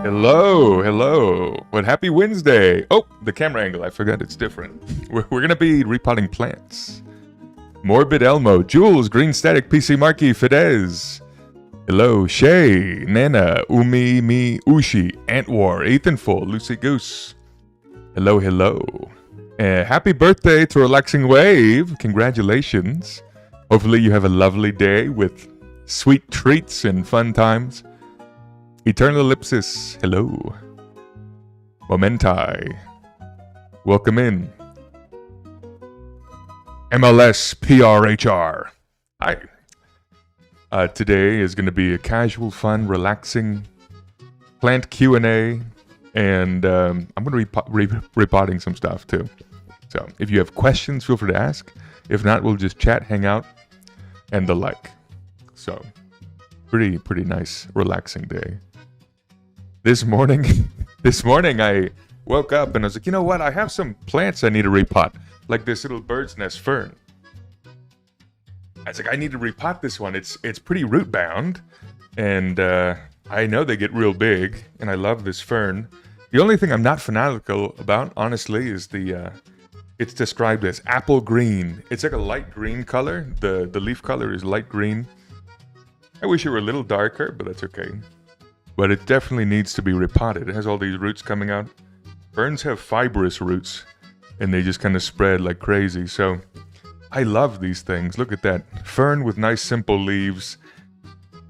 Hello, hello. Well, happy Wednesday. Oh, the camera angle. I forgot it's different. We're going to be repotting plants. Morbid Elmo, Jules, Green Static, PC Marky, Fidesz. Hello, Shay, Nana, Umi, Mi, Ushi, Ant War, Ethan Full, Lucy Goose. Hello, hello. Happy birthday to Relaxing Wave. Congratulations. Hopefully you have a lovely day with sweet treats and fun times. Eternal Ellipsis, hello. Momenti, welcome in. MLS PRHR, hi. Today is going to be a casual, fun, relaxing plant Q&A, and I'm going to be repotting some stuff too. So if you have questions, feel free to ask. If not, we'll just chat, hang out, and the like. So pretty nice, relaxing day. This morning I woke up and I was like, you know what? I have some plants I need to repot, like this little bird's nest fern. I was like, I need to repot this one. It's pretty root bound, and I know they get real big, and I love this fern. The only thing I'm not fanatical about, honestly, is it's described as apple green. It's like a light green color. The leaf color is light green. I wish it were a little darker, but that's okay. But it definitely needs to be repotted. It has all these roots coming out. Ferns have fibrous roots, and they just kind of spread like crazy. So I love these things. Look at that. Fern with nice simple leaves.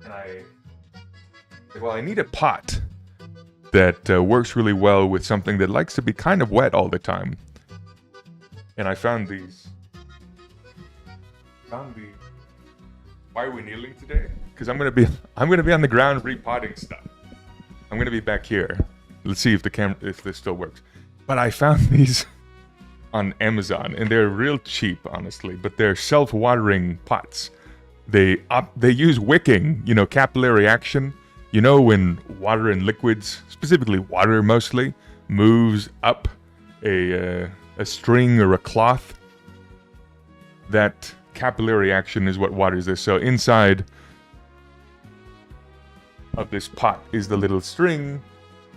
And I need a pot that works really well with something that likes to be kind of wet all the time. And I found these. Why are we kneeling today? Because I'm gonna be on the ground repotting stuff. I'm gonna be back here. Let's see if if this still works. But I found these on Amazon, and they're real cheap, honestly. But they're self-watering pots. They use wicking, capillary action. When water and liquids, specifically water mostly, moves up a string or a cloth. That capillary action is what waters this. So inside of this pot is the little string,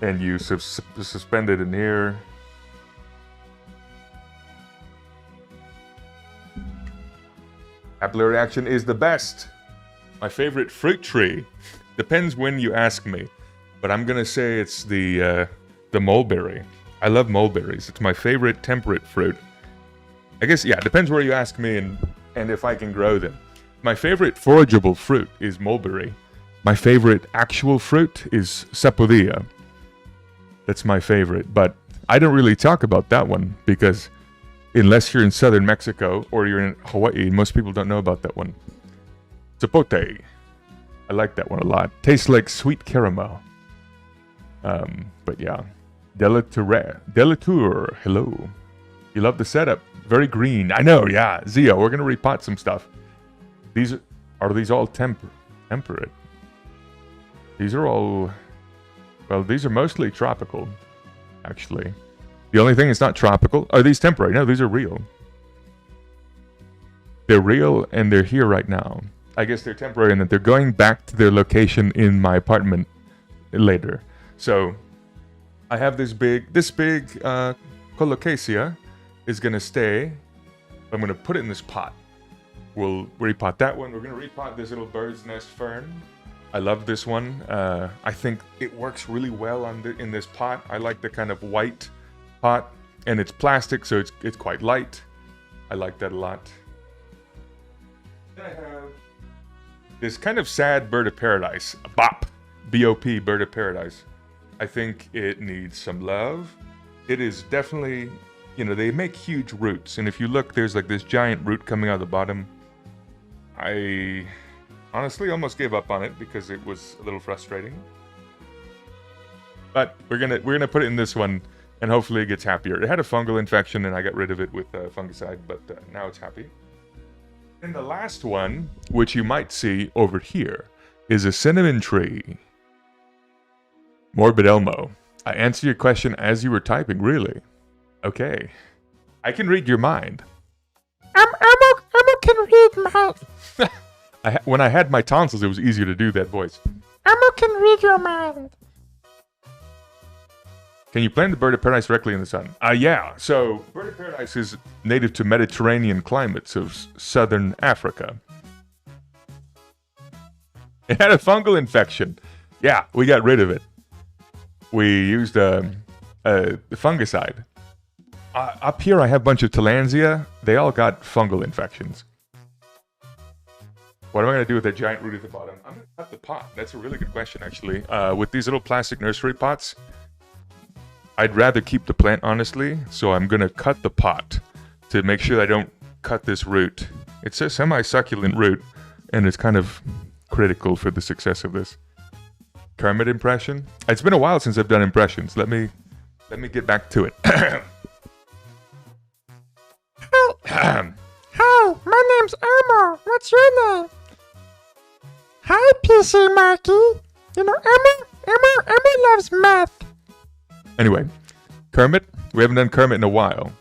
and you suspend it in here. Capillary action is the best. My favorite fruit tree. Depends when you ask me, but I'm gonna say it's the mulberry. I love mulberries. It's my favorite temperate fruit. I guess, yeah, it depends where you ask me and if I can grow them. My favorite forageable fruit is mulberry. My favorite actual fruit is sapodilla. That's my favorite, but I don't really talk about that one because unless you're in southern Mexico or you're in Hawaii, most people don't know about that one. Zapote. I like that one a lot. Tastes like sweet caramel. But yeah. Delatour, hello. You love the setup. Very green. I know, yeah. Zia, we're gonna repot some stuff. Are these all temperate? These are all, these are mostly tropical, actually. The only thing that's not tropical, are these temporary? No, these are real. They're real and they're here right now. I guess they're temporary and that they're going back to their location in my apartment later. So I have this big colocasia is gonna stay. I'm gonna put it in this pot. We'll repot that one. We're gonna repot this little bird's nest fern. I love this one. I think it works really well in this pot. I like the kind of white pot, and it's plastic, so it's quite light. I like that a lot. Then I have this kind of sad bird of paradise, a bop, B-O-P, bird of paradise. I think it needs some love. It is definitely, they make huge roots, and if you look, there's like this giant root coming out of the bottom. I honestly almost gave up on it because it was a little frustrating. But we're gonna put it in this one, and hopefully it gets happier. It had a fungal infection, and I got rid of it with fungicide, but now it's happy. And the last one, which you might see over here, is a cinnamon tree. Morbid Elmo. I answered your question as you were typing, really? Okay. I can read your mind. Elmo can read my... When I had my tonsils, it was easier to do that voice. Elmo can read your mind. Can you plant the bird of paradise directly in the sun? Yeah. So bird of paradise is native to Mediterranean climates of southern Africa. It had a fungal infection. Yeah, we got rid of it. We used a fungicide. Up here, I have a bunch of Tillandsia. They all got fungal infections. What am I going to do with that giant root at the bottom? I'm going to cut the pot. That's a really good question, actually. With these little plastic nursery pots, I'd rather keep the plant, honestly. So I'm going to cut the pot to make sure I don't cut this root. It's a semi-succulent root, and it's kind of critical for the success of this. Kermit impression? It's been a while since I've done impressions. Let me get back to it. Hi, my name's Elmo. What's your name? Hi, PC Marky. You know, Emma loves math. Anyway, Kermit. We haven't done Kermit in a while.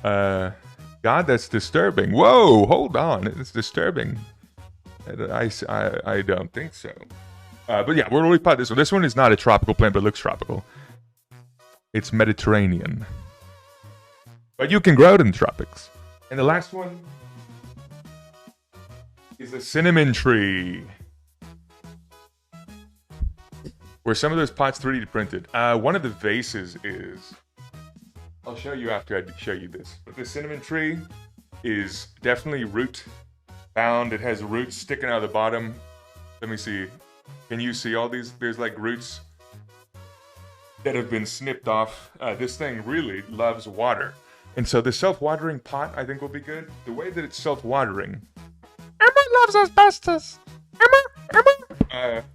God, that's disturbing. Whoa, hold on. It's disturbing. I don't think so. But yeah, we'll repot this one. This one is not a tropical plant, but it looks tropical. It's Mediterranean. But you can grow it in the tropics. And the last one is a cinnamon tree. Were some of those pots 3D printed? One of the vases is. I'll show you after I show you this. But the cinnamon tree is definitely root bound. It has roots sticking out of the bottom. Let me see. Can you see all these? There's like roots that have been snipped off. This thing really loves water. And so the self-watering pot, I think, will be good. The way that it's self-watering. Emma loves asbestos. Emma.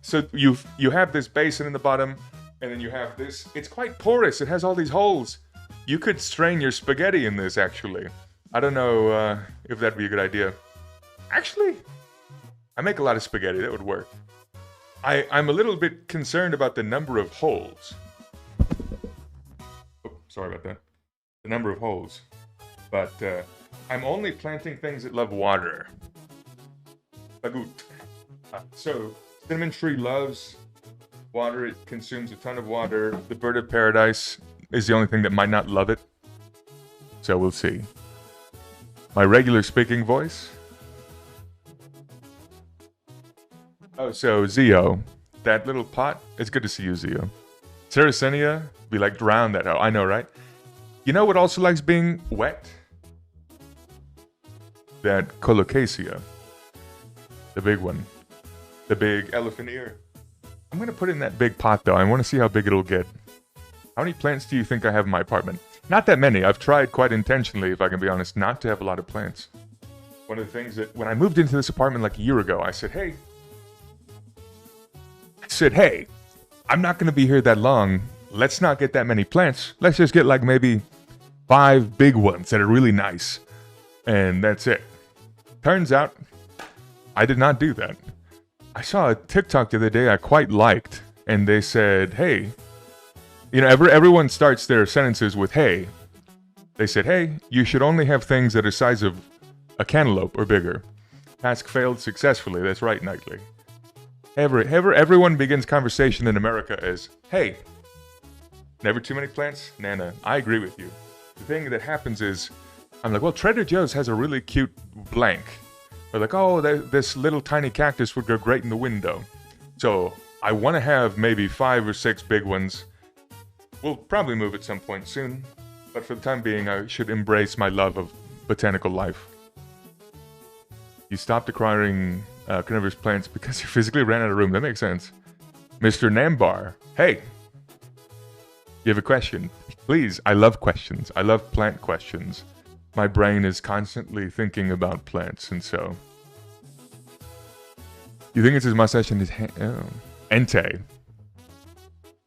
So you have this basin in the bottom, and then you have this. It's quite porous. It has all these holes. You could strain your spaghetti in this, actually. I don't know if that'd be a good idea. Actually, I make a lot of spaghetti. That would work. I'm a little bit concerned about the number of holes. Oh, sorry about that. The number of holes. But I'm only planting things that love water. Bagut. So, cinnamon tree loves water. It consumes a ton of water. The bird of paradise is the only thing that might not love it. So we'll see. My regular speaking voice. Oh, so Zio, that little pot. It's good to see you, Zio. Sarracenia, be like drown that hoe. I know, right? You know what also likes being wet? That colocasia. The big one. The big elephant ear. I'm going to put it in that big pot, though. I want to see how big it'll get. How many plants do you think I have in my apartment? Not that many. I've tried quite intentionally, if I can be honest, not to have a lot of plants. One of the things that, when I moved into this apartment like a year ago, I said, hey, I'm not going to be here that long. Let's not get that many plants. Let's just get like maybe 5 big ones that are really nice. And that's it. Turns out, I did not do that. I saw a TikTok the other day I quite liked. And they said, hey, you know, everyone starts their sentences with hey. They said, hey, you should only have things that are the size of a cantaloupe or bigger. Task failed successfully. That's right, Knightley. Everyone begins conversation in America as, hey, never too many plants? Nana, I agree with you. The thing that happens is, I'm like, well, Trader Joe's has a really cute blank. They're like, oh, this little tiny cactus would go great in the window. So I want to have maybe 5 or 6 big ones. We'll probably move at some point soon. But for the time being, I should embrace my love of botanical life. You stopped acquiring carnivorous plants because you physically ran out of room. That makes sense. Mr. Nambar, hey, you have a question? Please, I love questions. I love plant questions. My brain is constantly thinking about plants, and so. You think it's his mustache and his hand? Oh. Entei.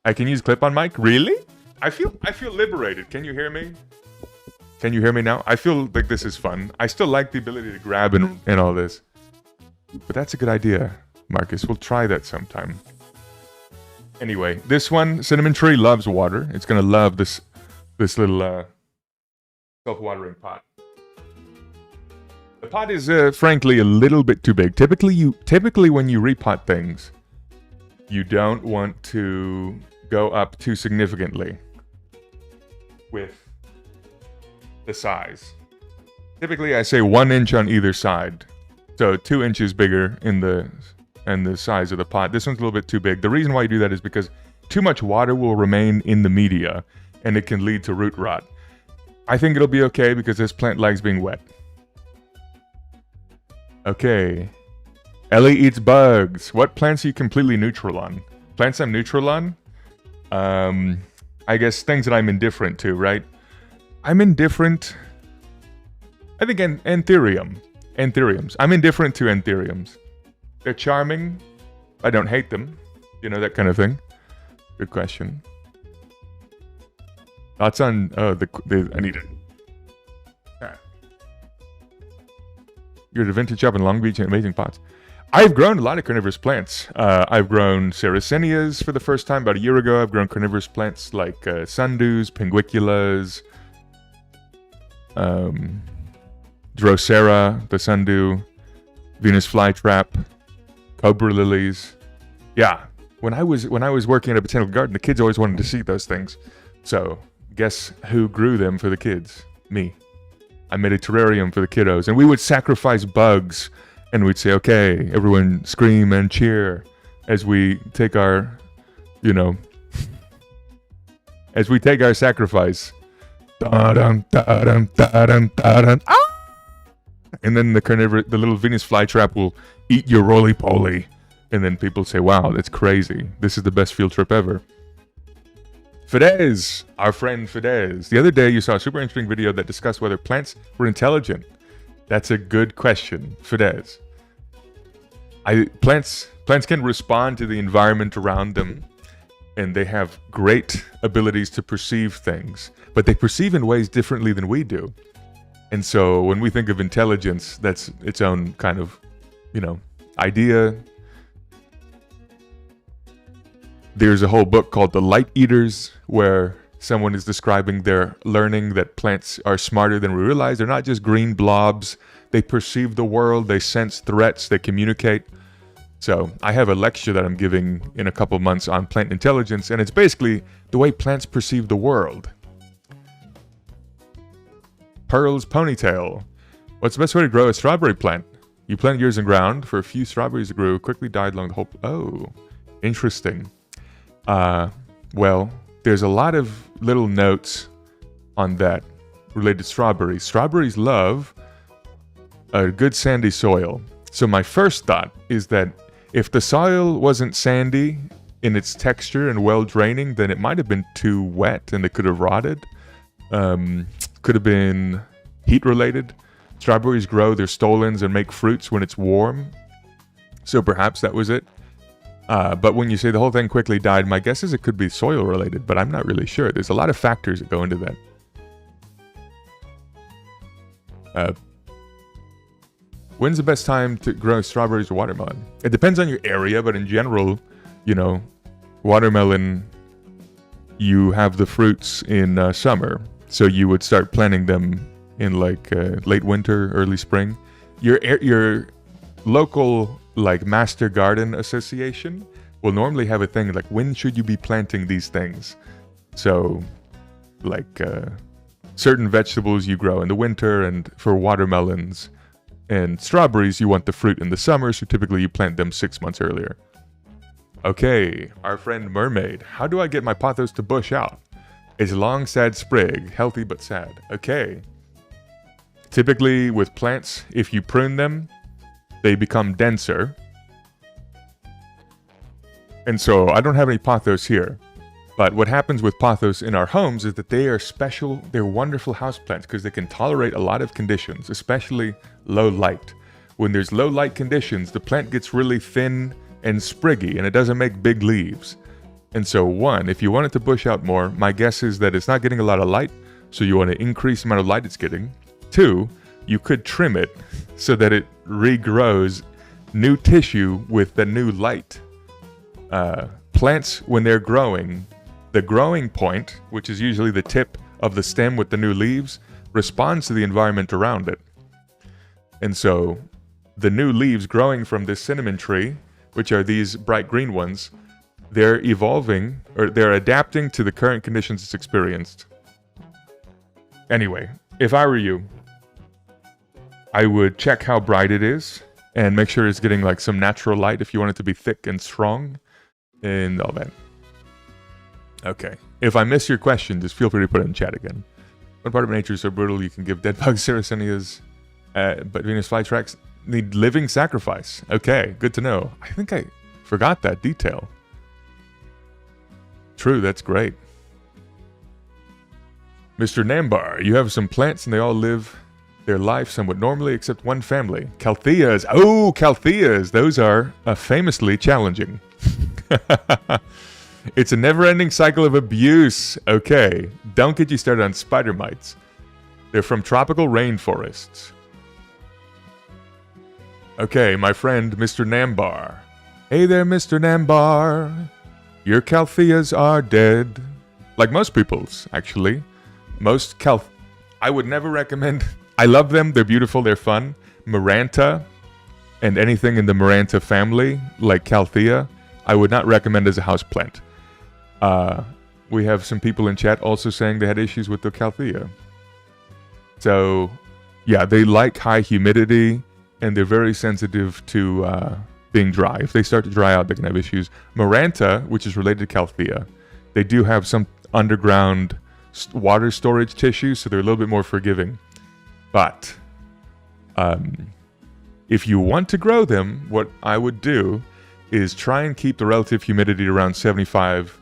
I can use clip-on mic? Really? I feel liberated. Can you hear me? Can you hear me now? I feel like this is fun. I still like the ability to grab and all this. But that's a good idea, Marcus. We'll try that sometime. Anyway, this one, cinnamon tree, loves water. It's gonna love this little self-watering pot. The pot is frankly a little bit too big. Typically when you repot things, you don't want to go up too significantly with the size. Typically, I say 1 inch on either side, so 2 inches bigger in the size of the pot. This one's a little bit too big. The reason why you do that is because too much water will remain in the media, and it can lead to root rot. I think it'll be okay because this plant likes being wet. Okay. Ellie eats bugs. What plants are you completely neutral on? Plants I'm neutral on? I guess things that I'm indifferent to, right? I'm indifferent. I think anthuriums. I'm indifferent to anthuriums. They're charming. I don't hate them. You know, that kind of thing. Good question. Thoughts on I need it. Ah. You're at a vintage shop in Long Beach and amazing pots. I've grown a lot of carnivorous plants. I've grown Sarracenias for the first time about a year ago. I've grown carnivorous plants like sundews, pinguiculas, Drosera, the sundew, Venus flytrap, cobra lilies. Yeah, when I was working at a botanical garden, the kids always wanted to see those things. So guess who grew them for the kids? Me. I made a terrarium for the kiddos, and we would sacrifice bugs, and we'd say, "Okay, everyone, scream and cheer as we take our, as we take our sacrifice." Da-dum, da-dum, da-dum, da-dum. Ah! And then the little Venus flytrap will eat your roly-poly. And then people say, wow, that's crazy. This is the best field trip ever. Fidesz, our friend Fidesz. The other day you saw a super interesting video that discussed whether plants were intelligent. That's a good question, Fidesz. Plants can respond to the environment around them, and they have great abilities to perceive things, but they perceive in ways differently than we do. And so when we think of intelligence, that's its own kind of, idea. There's a whole book called The Light Eaters, where someone is describing their learning that plants are smarter than we realize. They're not just green blobs. They perceive the world. They sense threats. They communicate. So I have a lecture that I'm giving in a couple months on plant intelligence, and it's basically the way plants perceive the world. Pearl's ponytail. What's the best way to grow a strawberry plant? You planted yours in ground. For a few strawberries that grew, quickly died along the whole... Oh, interesting. Well, there's a lot of little notes on that related to strawberries. Strawberries love a good sandy soil. So my first thought is that if the soil wasn't sandy in its texture and well draining, then it might have been too wet and it could have rotted. Could have been heat related. Strawberries grow their stolons and make fruits when it's warm. So perhaps that was it. But when you say the whole thing quickly died, my guess is it could be soil related, but I'm not really sure. There's a lot of factors that go into that. When's the best time to grow strawberries or watermelon? It depends on your area, but in general, watermelon, you have the fruits in summer. So you would start planting them in late winter, early spring. Your local master garden association will normally have a thing like, when should you be planting these things? So certain vegetables you grow in the winter, and for watermelons and strawberries you want the fruit in the summer, so typically you plant them 6 months earlier. Okay, our friend Mermaid. How do I get my pothos to bush out? It's a long, sad sprig, healthy but sad. Okay. Typically with plants, if you prune them, they become denser. And so I don't have any pothos here. But what happens with pothos in our homes is that they are special, they're wonderful houseplants because they can tolerate a lot of conditions, especially low light. When there's low light conditions, the plant gets really thin and spriggy and it doesn't make big leaves. And so one, if you want it to bush out more, my guess is that it's not getting a lot of light, so you want to increase the amount of light it's getting. Two, you could trim it so that it regrows new tissue with the new light. Plants, when they're growing, the growing point, which is usually the tip of the stem with the new leaves, responds to the environment around it. And so the new leaves growing from this cinnamon tree, which are these bright green ones, they're evolving, or they're adapting to the current conditions it's experienced. Anyway, if I were you, I would check how bright it is and make sure it's getting like some natural light if you want it to be thick and strong and all that. Okay. If I miss your question, just feel free to put it in chat again. What part of nature is so brutal you can give dead bugs Saracenias, but Venus flytracks need living sacrifice? Okay, good to know. I think I forgot that detail. True, that's great. Mr. Nambar, you have some plants and they all live their life somewhat normally except one family. Caltheas. Oh, Caltheas. Those are famously challenging. It's a never-ending cycle of abuse. Okay, don't get you started on spider mites. They're from tropical rainforests. Okay, my friend, Mr. Nambar. Hey there, Mr. Nambar. Your Caltheas are dead. Like most people's, actually. Most I would never recommend... I love them, they're beautiful, they're fun. Maranta, and anything in the Maranta family, like Calthea, I would not recommend as a houseplant. We have some people in chat also saying they had issues with the Calthea. So, yeah, they like high humidity, and they're very sensitive to being dry. If they start to dry out, they can have issues. Maranta, which is related to Calthea, they do have some underground water storage tissue, so they're a little bit more forgiving. But if you want to grow them, what I would do is try and keep the relative humidity around 75%.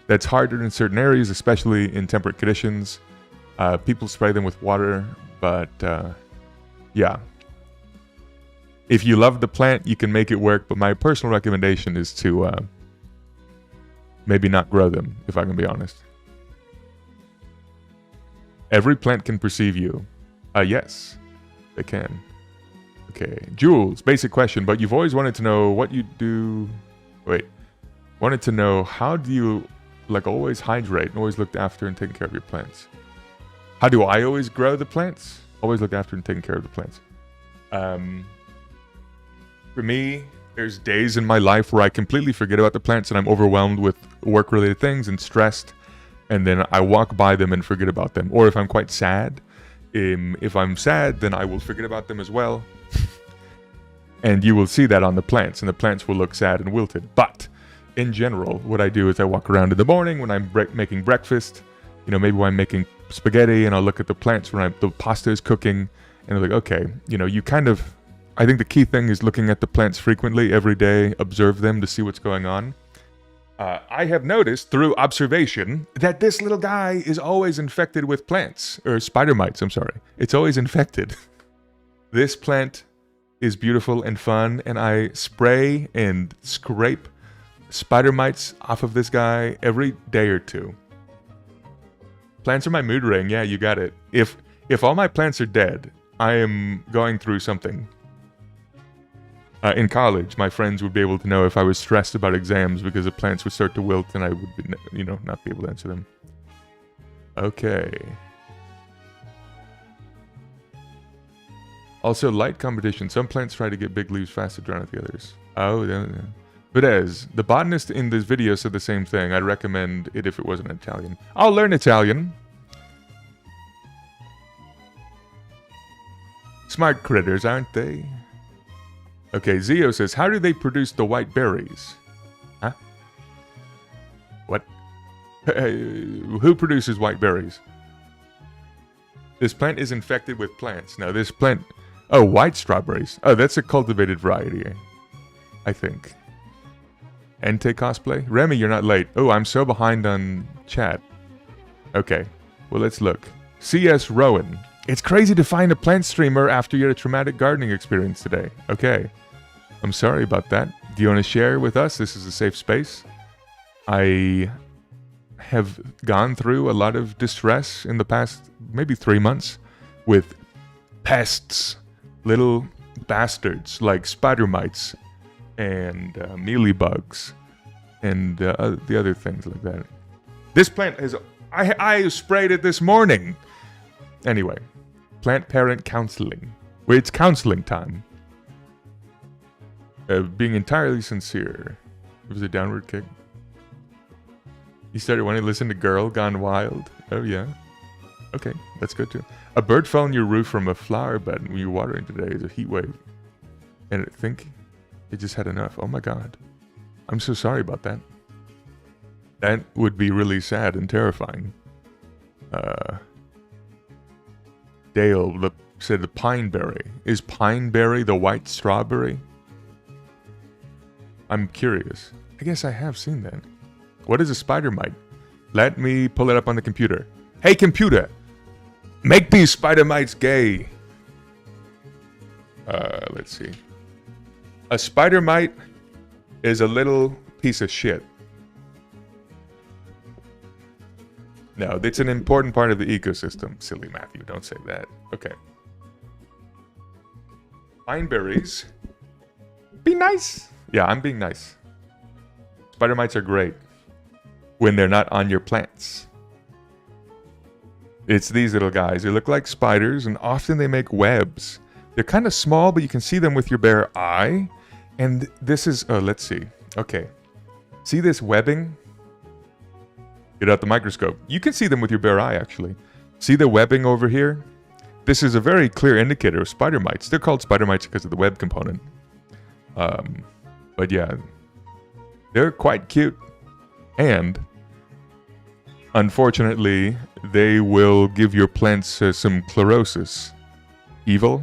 That's harder in certain areas, especially in temperate conditions. People spray them with water, but yeah. If you love the plant, you can make it work, but my personal recommendation is to maybe not grow them, if I can be honest. Every plant can perceive you. Yes, they can. Okay, Jules, basic question, but you've always wanted to know what you do... Wait. Wanted to know, how do you, like, always hydrate and always look after and take care of your plants? How do I always grow the plants? Always look after and taking care of the plants. For me, there's days in my life where I completely forget about the plants and I'm overwhelmed with work-related things and stressed. And then I walk by them and forget about them. Or if I'm quite sad, if I'm sad, then I will forget about them as well. And you will see that on the plants, and the plants will look sad and wilted. But in general, what I do is I walk around in the morning when I'm making breakfast. Maybe when I'm making spaghetti, and I'll look at the plants when the pasta is cooking, and I'm like, okay, you kind of... I think the key thing is looking at the plants frequently, every day, observe them to see what's going on. I have noticed through observation that this little guy is always infected with plants, or spider mites, I'm sorry. It's always infected. This plant is beautiful and fun, and I spray and scrape spider mites off of this guy every day or two. Plants are my mood ring, yeah, you got it. If all my plants are dead, I am going through something. In college, my friends would be able to know if I was stressed about exams because the plants would start to wilt and I would, not be able to answer them. Okay. Also, light competition. Some plants try to get big leaves faster to drown out the others. Oh, yeah. Videz, the botanist in this video said the same thing. I'd recommend it if it wasn't Italian. I'll learn Italian. Smart critters, aren't they? Okay, Zio says, how do they produce the white berries? Huh? What? Who produces white berries? This plant is infected with plants. Now, this plant... Oh, white strawberries. Oh, that's a cultivated variety, I think. Entei cosplay? Remy, you're not late. Oh, I'm so behind on chat. Okay, well, let's look. C.S. Rowan. It's crazy to find a plant streamer after you had a traumatic gardening experience today. Okay. I'm sorry about that. Do you want to share with us? This is a safe space. I have gone through a lot of distress in the past maybe 3 months with pests, little bastards like spider mites and mealybugs and the other things like that. This plant is... I sprayed it this morning. Anyway, plant parent counseling. It's counseling time. Being entirely sincere. It was a downward kick. You started wanting to listen to Girl Gone Wild. Oh, yeah. Okay, that's good too. A bird fell on your roof from a flower bed when you were watering today. It's a heat wave. And I think it just had enough. Oh my god. I'm so sorry about that. That would be really sad and terrifying. Dale said the pineberry. Is pineberry the white strawberry? I'm curious. I guess I have seen that. What is a spider mite? Let me pull it up on the computer. Hey computer! Make these spider mites gay! Let's see. A spider mite is a little piece of shit. No, it's an important part of the ecosystem. Silly Matthew, don't say that. Okay. Pineberries. Be nice. Yeah, I'm being nice. Spider mites are great when they're not on your plants. It's these little guys. They look like spiders, and often they make webs. They're kind of small, but you can see them with your bare eye. And this is... Oh, let's see. Okay. See this webbing? Get out the microscope. You can see them with your bare eye, actually. See the webbing over here? This is a very clear indicator of spider mites. They're called spider mites because of the web component. But yeah, they're quite cute. And, unfortunately, they will give your plants some chlorosis. Evil?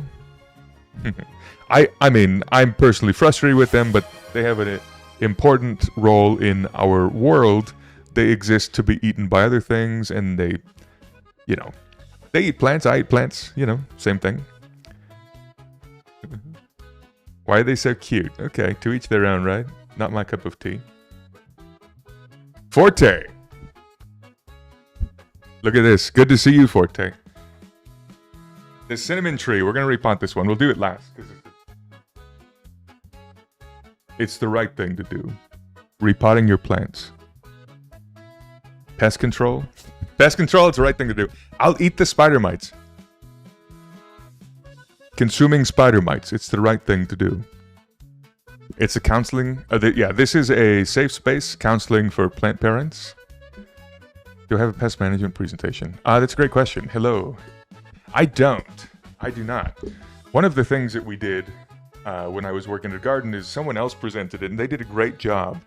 I mean, I'm personally frustrated with them, but they have an important role in our world. They exist to be eaten by other things, and they, you know, they eat plants, I eat plants, you know, same thing. Why are they so cute? Okay, to each their own, right? Not my cup of tea. Forte! Look at this. Good to see you, Forte. The cinnamon tree. We're going to repot this one. We'll do it last. It's the right thing to do. Repotting your plants. Pest control. Pest control, it's the right thing to do. I'll eat the spider mites. Consuming spider mites. It's the right thing to do. It's a counseling. Yeah, this is a safe space counseling for plant parents. Do I have a pest management presentation? That's a great question. Hello. I don't. I do not. One of the things that we did when I was working in the garden is someone else presented it, and they did a great job.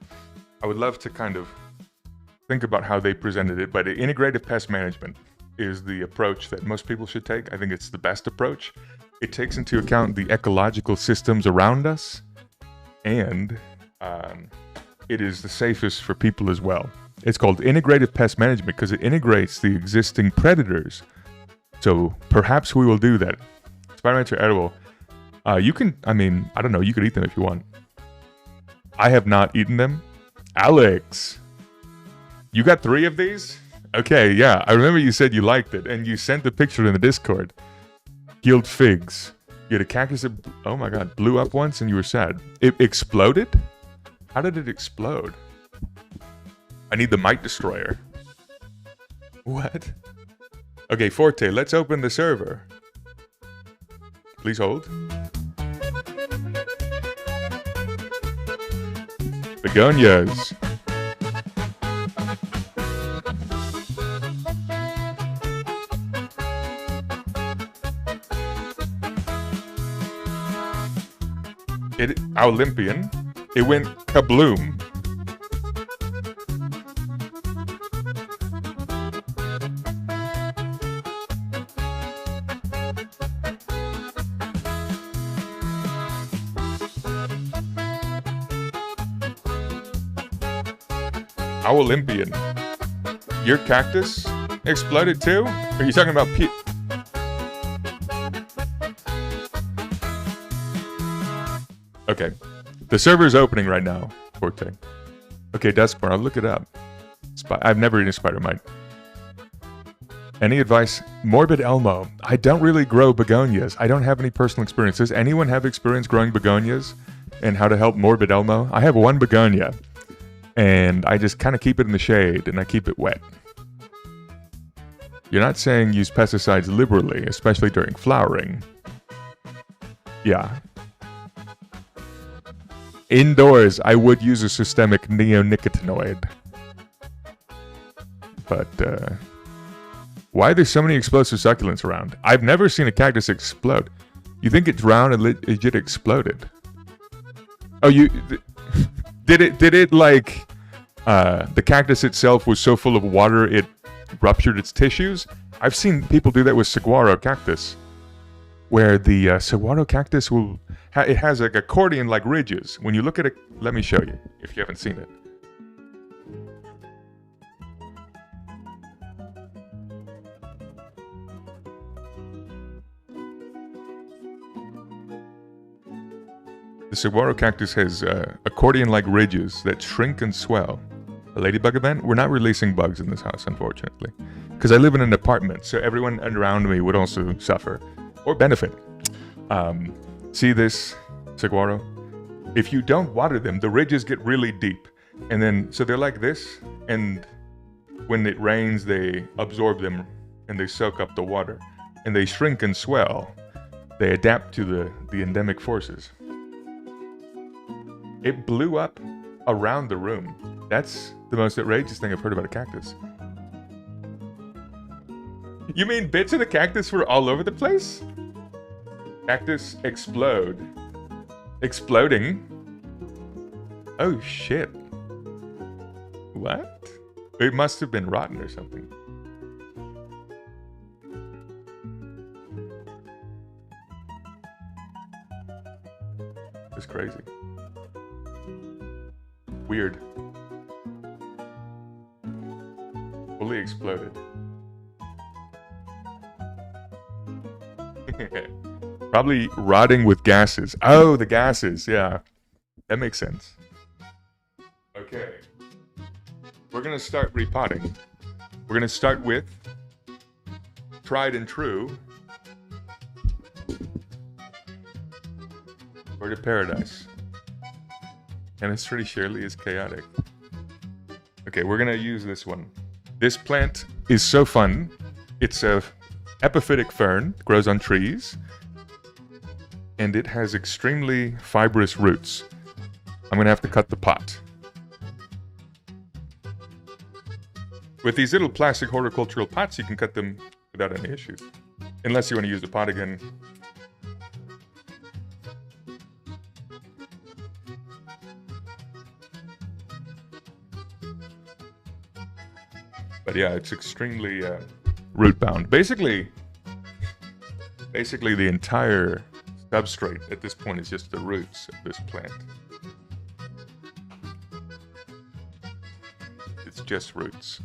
I would love to kind of think about how they presented it, but integrative pest management is the approach that most people should take. I think it's the best approach. It takes into account the ecological systems around us, and it is the safest for people as well. It's called integrative pest management because it integrates the existing predators. So perhaps we will do that. Spider mites are edible. You can, I mean, I don't know, you could eat them if you want. I have not eaten them. Alex, you got 3 of these? Okay, yeah, I remember you said you liked it, and you sent the picture in the Discord. Peeled figs. You had a cactus that, oh my god, blew up once and you were sad. It exploded? How did it explode? I need the mite destroyer. What? Okay, Forte, let's open the server. Please hold. Begonias. Olympian. It went kabloom. Olympian. Your cactus exploded too? Are you talking about Okay. The server is opening right now, Forte. Okay, Duskborn, I'll look it up. I've never eaten a spider mite. Any advice? Morbid Elmo. I don't really grow begonias. I don't have any personal experience. Does anyone have experience growing begonias and how to help Morbid Elmo? I have one begonia, and I just kind of keep it in the shade, and I keep it wet. You're not saying use pesticides liberally, especially during flowering. Yeah. Indoors, I would use a systemic neonicotinoid. But why are there so many explosive succulents around? I've never seen a cactus explode. You think it drowned and it exploded? Oh, did it like the cactus itself was so full of water it ruptured its tissues? I've seen people do that with saguaro cactus, where the saguaro cactus it has like accordion-like ridges. When you look at it, let me show you if you haven't seen it. The saguaro cactus has accordion-like ridges that shrink and swell. A ladybug event? We're not releasing bugs in this house, unfortunately, because I live in an apartment, so everyone around me would also suffer or benefit. See this saguaro? If you don't water them, the ridges get really deep, and then so they're like this, and when it rains, they absorb them and they soak up the water, and they shrink and swell. They adapt to the endemic forces. It blew up around the room. That's the most outrageous thing I've heard about a cactus. You mean bits of the cactus were all over the place? Cactus explode. Exploding? Oh shit. What? It must have been rotten or something. It's crazy. Weird. Fully exploded. Probably rotting with gases. Oh, the gases. Yeah. That makes sense. Okay. We're going to start repotting. We're going to start with tried and true. Bird of Paradise. Chemistry surely is chaotic. Okay, we're going to use this one. This plant is so fun. It's a epiphytic fern, grows on trees, and it has extremely fibrous roots. I'm going to have to cut the pot. With these little plastic horticultural pots, you can cut them without any issues. Unless you want to use the pot again. But yeah, it's extremely root bound. Basically the entire substrate at this point is just the roots of this plant. It's just roots.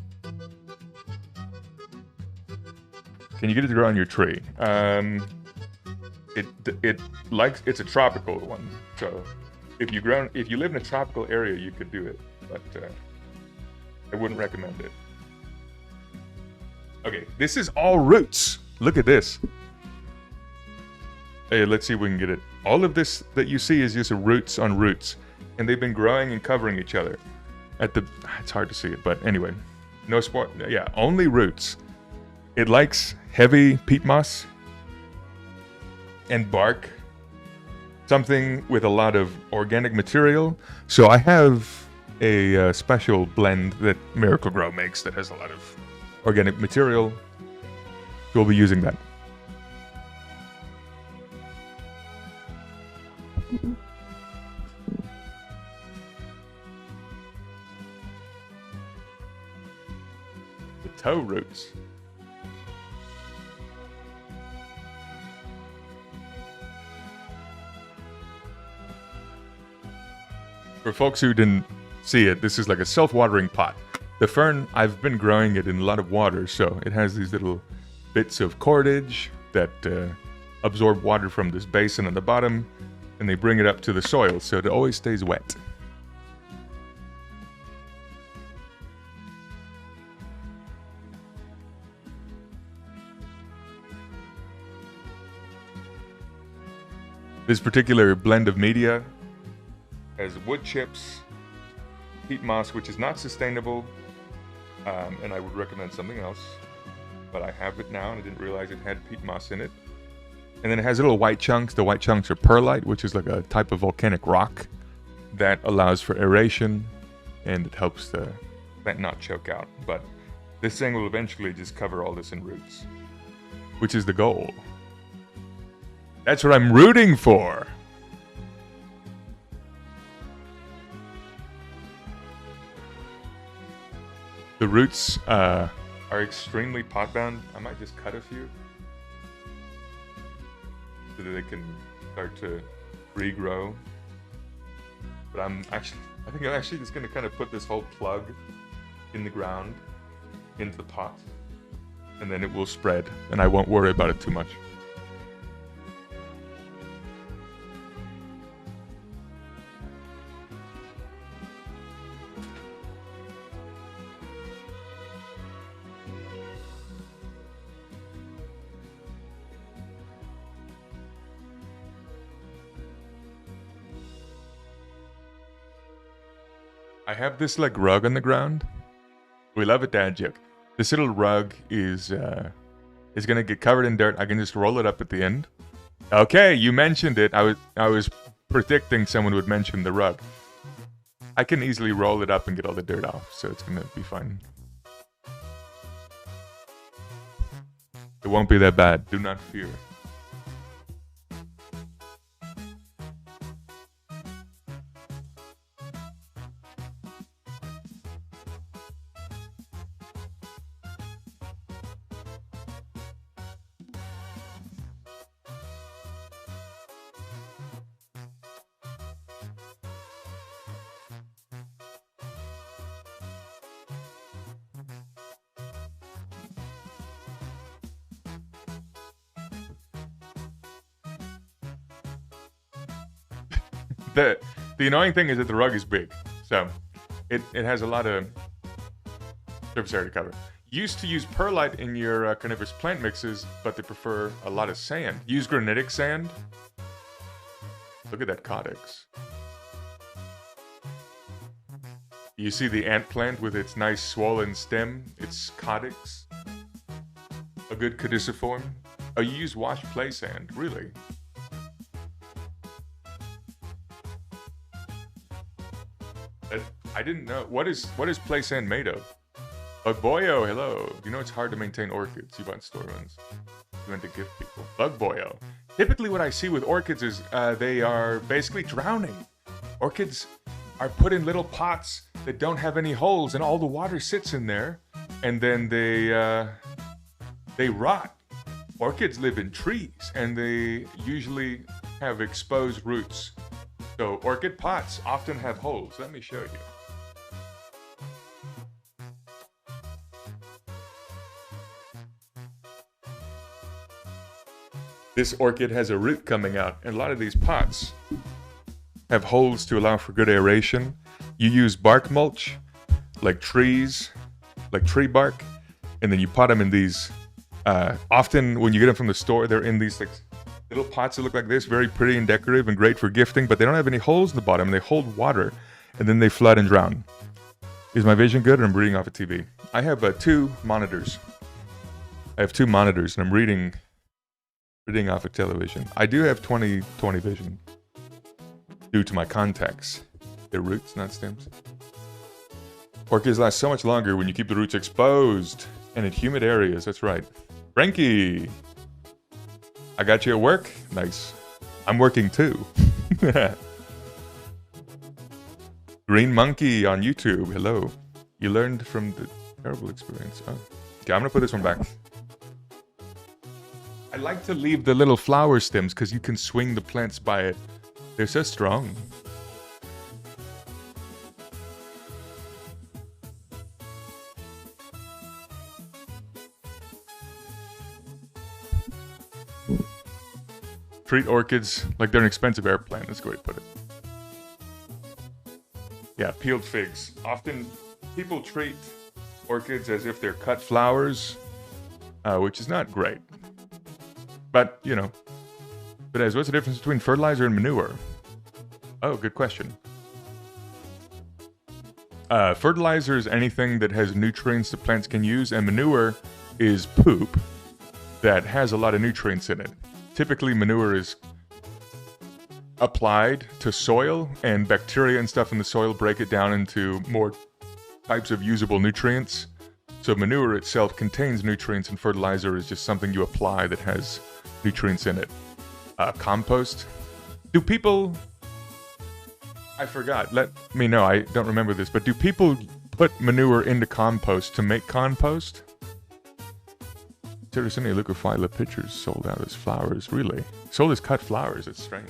Can you get it to grow on your tree? It's a tropical one, so if you live in a tropical area, you could do it, but I wouldn't recommend it. Okay, this is all roots. Look at this. Hey, let's see if we can get it. All of this that you see is just roots on roots, and they've been growing and covering each other. It's hard to see it, but anyway, no sport. Yeah, only roots. It likes heavy peat moss and bark, something with a lot of organic material. So I have a special blend that Miracle Grow makes that has a lot of organic material. We'll be using that. The toe roots. For folks who didn't see it, this is like a self-watering pot. The fern, I've been growing it in a lot of water, so it has these little bits of cordage that absorb water from this basin at the bottom, and they bring it up to the soil, so it always stays wet. This particular blend of media has wood chips, peat moss, which is not sustainable, and I would recommend something else, but I have it now and I didn't realize it had peat moss in it. And then it has little white chunks. The white chunks are perlite, which is like a type of volcanic rock. that allows for aeration, and it helps the plant not choke out. But this thing will eventually just cover all this in roots, which is the goal. That's what I'm rooting for. The roots are extremely pot-bound. I might just cut a few so that they can start to regrow. But I think I'm actually just going to kind of put this whole plug in the ground, into the pot, and then it will spread, and I won't worry about it too much. I have this like rug on the ground. We love it, dad joke. This little rug is gonna get covered in dirt. I can just roll it up at the end. Okay, you mentioned it. I was predicting someone would mention the rug. I can easily roll it up and get all the dirt off, so it's gonna be fine. It won't be that bad. Do not fear. The annoying thing is that the rug is big, so it has a lot of surface area to cover. Used to use perlite in your carnivorous plant mixes, but they prefer a lot of sand. Use granitic sand. Look at that codex. You see the ant plant with its nice swollen stem? It's codex. A good caduciform. Oh, you use washed clay sand, really? I didn't know. What is play sand made of? Bug Boyo, hello. You know it's hard to maintain orchids. You bought store ones. You want to gift people. Bug Boyo. Typically what I see with orchids is they are basically drowning. Orchids are put in little pots that don't have any holes, and all the water sits in there, and then they rot. Orchids live in trees, and they usually have exposed roots. So orchid pots often have holes. Let me show you. This orchid has a root coming out, and a lot of these pots have holes to allow for good aeration. You use bark mulch, like trees, like tree bark, and then you pot them in these. Often when you get them from the store, they're in these like little pots that look like this, very pretty and decorative and great for gifting, but they don't have any holes in the bottom. They hold water, and then they flood and drown. Is my vision good, or I'm reading off a TV? I have 2 monitors. I have 2 monitors, and I'm reading off a television. I do have 20/20 vision due to my contacts. They're roots, not stems. Orchids last so much longer when you keep the roots exposed and in humid areas. That's right. Frankie, I got you at work? Nice. I'm working too. Green Monkey on YouTube. Hello. You learned from the terrible experience. Oh. Okay, I'm gonna put this one back. I like to leave the little flower stems because you can swing the plants by it. They're so strong. Treat orchids like they're an expensive airplane. That's a good way to put it. Yeah, peeled figs. Often people treat orchids as if they're cut flowers, which is not great. But, you know, but as what's the difference between fertilizer and manure? Oh, good question. Fertilizer is anything that has nutrients that plants can use, and manure is poop that has a lot of nutrients in it. Typically, manure is applied to soil, and bacteria and stuff in the soil break it down into more types of usable nutrients. So manure itself contains nutrients, and fertilizer is just something you apply that has nutrients in it. Compost. Do people... I forgot. Let me know. I don't remember this. But do people put manure into compost to make compost? There's any liquefied pictures sold out as flowers. Really? Sold as cut flowers. It's strange.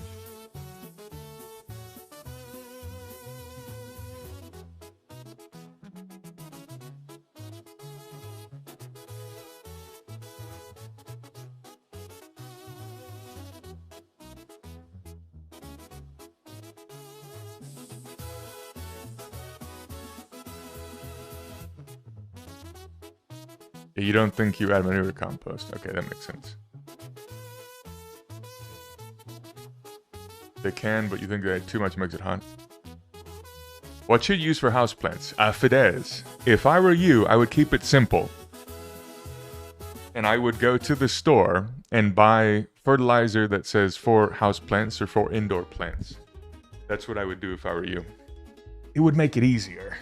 You don't think you add manure to compost? Okay, that makes sense. They can, but you think they add too much makes it hot. What should you use for houseplants? Fidesz. If I were you, I would keep it simple. And I would go to the store and buy fertilizer that says for houseplants or for indoor plants. That's what I would do if I were you. It would make it easier.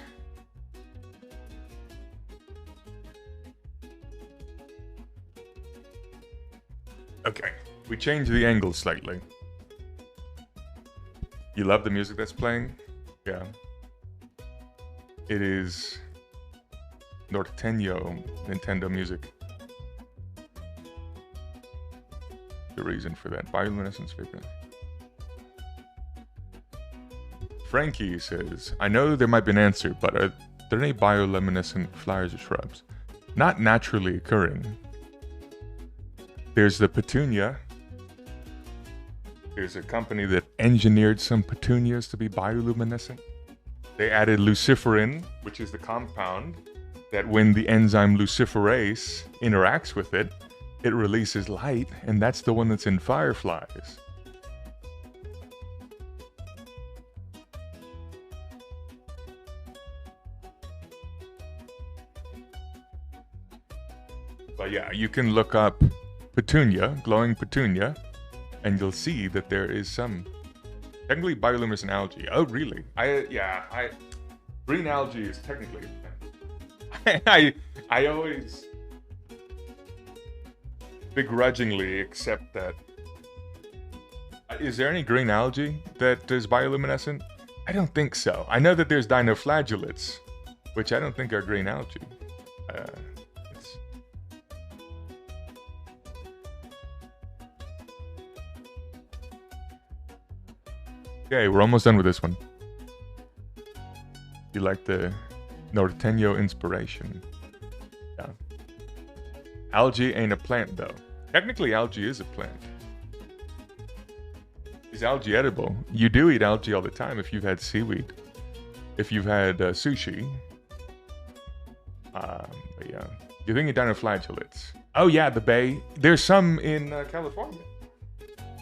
Okay, we changed the angle slightly. You love the music that's playing? Yeah. It is Norteño Nintendo music. The reason for that. Bioluminescence figure. Frankie says, I know there might be an answer, but are there any bioluminescent flowers or shrubs? Not naturally occurring. There's the petunia. There's a company that engineered some petunias to be bioluminescent. They added luciferin, which is the compound that when the enzyme luciferase interacts with it, it releases light, and that's the one that's in fireflies. But yeah, you can look up petunia, glowing petunia, and you'll see that there is some technically bioluminescent algae. Oh, really? Green algae is technically. I always begrudgingly accept that. Is there any green algae that is bioluminescent? I don't think so. I know that there's dinoflagellates, which I don't think are green algae. Okay, we're almost done with this one. You like the Norteño inspiration? Yeah. Algae ain't a plant, though. Technically, algae is a plant. Is algae edible? You do eat algae all the time if you've had seaweed. If you've had sushi. But yeah. You're thinking dinoflagellates. Oh yeah, the bay. There's some in California.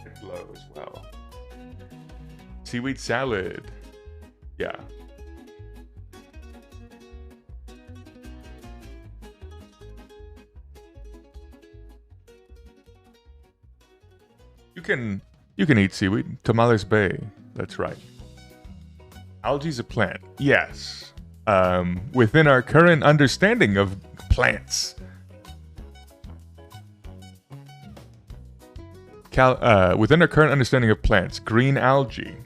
That glow as well. Seaweed salad. Yeah. You can eat seaweed. Tamales Bay. That's right. Algae's a plant. Yes. Within our current understanding of plants. Within our current understanding of plants, green algae,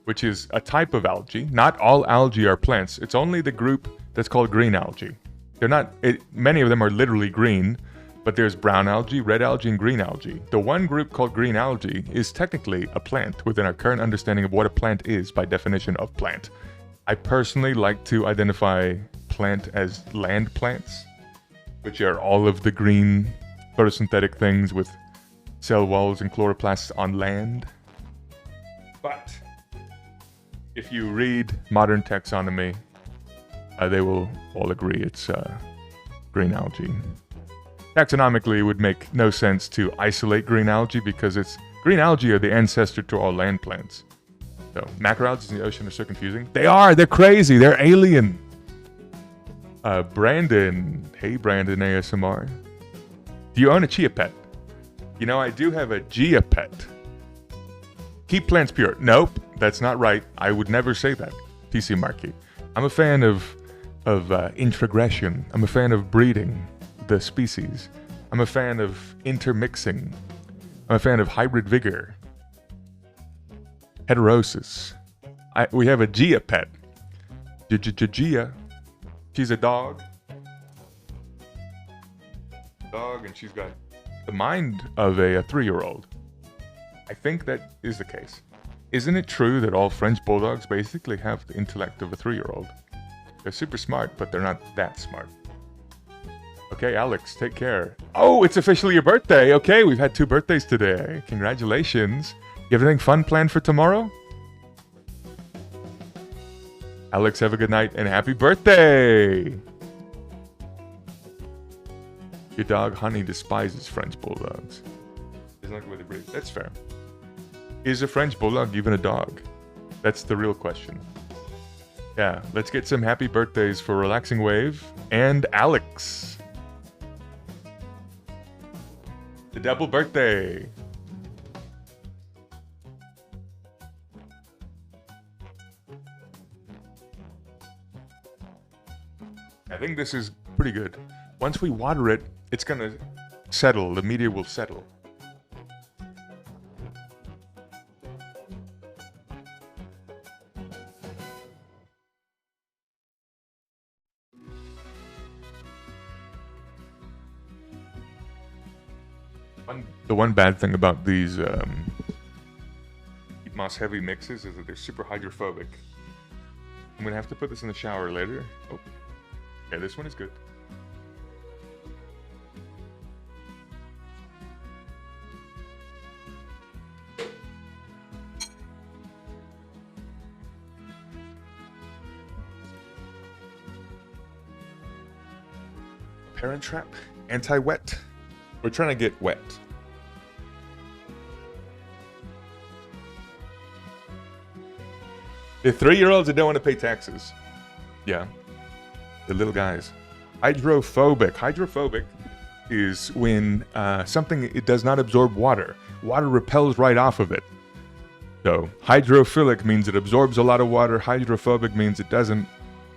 which is a type of algae. Not all algae are plants. It's only the group that's called green algae. They're not. Many of them are literally green, but there's brown algae, red algae, and green algae. The one group called green algae is technically a plant within our current understanding of what a plant is by definition of plant. I personally like to identify plant as land plants, which are all of the green photosynthetic things with cell walls and chloroplasts on land. But if you read modern taxonomy, they will all agree it's green algae. Taxonomically, it would make no sense to isolate green algae because green algae are the ancestor to all land plants. So macroalgae in the ocean are so confusing. They are. They're crazy. They're alien. Brandon. Hey, Brandon ASMR. Do you own a chia pet? You know, I do have a Gia pet. keep plants pure. Nope, that's not right. I would never say that, PC Marky. I'm a fan of introgression. I'm a fan of breeding the species. I'm a fan of intermixing. I'm a fan of hybrid vigor. Heterosis. We have a Gia pet. Gia. She's a dog. And she's got the mind of a 3-year-old. I think that is the case. Isn't it true that all French bulldogs basically have the intellect of a 3-year-old? They're super smart, but they're not that smart. Okay, Alex, take care. Oh, it's officially your birthday. Okay, we've had 2 birthdays today. Congratulations. You have anything fun planned for tomorrow? Alex, have a good night and happy birthday! Your dog, Honey, despises French bulldogs. Doesn't like the way they breathe. That's fair. Is a French bulldog even a dog? That's the real question. Yeah, let's get some happy birthdays for Relaxing Wave and Alex. The double birthday. I think this is pretty good. Once we water it, it's gonna settle. The media will settle. The one bad thing about these peat moss heavy mixes is that they're super hydrophobic. I'm gonna have to put this in the shower later. Oh, yeah, this one is good. Parent Trap, anti-wet. We're trying to get wet. The 3-year-olds that don't want to pay taxes. Yeah. The little guys. Hydrophobic. Hydrophobic is when something, it does not absorb water. Water repels right off of it. So hydrophilic means it absorbs a lot of water. Hydrophobic means it doesn't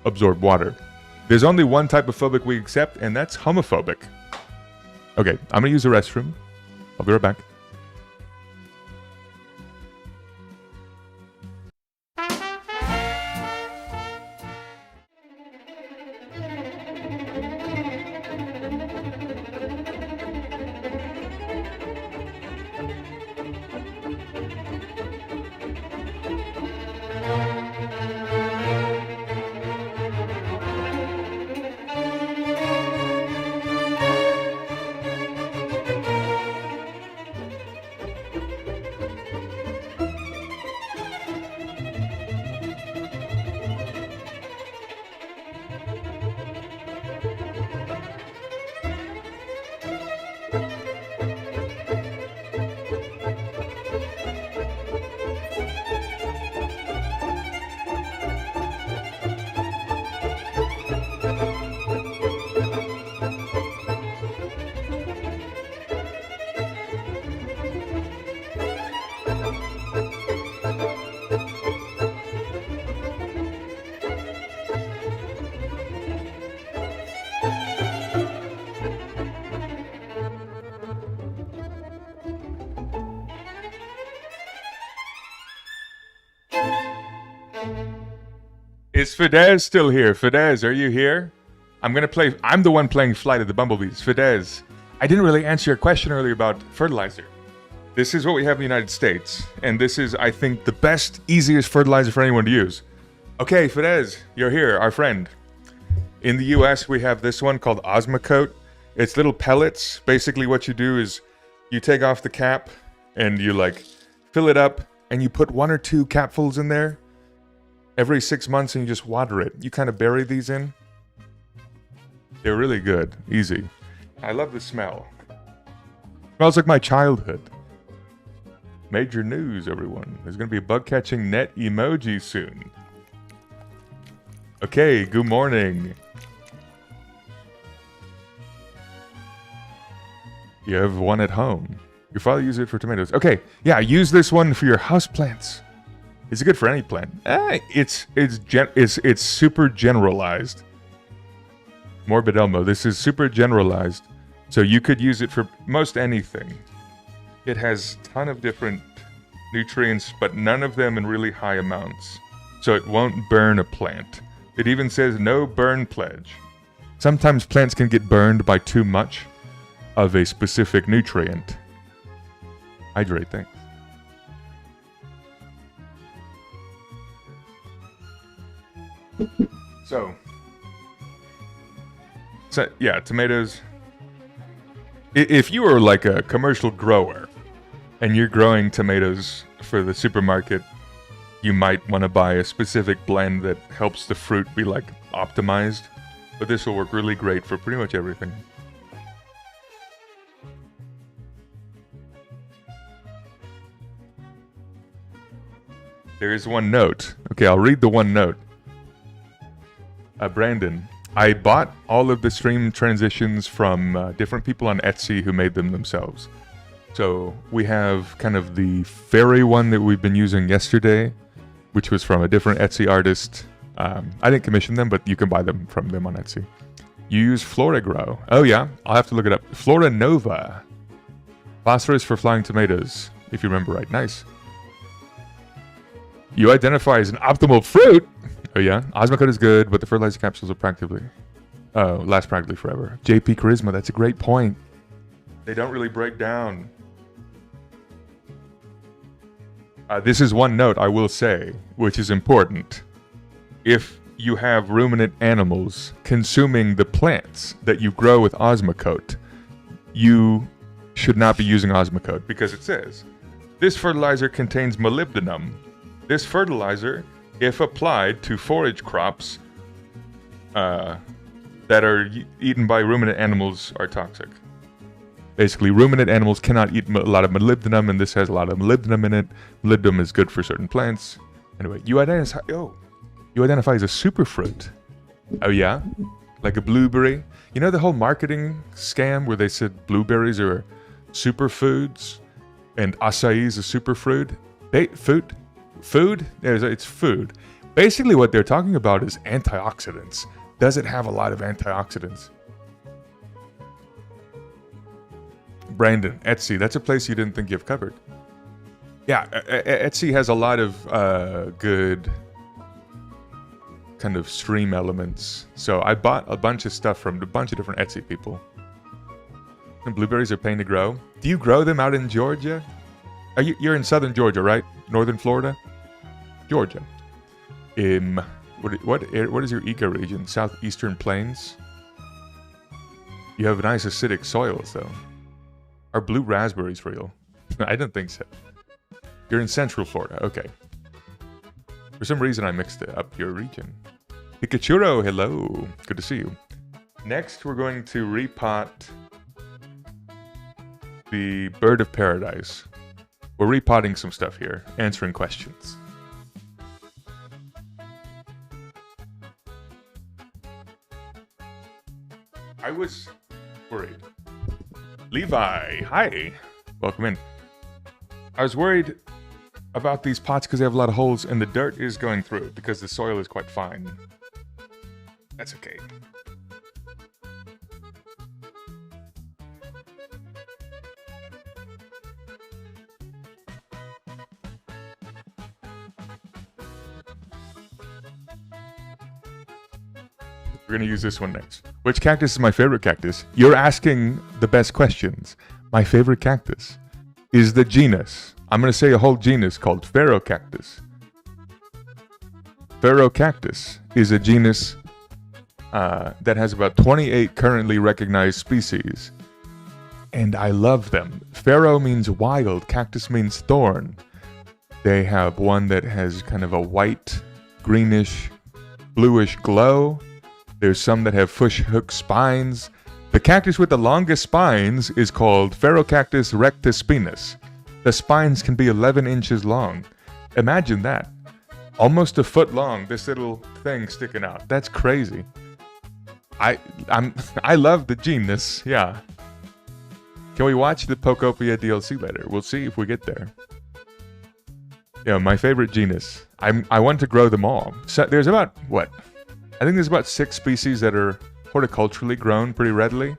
absorb water. There's only one type of phobic we accept, and that's homophobic. Okay, I'm gonna use the restroom. I'll be right back. Is Fidesz still here? Fidesz, are you here? I'm the one playing Flight of the Bumblebees. Fidesz, I didn't really answer your question earlier about fertilizer. This is what we have in the United States, and this is, I think, the best, easiest fertilizer for anyone to use. Okay, Fidesz, you're here, our friend. In the US, we have this one called Osmocote. It's little pellets. Basically, what you do is you take off the cap, and you, fill it up, and you put 1 or 2 capfuls in there every 6 months, and you just water it. You kind of bury these in. They're really good. Easy. I love the smell. Smells like my childhood. Major news, everyone. There's going to be a bug-catching net emoji soon. Okay, good morning. You have one at home. Your father used it for tomatoes. Okay, yeah, use this one for your house plants. Is it good for any plant? It's super generalized. Morbid Elmo, this is super generalized. So you could use it for most anything. It has a ton of different nutrients, but none of them in really high amounts. So it won't burn a plant. It even says no burn pledge. Sometimes plants can get burned by too much of a specific nutrient. Hydrate, thanks. So yeah, tomatoes. If you are like a commercial grower and you're growing tomatoes for the supermarket, you might want to buy a specific blend that helps the fruit be like optimized. But this will work really great for pretty much everything. There is one note. Okay, I'll read the one note. Brandon, I bought all of the stream transitions from different people on Etsy who made them themselves. So we have kind of the fairy one that we've been using yesterday, which was from a different Etsy artist. I didn't commission them, but you can buy them from them on Etsy. You use Flora Grow. Oh yeah, I'll have to look it up. Flora Nova. Phosphorus for flying tomatoes, if you remember right. Nice. You identify as an optimal fruit. Oh yeah, Osmocote is good, but the fertilizer capsules are last practically forever. JP Charisma, that's a great point. They don't really break down. This is one note I will say, which is important. If you have ruminant animals consuming the plants that you grow with Osmocote, you should not be using Osmocote because it says, this fertilizer contains molybdenum. This fertilizer, if applied to forage crops that are eaten by ruminant animals, are toxic. Basically, ruminant animals cannot eat a lot of molybdenum, and this has a lot of molybdenum in it. Molybdenum is good for certain plants. Anyway, you identify as a superfruit. Oh yeah? Like a blueberry? You know the whole marketing scam where they said blueberries are superfoods and acai is a superfruit? Food? It's food. Basically what they're talking about is antioxidants. Does it have a lot of antioxidants? Brandon, Etsy, that's a place you didn't think you've covered. Yeah, Etsy has a lot of good kind of stream elements. So I bought a bunch of stuff from a bunch of different Etsy people. And blueberries are pain to grow. Do you grow them out in Georgia? You're in southern Georgia, right? Northern Florida? Georgia. What is your ecoregion? Southeastern Plains? You have nice acidic soils, though. Are blue raspberries real? I don't think so. You're in Central Florida. Okay. For some reason, I mixed it up your region. Pikachuro, hello. Good to see you. Next, we're going to repot the bird of paradise. We're repotting some stuff here, answering questions. I was worried. Levi, hi. Welcome in. I was worried about these pots because they have a lot of holes and the dirt is going through because the soil is quite fine. That's okay. We're going to use this one next. Which cactus is my favorite cactus? You're asking the best questions. My favorite cactus is the genus. I'm going to say a whole genus called Phaerocactus. Phaerocactus is a genus that has about 28 currently recognized species. And I love them. Pharaoh means wild. Cactus means thorn. They have one that has kind of a white, greenish, bluish glow. There's some that have fish-hook spines. The cactus with the longest spines is called Phaerocactus rectispinus. The spines can be 11 inches long. Imagine that. Almost a foot long, this little thing sticking out. That's crazy. I love the genus, yeah. Can we watch the Pokopia DLC later? We'll see if we get there. Yeah, my favorite genus. I want to grow them all. So there's about, what? I think there's about 6 species that are horticulturally grown pretty readily.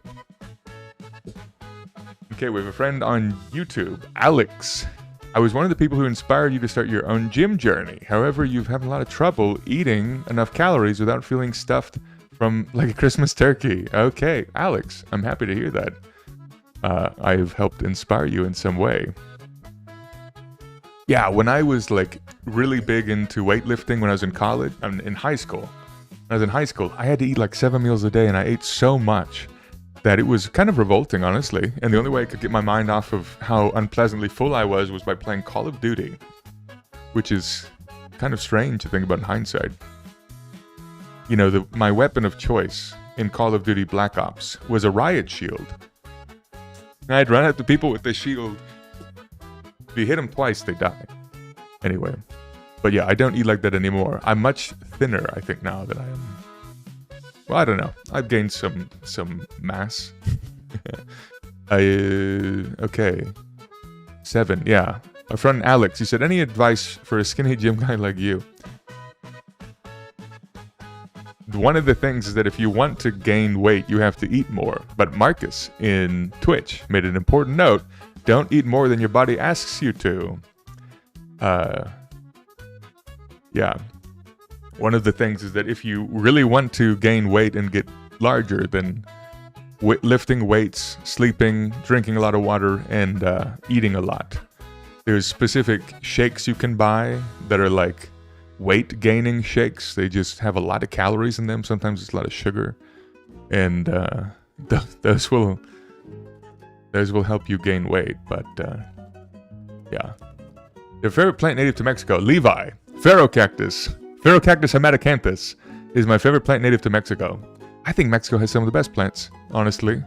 Okay, we have a friend on YouTube, Alex. I was one of the people who inspired you to start your own gym journey. However, you've had a lot of trouble eating enough calories without feeling stuffed from like a Christmas turkey. Okay, Alex, I'm happy to hear that. I've helped inspire you in some way. Yeah, when I was like really big into weightlifting when I was in college, in high school. When I was in high school, I had to eat like 7 meals a day and I ate so much that it was kind of revolting, honestly. And the only way I could get my mind off of how unpleasantly full I was by playing Call of Duty, which is kind of strange to think about in hindsight. You know, my weapon of choice in Call of Duty Black Ops was a riot shield. And I'd run at the people with the shield. If you hit them twice, they die. Anyway. But yeah, I don't eat like that anymore. I'm much thinner, I think, now than I am. Well, I don't know. I've gained some mass. Okay. 7, yeah. Our friend Alex, he said, any advice for a skinny gym guy like you? One of the things is that if you want to gain weight, you have to eat more. But Marcus in Twitch made an important note. Don't eat more than your body asks you to. Yeah. One of the things is that if you really want to gain weight and get larger, then lifting weights, sleeping, drinking a lot of water, and eating a lot. There's specific shakes you can buy that are like weight gaining shakes. They just have a lot of calories in them. Sometimes it's a lot of sugar, and those will help you gain weight. But yeah, your favorite plant native to Mexico, Levi, Ferrocactus hematocanthus is my favorite plant native to Mexico. I think Mexico has some of the best plants, honestly.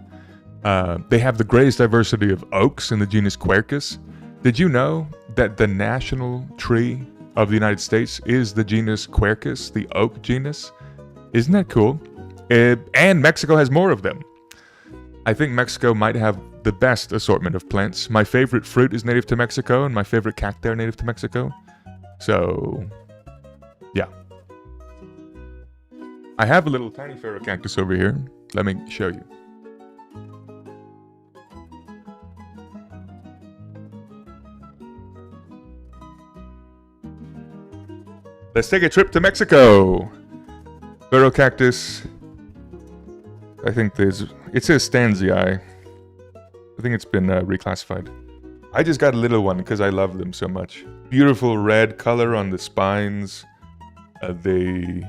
They have the greatest diversity of oaks in the genus Quercus. Did you know that the national tree of the United States is the genus Quercus, the oak genus? Isn't that cool? And Mexico has more of them. I think Mexico might have the best assortment of plants. My favorite fruit is native to Mexico, and my favorite cacti are native to Mexico. So, yeah. I have a little tiny ferrocactus over here. Let me show you. Let's take a trip to Mexico. Ferrocactus. I think it says Stanzii. I think it's been reclassified. I just got a little one because I love them so much. Beautiful red color on the spines. They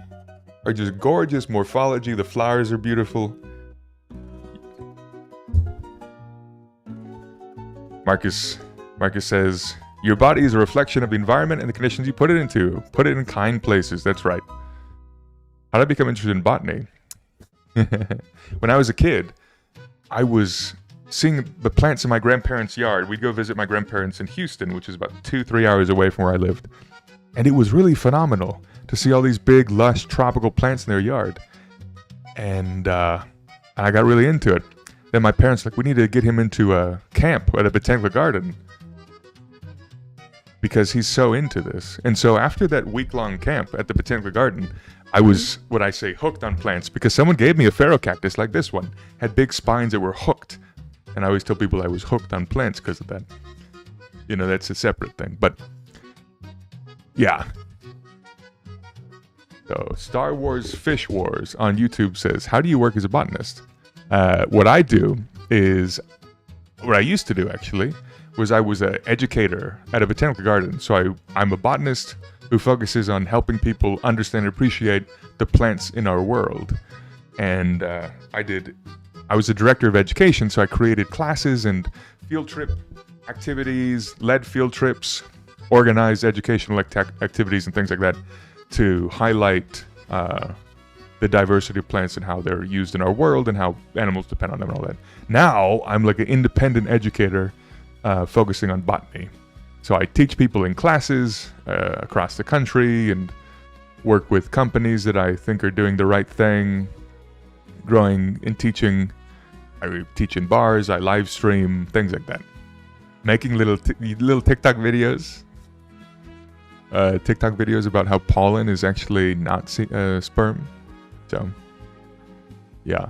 are just gorgeous morphology. The flowers are beautiful. Marcus says, your body is a reflection of the environment and the conditions you put it into. Put it in kind places. That's right. How did I become interested in botany? When I was a kid, I was seeing the plants in my grandparents' yard. We'd go visit my grandparents in Houston, which is about 2-3 hours away from where I lived. And it was really phenomenal to see all these big, lush, tropical plants in their yard. And I got really into it. Then my parents were like, we need to get him into a camp at a botanical garden because he's so into this. And so after that week-long camp at the botanical garden, I was, what I say, hooked on plants because someone gave me a ferrocactus like this one. Had big spines that were hooked. And I always tell people I was hooked on plants because of that. You know, that's a separate thing. But, yeah. So, Star Wars Fish Wars on YouTube says, how do you work as a botanist? What I do is, what I used to do actually, was I was an educator at a botanical garden. So I'm a botanist who focuses on helping people understand and appreciate the plants in our world. And I was a director of education, so I created classes and field trip activities, led field trips, organized educational activities and things like that to highlight the diversity of plants and how they're used in our world and how animals depend on them and all that. Now, I'm like an independent educator focusing on botany. So I teach people in classes across the country and work with companies that I think are doing the right thing, growing and teaching I teach in bars. I live stream, things like that. Making little TikTok videos. TikTok videos about how pollen is actually not sperm. So, yeah.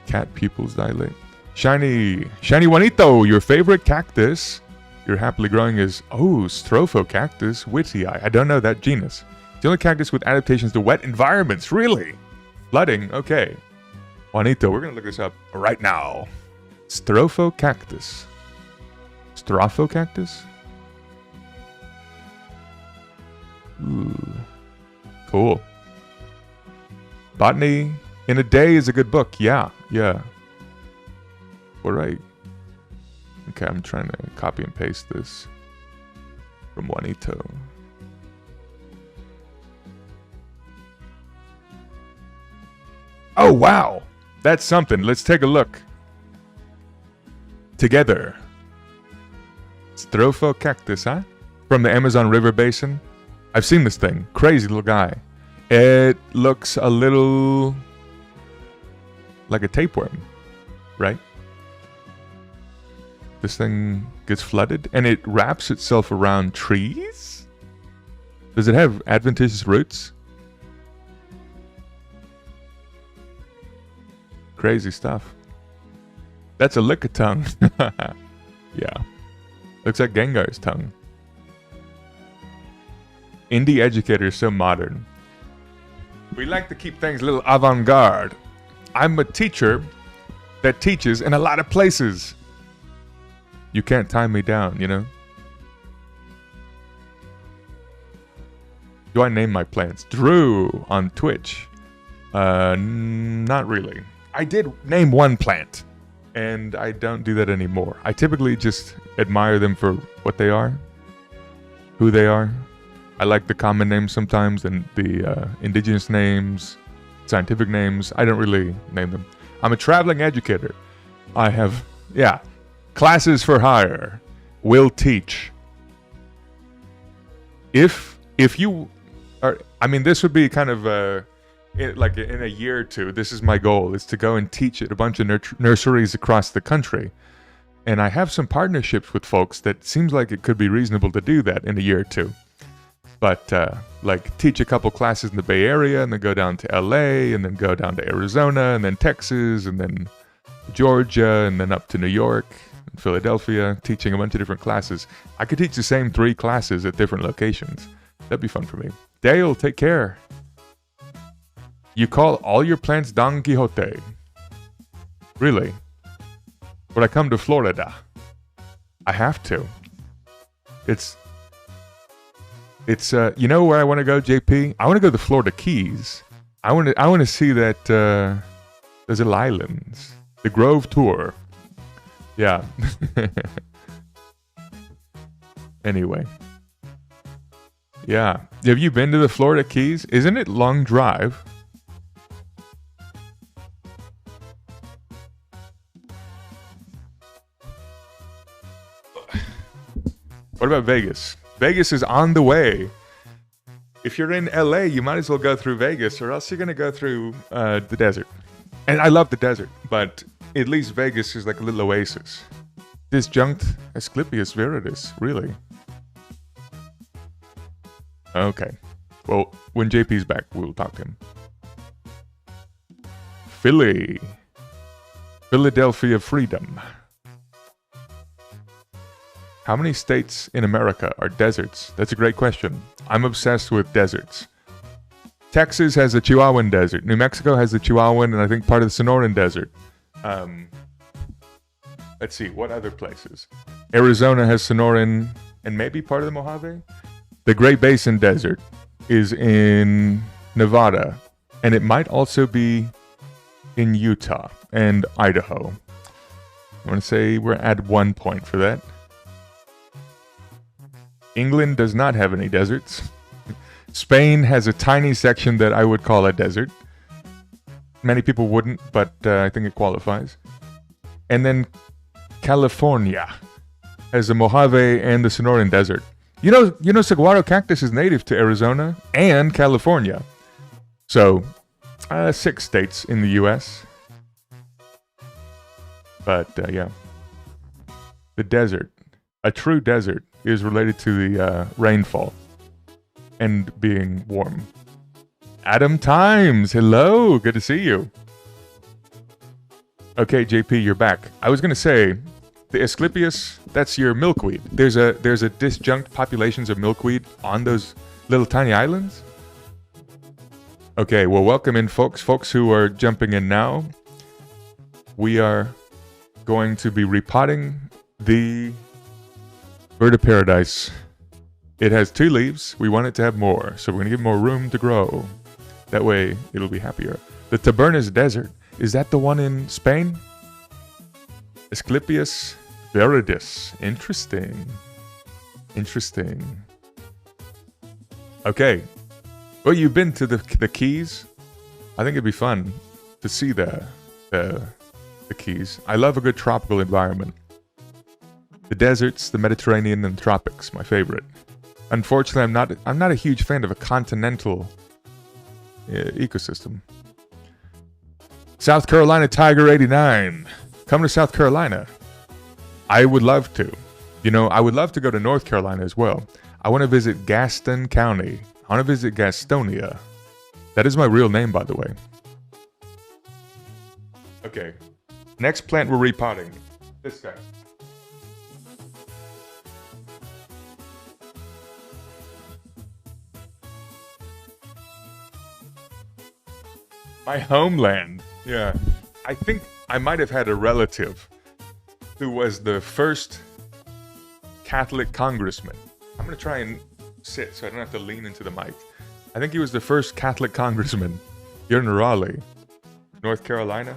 Cat pupils dilate. Shiny Juanito, your favorite cactus you're happily growing is, Strophocactus wittii. I don't know that genus. It's the only cactus with adaptations to wet environments. Really? Flooding? Okay. Juanito, we're going to look this up right now. Strophocactus. Strophocactus? Ooh. Cool. Botany in a Day is a good book. Yeah. All right. Okay, I'm trying to copy and paste this from Juanito. Oh, wow. That's something. Let's take a look. Together. Strophocactus, huh? From the Amazon River Basin. I've seen this thing. Crazy little guy. It looks a little like a tapeworm, right? This thing gets flooded and it wraps itself around trees? Does it have adventitious roots? Crazy stuff. That's a lickitung. Yeah. Looks like Gengar's tongue. Indie educator is so modern. We like to keep things a little avant-garde. I'm a teacher that teaches in a lot of places. You can't tie me down, you know? Do I name my plants? Drew on Twitch. Not really. I did name one plant, and I don't do that anymore. I typically just admire them for what they are, who they are. I like the common names sometimes, and the indigenous names, scientific names. I don't really name them. I'm a traveling educator. I have, classes for hire. Will teach. If you are, this would be kind of like in a year or two. This is my goal: is to go and teach at a bunch of nurseries across the country. And I have some partnerships with folks that seems like it could be reasonable to do that in a year or two. But like teach a couple classes in the Bay Area, and then go down to LA, and then go down to Arizona, and then Texas, and then Georgia, and then up to New York and Philadelphia, teaching a bunch of different classes. I could teach the same 3 classes at different locations. That'd be fun for me. Dale, take care. You call all your plants Don Quixote. Really? When I come to Florida, I have to. It's you know where I want to go, JP? I want to go to the Florida Keys. I want to see that those little islands. The Grove Tour. Yeah. Anyway. Yeah. Have you been to the Florida Keys? Isn't it long drive? What about Vegas? Vegas is on the way. If you're in LA, you might as well go through Vegas, or else you're going to go through the desert. And I love the desert, but at least Vegas is like a little oasis. Disjunct Asclepius viridis, really? Okay. Well, when JP's back, we'll talk to him. Philly. Philadelphia Freedom. How many states in America are deserts? That's a great question. I'm obsessed with deserts. Texas has the Chihuahuan Desert. New Mexico has the Chihuahuan and I think part of the Sonoran Desert. Let's see, what other places? Arizona has Sonoran and maybe part of the Mojave. The Great Basin Desert is in Nevada, and it might also be in Utah and Idaho. I'm going to say we're at 1 point for that. England does not have any deserts. Spain has a tiny section that I would call a desert. Many people wouldn't, but I think it qualifies. And then California has the Mojave and the Sonoran Desert. You know, saguaro cactus is native to Arizona and California. So 6 states in the U.S. But yeah, the desert, a true desert, is related to the rainfall and being warm. Adam Times, hello, good to see you. Okay, JP, you're back. I was gonna say, the Asclepias, that's your milkweed. There's a disjunct populations of milkweed on those little tiny islands. Okay, well, welcome in, folks who are jumping in now. We are going to be repotting the bird of paradise. It has 2 leaves. We want it to have more, so we're going to give it more room to grow. That way, it'll be happier. The Tabernas Desert, is that the one in Spain? Asclepias viridis. Interesting. Okay. Well, you've been to the Keys. I think it'd be fun to see the Keys. I love a good tropical environment. The deserts, the Mediterranean, and the tropics, my favorite. Unfortunately, I'm not a huge fan of a continental ecosystem. South Carolina Tiger 89. Come to South Carolina. I would love to. You know, I would love to go to North Carolina as well. I want to visit Gaston County. I want to visit Gastonia. That is my real name, by the way. Okay. Next plant we're repotting. This guy. My homeland. Yeah. I think I might have had a relative who was the first Catholic congressman. I'm going to try and sit so I don't have to lean into the mic. I think he was the first Catholic congressman. You're in Raleigh, North Carolina.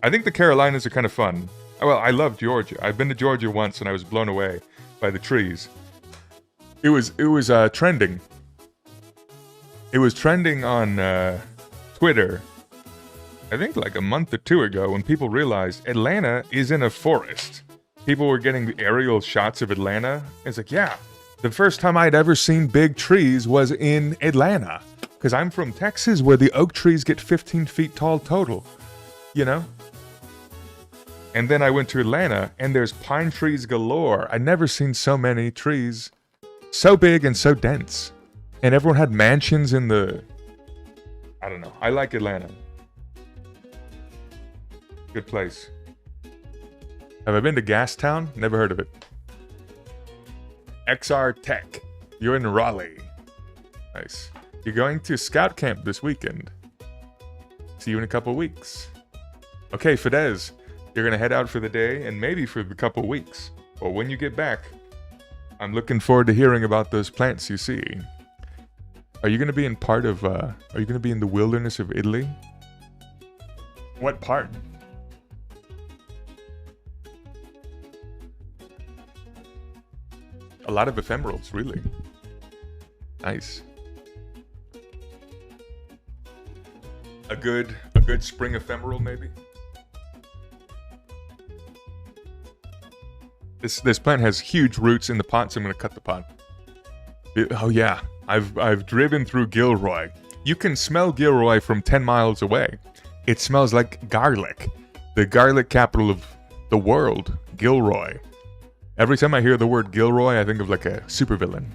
I think the Carolinas are kind of fun. Well, I love Georgia. I've been to Georgia once and I was blown away by the trees. It was trending. It was trending on Twitter, I think like a month or 2 ago, when people realized Atlanta is in a forest. People were getting aerial shots of Atlanta. It's like, yeah, the first time I'd ever seen big trees was in Atlanta. Because I'm from Texas, where the oak trees get 15 feet tall total. You know? And then I went to Atlanta, and there's pine trees galore. I'd never seen so many trees so big and so dense. And everyone had mansions in the... I don't know. I like Atlanta. Good place. Have I been to Gastown? Never heard of it. XR Tech. You're in Raleigh. Nice. You're going to scout camp this weekend. See you in a couple weeks. Okay, Fidesz. You're going to head out for the day and maybe for a couple weeks. Or when you get back. I'm looking forward to hearing about those plants you see. Are you going to be in part of, are you going to be in the wilderness of Italy? What part? A lot of ephemerals, really. Nice. A good spring ephemeral, maybe? This plant has huge roots in the pot, so I'm going to cut the pot. Oh yeah, I've driven through Gilroy. You can smell Gilroy from 10 miles away. It smells like garlic. The garlic capital of the world, Gilroy. Every time I hear the word Gilroy, I think of like a supervillain.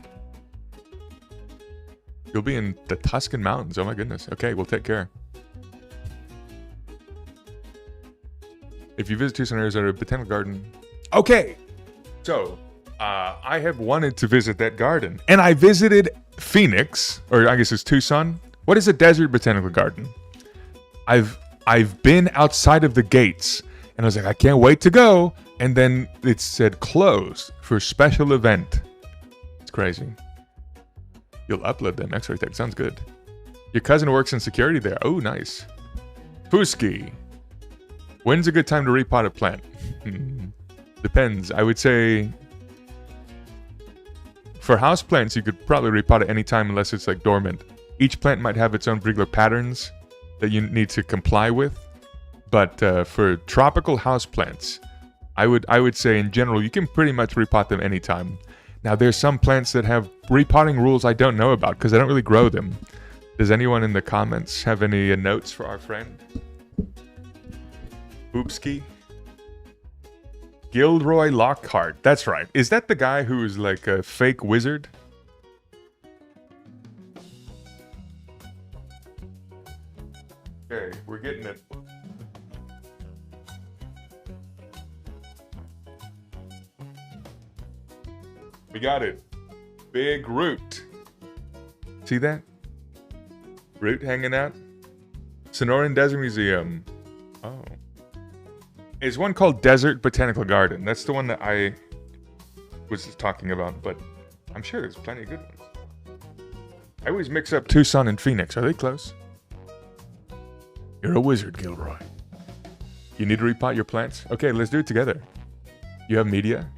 You'll be in the Tuscan Mountains. Oh my goodness. Okay, well, take care. If you visit Tucson, Arizona, Botanical Garden. Okay, so I have wanted to visit that garden, and I visited Phoenix, or I guess it's Tucson. What is a desert botanical garden? I've been outside of the gates, and I was like, I can't wait to go. And then it said closed for special event. It's crazy. You'll upload them. X-ray tech sounds good. Your cousin works in security there. Oh, nice. Fuski. When's a good time to repot a plant? Depends. I would say for houseplants, you could probably repot at any time unless it's like dormant. Each plant might have its own particular patterns that you need to comply with. But for tropical houseplants, I would say in general, you can pretty much repot them anytime. Now, there's some plants that have repotting rules I don't know about because I don't really grow them. Does anyone in the comments have any notes for our friend? Oopski? Gilroy Lockhart. That's right. Is that the guy who's like a fake wizard? Okay, we're getting it. We got it. Big root. See that? Root hanging out? Sonoran Desert Museum. Oh. There's one called Desert Botanical Garden. That's the one that I was just talking about, but I'm sure there's plenty of good ones. I always mix up Tucson and Phoenix. Are they close? You're a wizard, Gilroy. You need to repot your plants? Okay, let's do it together. You have media?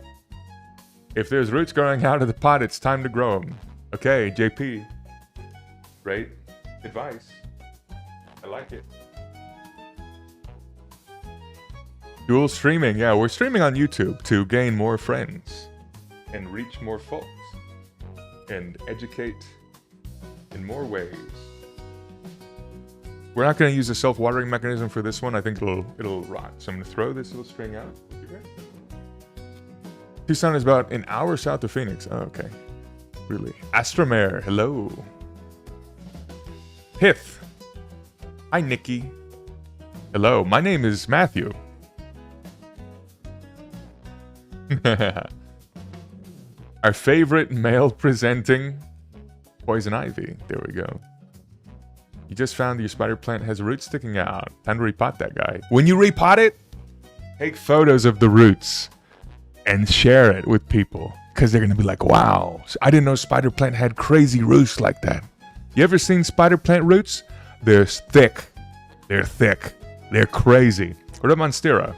If there's roots growing out of the pot, it's time to grow them. Okay, JP. Great advice. I like it. Dual streaming. Yeah, we're streaming on YouTube to gain more friends and reach more folks and educate in more ways. We're not going to use a self-watering mechanism for this one. I think it'll rot. So I'm going to throw this little string out. Tucson is about an hour south of Phoenix. Oh, okay. Really? Astromare, hello. Pith. Hi, Nikki. Hello, my name is Matthew. Our favorite male presenting poison ivy. There we go. You just found your spider plant has roots sticking out. Time to repot that guy. When you repot it, take photos of the roots and share it with people. Because they're going to be like, wow, I didn't know spider plant had crazy roots like that. You ever seen spider plant roots? They're thick. They're thick. They're crazy. What about Monstera?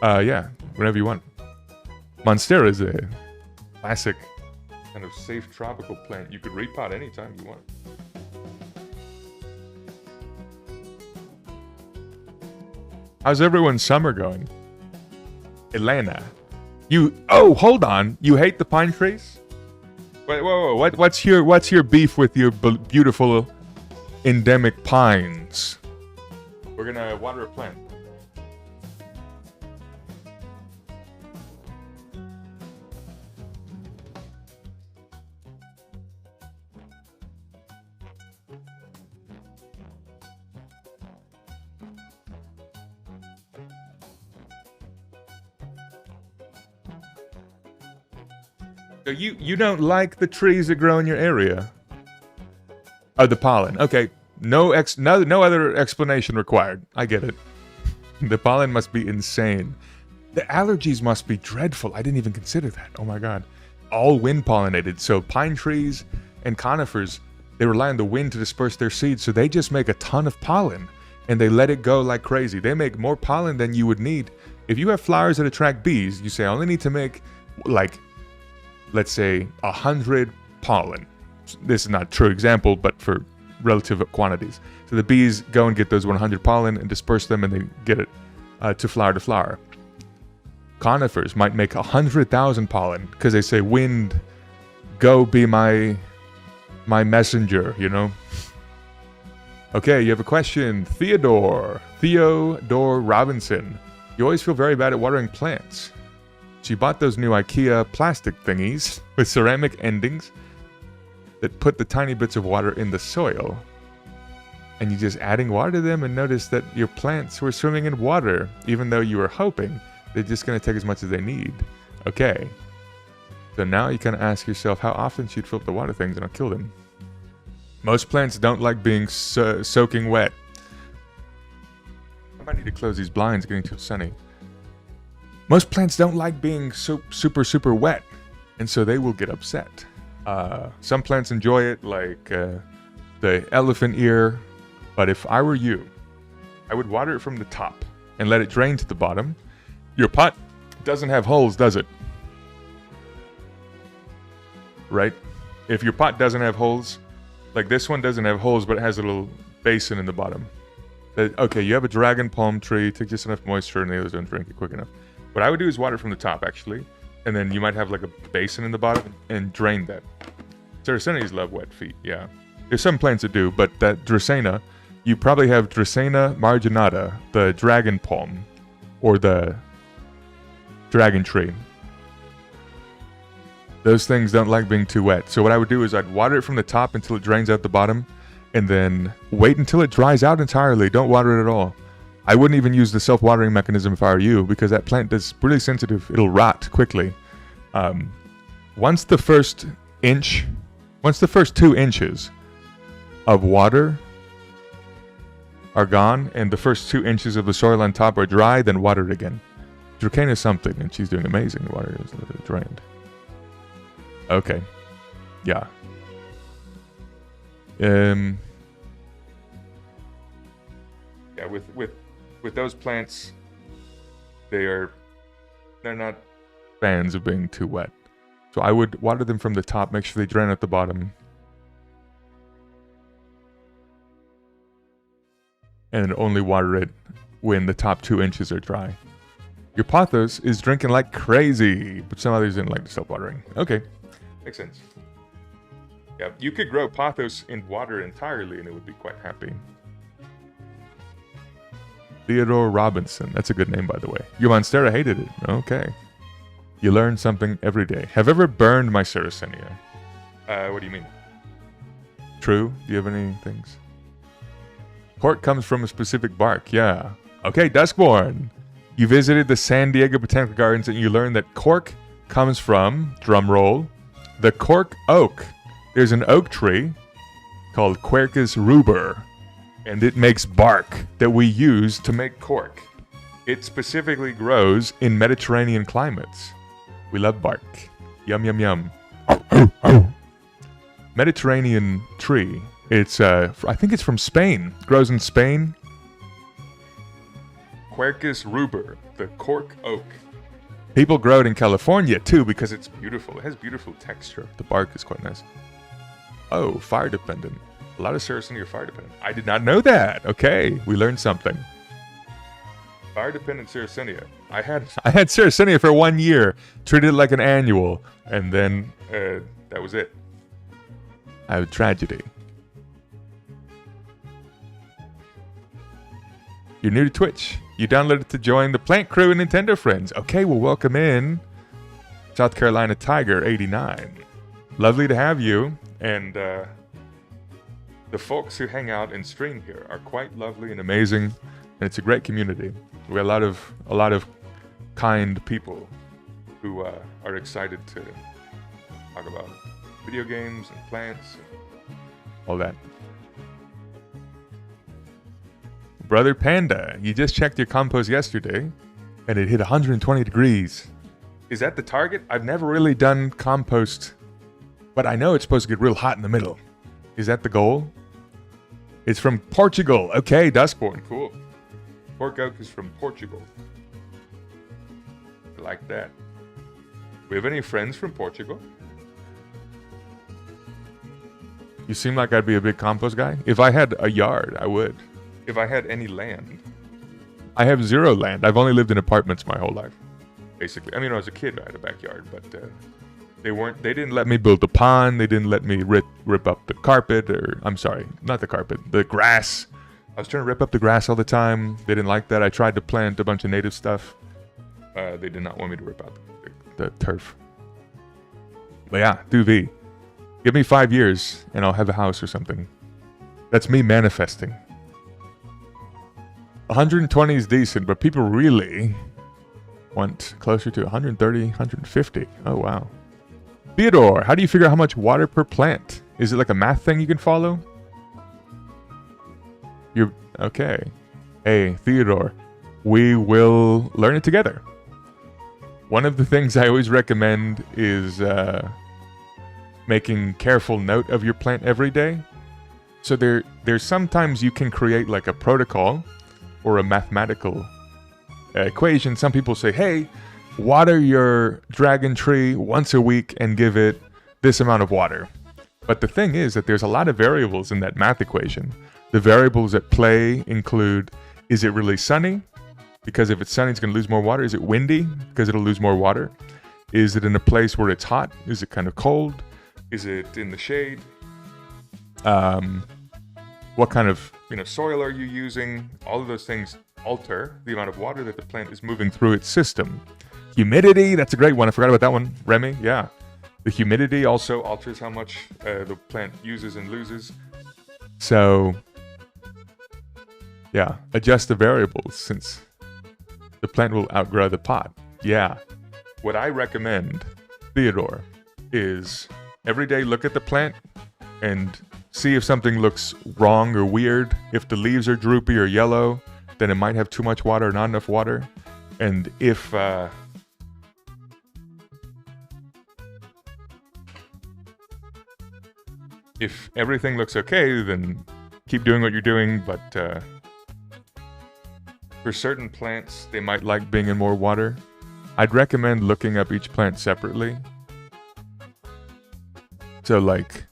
Yeah, whatever you want. Monstera is a classic kind of safe tropical plant. You could repot anytime you want. How's everyone's summer going? Elena. Oh, hold on. You hate the pine trees? Wait, whoa. What's your beef with your beautiful endemic pines? We're gonna water a plant. So you don't like the trees that grow in your area? Oh, the pollen. Okay, no other explanation required. I get it. The pollen must be insane. The allergies must be dreadful. I didn't even consider that. Oh my god. All wind pollinated. So pine trees and conifers, they rely on the wind to disperse their seeds. So they just make a ton of pollen and they let it go like crazy. They make more pollen than you would need. If you have flowers that attract bees, you say, I only need to make like, let's say 100 pollen. This is not a true example, but for relative quantities. So the bees go and get those 100 pollen and disperse them and they get it to flower. Conifers might make 100,000 pollen because they say, wind, go be my messenger, you know? Okay, you have a question. Theodore Robinson. You always feel very bad at watering plants. She bought those new IKEA plastic thingies with ceramic endings that put the tiny bits of water in the soil. And you just adding water to them and noticed that your plants were swimming in water, even though you were hoping they're just going to take as much as they need. Okay. So now you kind of ask yourself how often she'd fill up the water things and not kill them. Most plants don't like being soaking wet. I might need to close these blinds, getting too sunny. Most plants don't like being super wet, and so they will get upset. Some plants enjoy it, like the elephant ear, but if I were you, I would water it from the top and let it drain to the bottom. Your pot doesn't have holes, does it? Right? If your pot doesn't have holes, like this one doesn't have holes, but it has a little basin in the bottom. Okay, you have a dragon palm tree, take just enough moisture and the others don't drink it quick enough. What I would do is water from the top, actually. And then you might have like a basin in the bottom and drain that. Saracenites love wet feet, yeah. There's some plants that do, but that Dracaena, you probably have Dracaena marginata, the dragon palm, or the dragon tree. Those things don't like being too wet. So what I would do is I'd water it from the top until it drains out the bottom, and then wait until it dries out entirely. Don't water it at all. I wouldn't even use the self-watering mechanism if I were you, because that plant is really sensitive. It'll rot quickly. Once the first 2 inches of water are gone, and the first 2 inches of the soil on top are dry, then water it again. Dracaena is something, and she's doing amazing. The water is literally drained. Okay. Yeah. Yeah, with those plants, they're not fans of being too wet. So I would water them from the top, make sure they drain at the bottom. And only water it when the top 2 inches are dry. Your pothos is drinking like crazy, but some others didn't like the self-watering. Okay, makes sense. Yeah, you could grow pothos in water entirely and it would be quite happy. Theodore Robinson, that's a good name by the way. Your Monstera hated it, okay. You learn something every day. Have ever burned my Sarracenia? What do you mean? True, do you have any things? Cork comes from a specific bark, yeah. Okay, Duskborn. You visited the San Diego Botanical Gardens and you learned that cork comes from, drumroll, the cork oak. There's an oak tree called Quercus rubor, and it makes bark that we use to make cork. It specifically grows in Mediterranean climates. We love bark. Yum, yum, yum. Mediterranean tree. It's, I think it's from Spain. It grows in Spain. Quercus rubor, the cork oak. People grow it in California too because it's beautiful. It has beautiful texture. The bark is quite nice. Oh, fire dependent. A lot of Sarracenia are fire dependent. I did not know that. Okay, we learned something. Fire dependent Sarracenia. I had Sarracenia for 1 year, treated it like an annual, and then that was it. I have a tragedy. You're new to Twitch. You downloaded to join the Plant Crew and Nintendo Friends. Okay, well, welcome in. South Carolina Tiger 89. Lovely to have you. And the folks who hang out and stream here are quite lovely and amazing. And it's a great community. We have a lot of kind people who are excited to talk about video games and plants and all that. Brother Panda, you just checked your compost yesterday, and it hit 120 degrees. Is that the target? I've never really done compost, but I know it's supposed to get real hot in the middle. Is that the goal? It's from Portugal. Okay, Duskborn, cool. Cork oak is from Portugal. I like that. We have any friends from Portugal? You seem like I'd be a big compost guy. If I had a yard, I would. If I had any land. I have 0 land. I've only lived in apartments my whole life, basically. I mean, when I was a kid, I had a backyard, but they didn't let me build a pond. They didn't let me rip up the carpet, or, I'm sorry, not the carpet, the grass. I was trying to rip up the grass all the time. They didn't like that. I tried to plant a bunch of native stuff. They did not want me to rip out the turf. But yeah, Duvi. Give me 5 years, and I'll have a house or something. That's me manifesting. 120 is decent, but people really want closer to 130, 150. Oh, wow. Theodore, how do you figure out how much water per plant? Is it like a math thing you can follow? You're okay. Hey, Theodore, we will learn it together. One of the things I always recommend is making careful note of your plant every day. So there's sometimes you can create like a protocol or a mathematical equation. Some people say, hey, water your dragon tree once a week and give it this amount of water. But the thing is that there's a lot of variables in that math equation. The variables at play include, is it really sunny? Because if it's sunny, it's going to lose more water. Is it windy? Because it'll lose more water. Is it in a place where it's hot? Is it kind of cold? Is it in the shade? What kind of soil are you using? All of those things alter the amount of water that the plant is moving through its system. Humidity, that's a great one. I forgot about that one. Remy, yeah. The humidity also alters how much the plant uses and loses. So, yeah, adjust the variables since the plant will outgrow the pot. Yeah. What I recommend, Theodore, is every day look at the plant and see if something looks wrong or weird. If the leaves are droopy or yellow, then it might have too much water or not enough water. And if everything looks okay, then keep doing what you're doing. But for certain plants, they might like being in more water. I'd recommend looking up each plant separately. So like,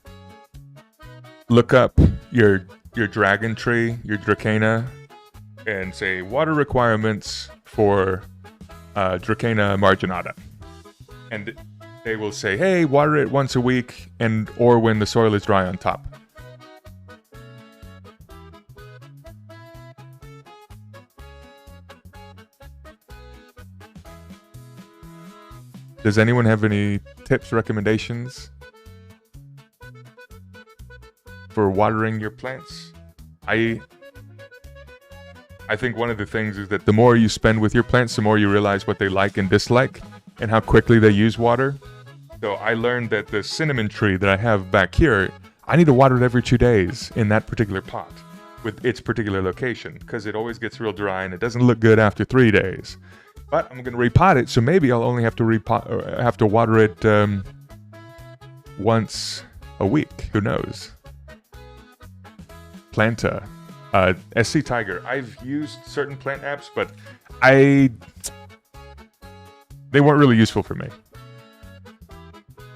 look up your dragon tree, your Dracaena, and say water requirements for Dracaena marginata. And they will say, hey, water it once a week or when the soil is dry on top. Does anyone have any tips, recommendations for watering your plants? I think one of the things is that the more you spend with your plants, the more you realize what they like and dislike and how quickly they use water. So I learned that the cinnamon tree that I have back here, I need to water it every 2 days in that particular pot with its particular location because it always gets real dry and it doesn't look good after 3 days. But I'm going to repot it, so maybe I'll only have to water it once a week. Who knows? Planta. SC Tiger. I've used certain plant apps, but they weren't really useful for me.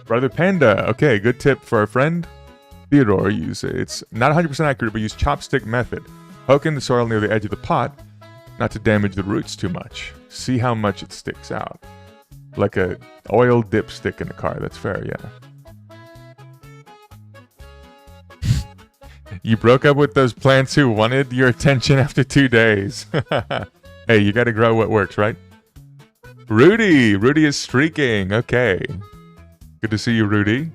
Brother Panda. Okay, good tip for our friend Theodore. It's not 100% accurate, but use chopstick method. Poke in the soil near the edge of the pot, not to damage the roots too much. See how much it sticks out. Like a oil dipstick in a car. That's fair, yeah. You broke up with those plants who wanted your attention after 2 days. Hey, you gotta grow what works, right? Rudy! Rudy is streaking. Okay. Good to see you, Rudy.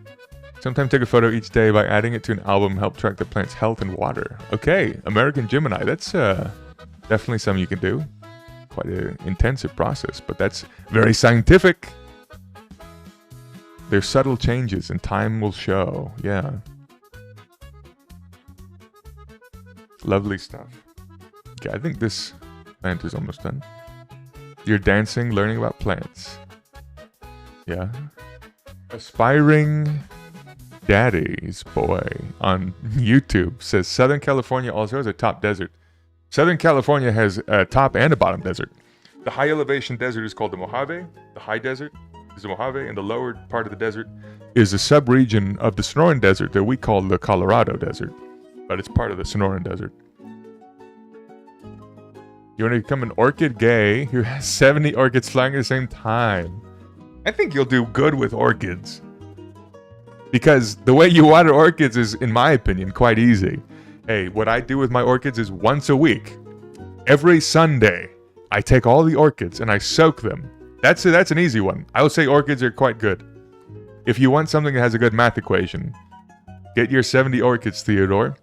Sometimes take a photo each day by adding it to an album. Help track the plant's health and water. Okay. American Gemini. That's definitely something you can do. Quite an intensive process, but that's very scientific. There's subtle changes and time will show. Yeah. Lovely stuff. Okay, I think this plant is almost done. You're dancing, learning about plants. Yeah. Aspiring Daddy's Boy on YouTube says Southern California also has a top desert. Southern California has a top and a bottom desert. The high elevation desert is called the Mojave. The high desert is the Mojave, and the lower part of the desert is a subregion of the Sonoran Desert that we call the Colorado Desert. But it's part of the Sonoran Desert. You want to become an orchid gay who has 70 orchids flying at the same time? I think you'll do good with orchids. Because the way you water orchids is, in my opinion, quite easy. Hey, what I do with my orchids is once a week. Every Sunday, I take all the orchids and I soak them. That's an easy one. I would say orchids are quite good. If you want something that has a good math equation, get your 70 orchids, Theodore,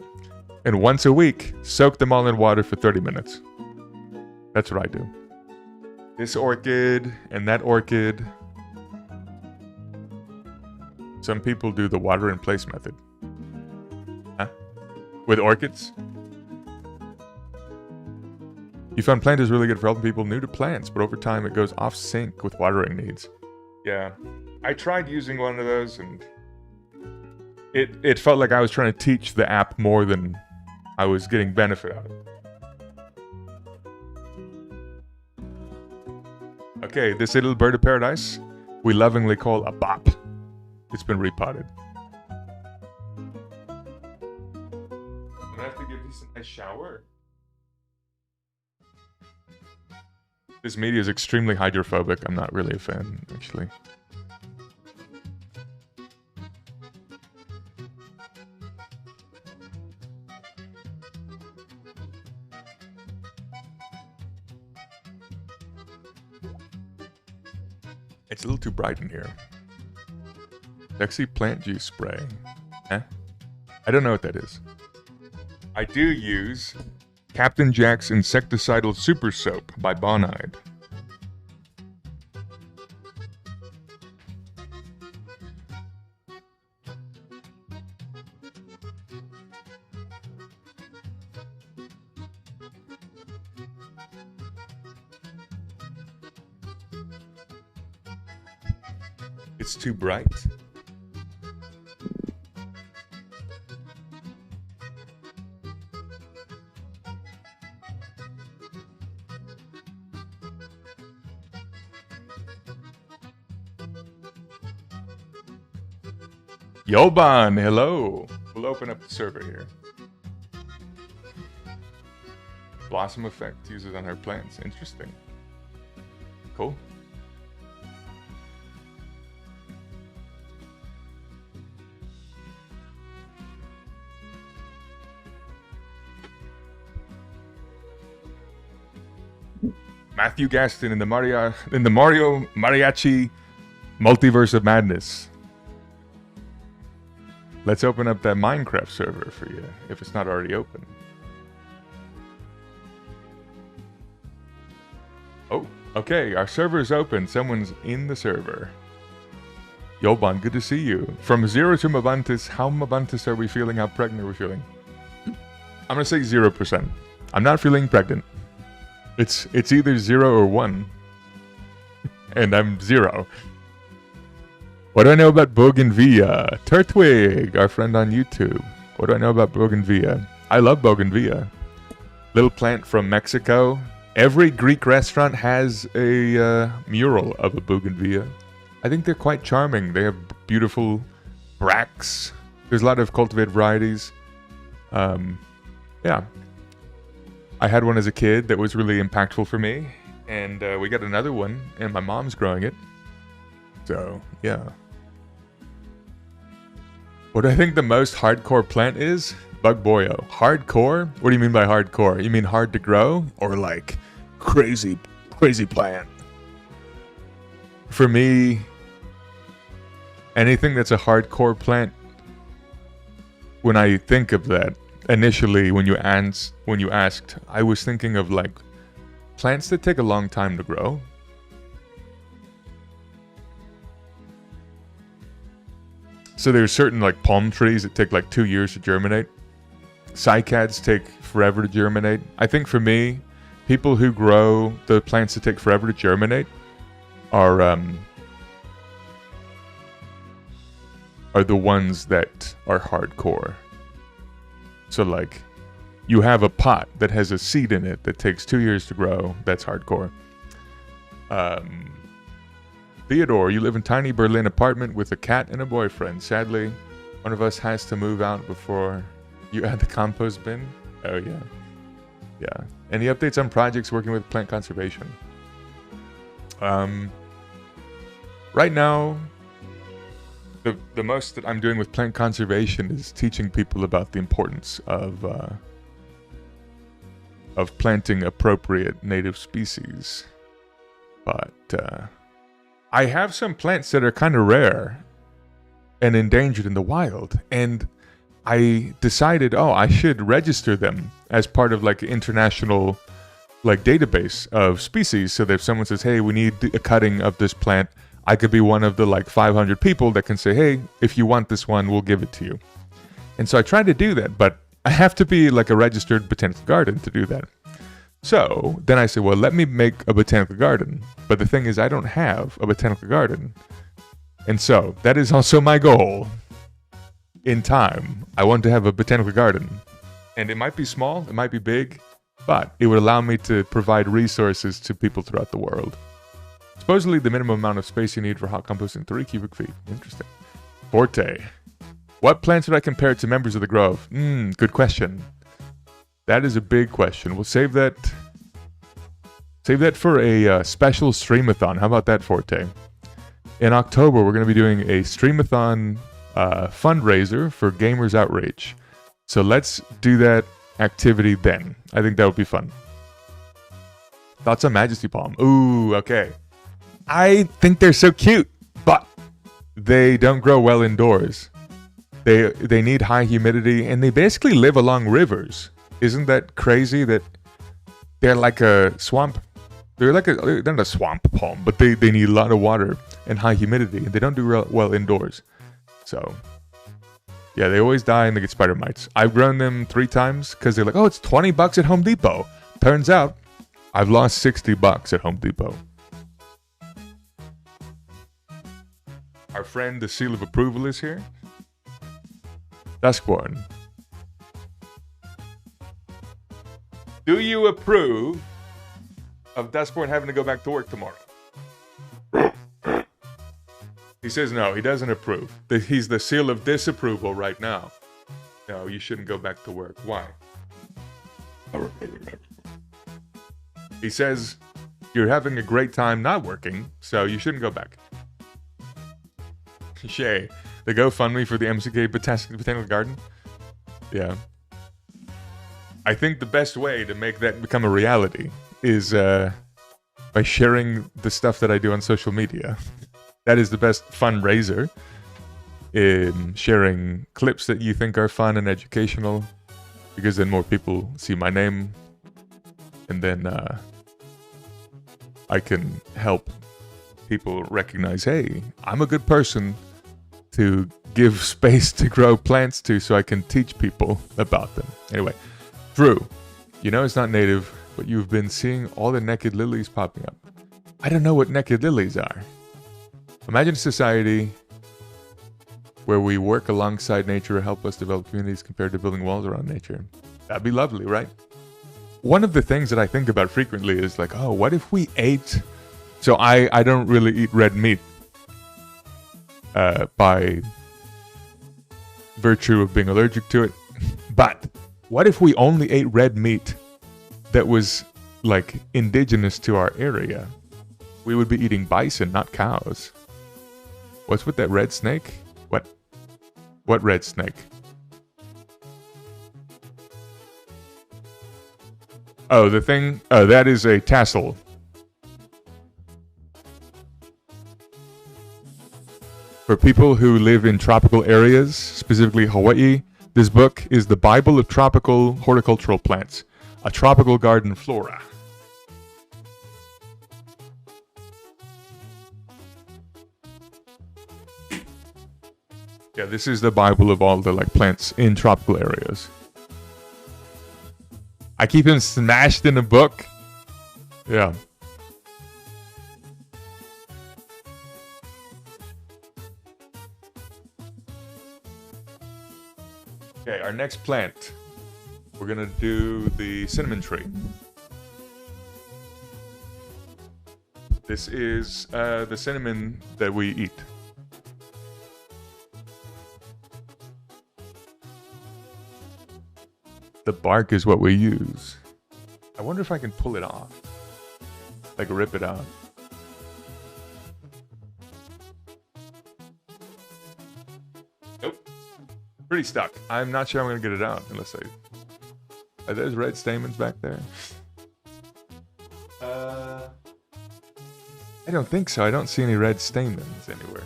and once a week, soak them all in water for 30 minutes. That's what I do. This orchid and that orchid. Some people do the water in place method. Huh? With orchids? You found plant is really good for helping people new to plants, but over time it goes off sync with watering needs. Yeah. I tried using one of those and it felt like I was trying to teach the app more than I was getting benefit out of it. Okay, this little bird of paradise we lovingly call a bop. It's been repotted. I'm gonna have to give this a nice shower. This media is extremely hydrophobic. I'm not really a fan, actually. It's a little too bright in here. Sexy plant juice spray. Eh? I don't know what that is. I do use Captain Jack's Insecticidal Super Soap by Bonide. It's too bright. Yoban, hello. We'll open up the server here. Blossom effect uses on her plants. Interesting. Cool. Matthew Gaston in the Mario Mariachi Multiverse of Madness. Let's open up that Minecraft server for you, if it's not already open. Oh, okay, our server is open. Someone's in the server. Yoban, good to see you. From 0 to Mabantis, how Mabantis are we feeling? How pregnant are we feeling? I'm gonna say 0%. I'm not feeling pregnant. It's either 0 or 1. And I'm 0. What do I know about Bougainvillea? Turtwig, our friend on YouTube. What do I know about Bougainvillea? I love Bougainvillea. Little plant from Mexico. Every Greek restaurant has a mural of a Bougainvillea. I think they're quite charming. They have beautiful bracts. There's a lot of cultivated varieties. Yeah. I had one as a kid that was really impactful for me. And we got another one, and my mom's growing it. So, yeah. What I think the most hardcore plant is? Bug boyo. Hardcore? What do you mean by hardcore? You mean hard to grow? Or like crazy plant? For me, anything that's a hardcore plant, when I think of that, initially when you asked, I was thinking of like plants that take a long time to grow. So there's certain like palm trees that take like 2 years to germinate. Cycads take forever to germinate. I think for me, people who grow the plants that take forever to germinate are the ones that are hardcore. So like, you have a pot that has a seed in it that takes 2 years to grow. That's hardcore. Theodore, you live in tiny Berlin apartment with a cat and a boyfriend. Sadly, one of us has to move out before you add the compost bin. Oh yeah. Yeah. Any updates on projects working with plant conservation? Right now, the most that I'm doing with plant conservation is teaching people about the importance of planting appropriate native species. But I have some plants that are kind of rare and endangered in the wild, and I decided, I should register them as part of like an international like database of species, so that if someone says, hey, we need a cutting of this plant, I could be one of the like 500 people that can say, hey, if you want this one, we'll give it to you. And so I tried to do that, but I have to be like a registered botanical garden to do that. So then I said, well, let me make a botanical garden. But the thing is, I don't have a botanical garden. And so that is also my goal. In time, I want to have a botanical garden. And it might be small, it might be big, but it would allow me to provide resources to people throughout the world. Supposedly the minimum amount of space you need for hot composting, 3 cubic feet. Interesting. Forte. What plants would I compare to members of the Grove? Good question. That is a big question. We'll save that for a special streamathon. How about that, Forte? In October, we're going to be doing a streamathon fundraiser for Gamers Outrage. So let's do that activity then. I think that would be fun. Thoughts on Majesty Palm? Ooh, okay. I think they're so cute, but they don't grow well indoors. They need high humidity, and they basically live along rivers. Isn't that crazy that they're like a swamp? They're not a swamp palm, but they need a lot of water and high humidity, and they don't do well indoors. So, yeah, they always die and they get spider mites. I've grown them 3 times because they're like, oh, it's $20 at Home Depot. Turns out, I've lost $60 at Home Depot. Our friend, the seal of approval, is here. Duskborn. Do you approve of Duskborn having to go back to work tomorrow? He says no, he doesn't approve. He's the seal of disapproval right now. No, you shouldn't go back to work. Why? He says you're having a great time not working, so you shouldn't go back. Shay, the GoFundMe for the MCK Botanical Garden? Yeah. I think the best way to make that become a reality is by sharing the stuff that I do on social media. That is the best fundraiser, in sharing clips that you think are fun and educational, because then more people see my name, and then I can help people recognize, hey, I'm a good person to give space to grow plants to, so I can teach people about them. Anyway, Drew, you know it's not native, but you've been seeing all the naked lilies popping up. I don't know what naked lilies are. Imagine a society where we work alongside nature to help us develop communities compared to building walls around nature. That'd be lovely, right? One of the things that I think about frequently is like, oh, what if we ate... So I don't really eat red meat by virtue of being allergic to it. But what if we only ate red meat that was like indigenous to our area? We would be eating bison, not cows. What's with that red snake? What red snake? Oh, the thing? Oh, that is a tassel. For people who live in tropical areas, specifically Hawaii, this book is the Bible of tropical horticultural plants, a tropical garden flora. Yeah, this is the Bible of all the plants in tropical areas. I keep him smashed in a book. Yeah. Okay, our next plant. We're gonna do the cinnamon tree. This is the cinnamon that we eat. The bark is what we use. I wonder if I can pull it off. Like rip it out. Nope. Pretty stuck. I'm not sure I'm gonna get it out unless I... Are those red stamens back there? I don't think so. I don't see any red stamens anywhere.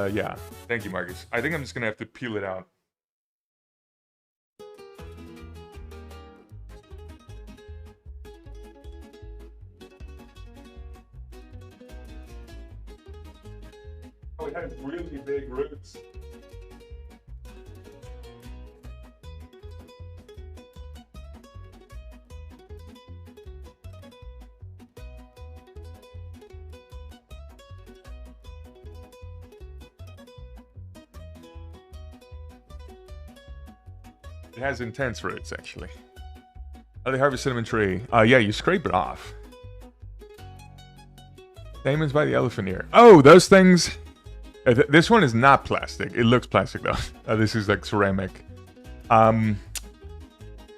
Yeah. Thank you, Marcus. I think I'm just gonna have to peel it out. Oh, it has really big roots. It has intense roots, actually. Oh, they harvest cinnamon tree. Yeah, you scrape it off. Stamens by the elephant ear. Oh, those things... this one is not plastic. It looks plastic, though. This is like ceramic.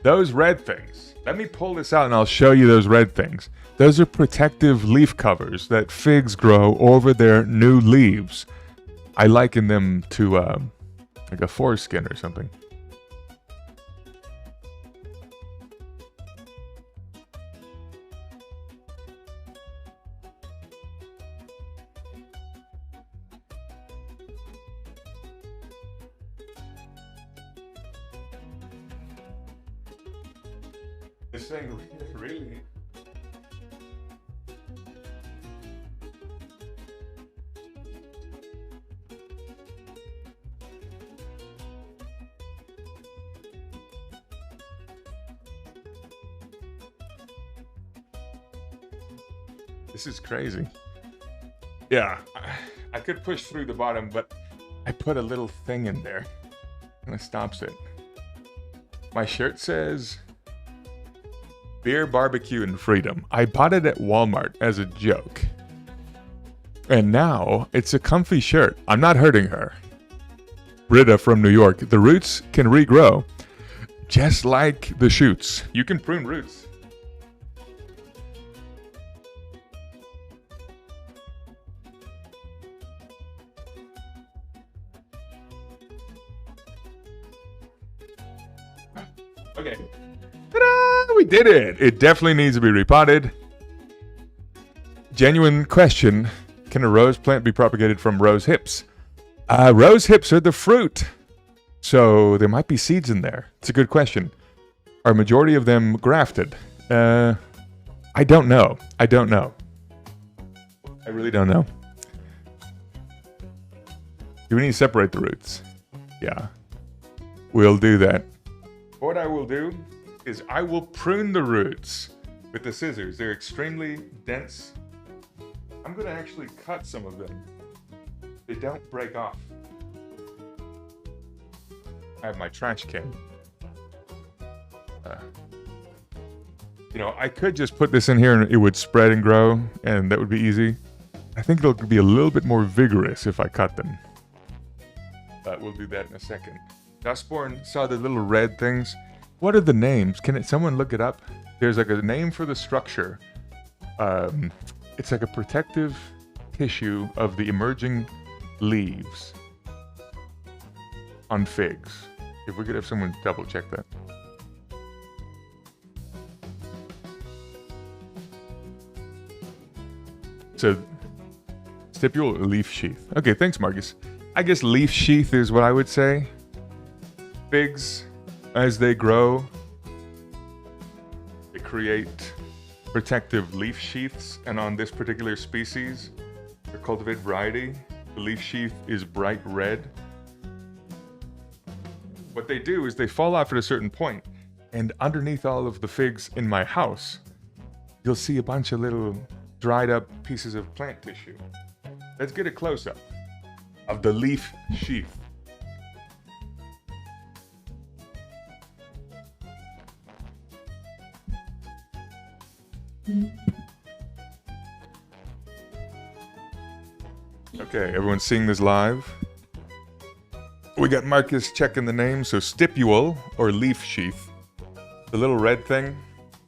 Those red things. Let me pull this out and I'll show you those red things. Those are protective leaf covers that figs grow over their new leaves. I liken them to like a foreskin or something. This thing really. This is crazy. Yeah, I could push through the bottom, but I put a little thing in there and it stops it. My shirt says beer, barbecue, and freedom. I bought it at Walmart as a joke. And now it's a comfy shirt. I'm not hurting her. Britta from New York. The roots can regrow just like the shoots. You can prune roots. Okay. Ta-da! We did it! It definitely needs to be repotted. Genuine question. Can a rose plant be propagated from rose hips? Rose hips are the fruit. So there might be seeds in there. It's a good question. Are majority of them grafted? I don't know. I really don't know. Do we need to separate the roots? Yeah. We'll do that. What I will do is I will prune the roots with the scissors. They're extremely dense. I'm going to actually cut some of them. They don't break off. I have my trash can. I could just put this in here and it would spread and grow, and that would be easy. I think it'll be a little bit more vigorous if I cut them. But we'll do that in a second. Dustborn saw the little red things. What are the names? Can someone look it up? There's like a name for the structure. It's like a protective tissue of the emerging leaves on figs. If we could have someone double check that. So, stipule or leaf sheath. Okay, thanks, Marcus. I guess leaf sheath is what I would say. Figs, as they grow, they create protective leaf sheaths, and on this particular species, the cultivated variety, the leaf sheath is bright red. What they do is they fall off at a certain point, and underneath all of the figs in my house, you'll see a bunch of little dried up pieces of plant tissue. Let's get a close-up of the leaf sheath. Okay, everyone's seeing this live. We got Marcus checking the name, so stipule or leaf sheath. The little red thing,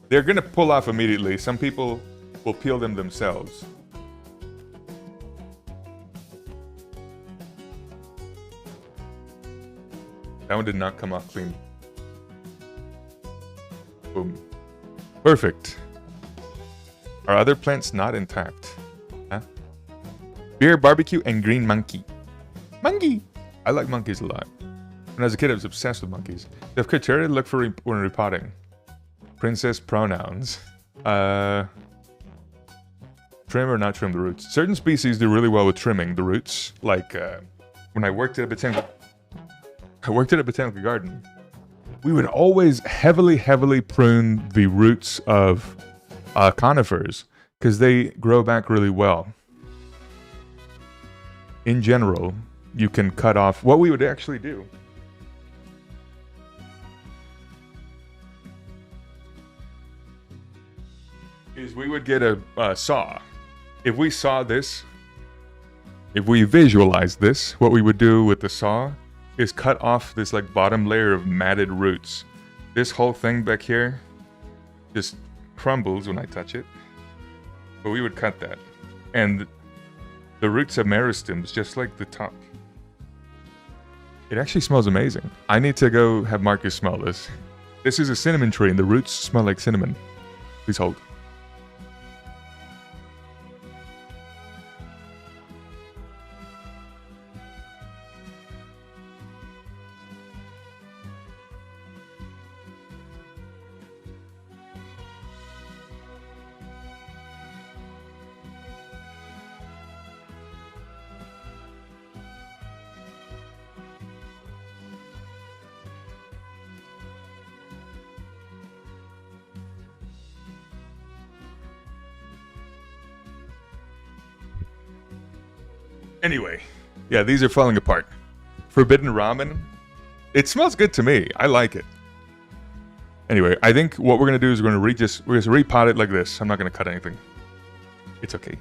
they're gonna pull off immediately. Some people will peel them themselves. That one did not come off clean. Boom. Perfect. Are other plants not intact? Huh? Beer, barbecue, and green monkey. Monkey! I like monkeys a lot. When I was a kid, I was obsessed with monkeys. They have criteria to look for when repotting. Princess pronouns. Trim or not trim the roots. Certain species do really well with trimming the roots. Like when I worked at a botanical garden, we would always heavily prune the roots of conifers because they grow back really well. In general, you can cut off. What we would actually do is we would get a saw. If we saw this, if we visualize this, what we would do with the saw is cut off this like bottom layer of matted roots. This whole thing back here just crumbles when I touch it. But we would cut that. And the roots have meristems just like the top. It actually smells amazing. I need to go have Marcus smell this. This is a cinnamon tree and the roots smell like cinnamon. Please hold. Anyway, yeah, these are falling apart. Forbidden ramen. It smells good to me. I like it. Anyway, I think what we're gonna do is we're gonna just repot it like this. I'm not gonna cut anything. It's okay.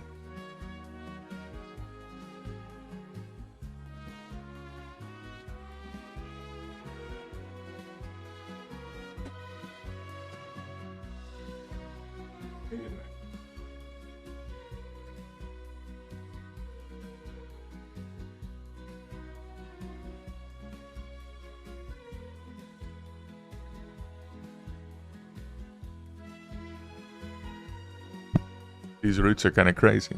These roots are kind of crazy.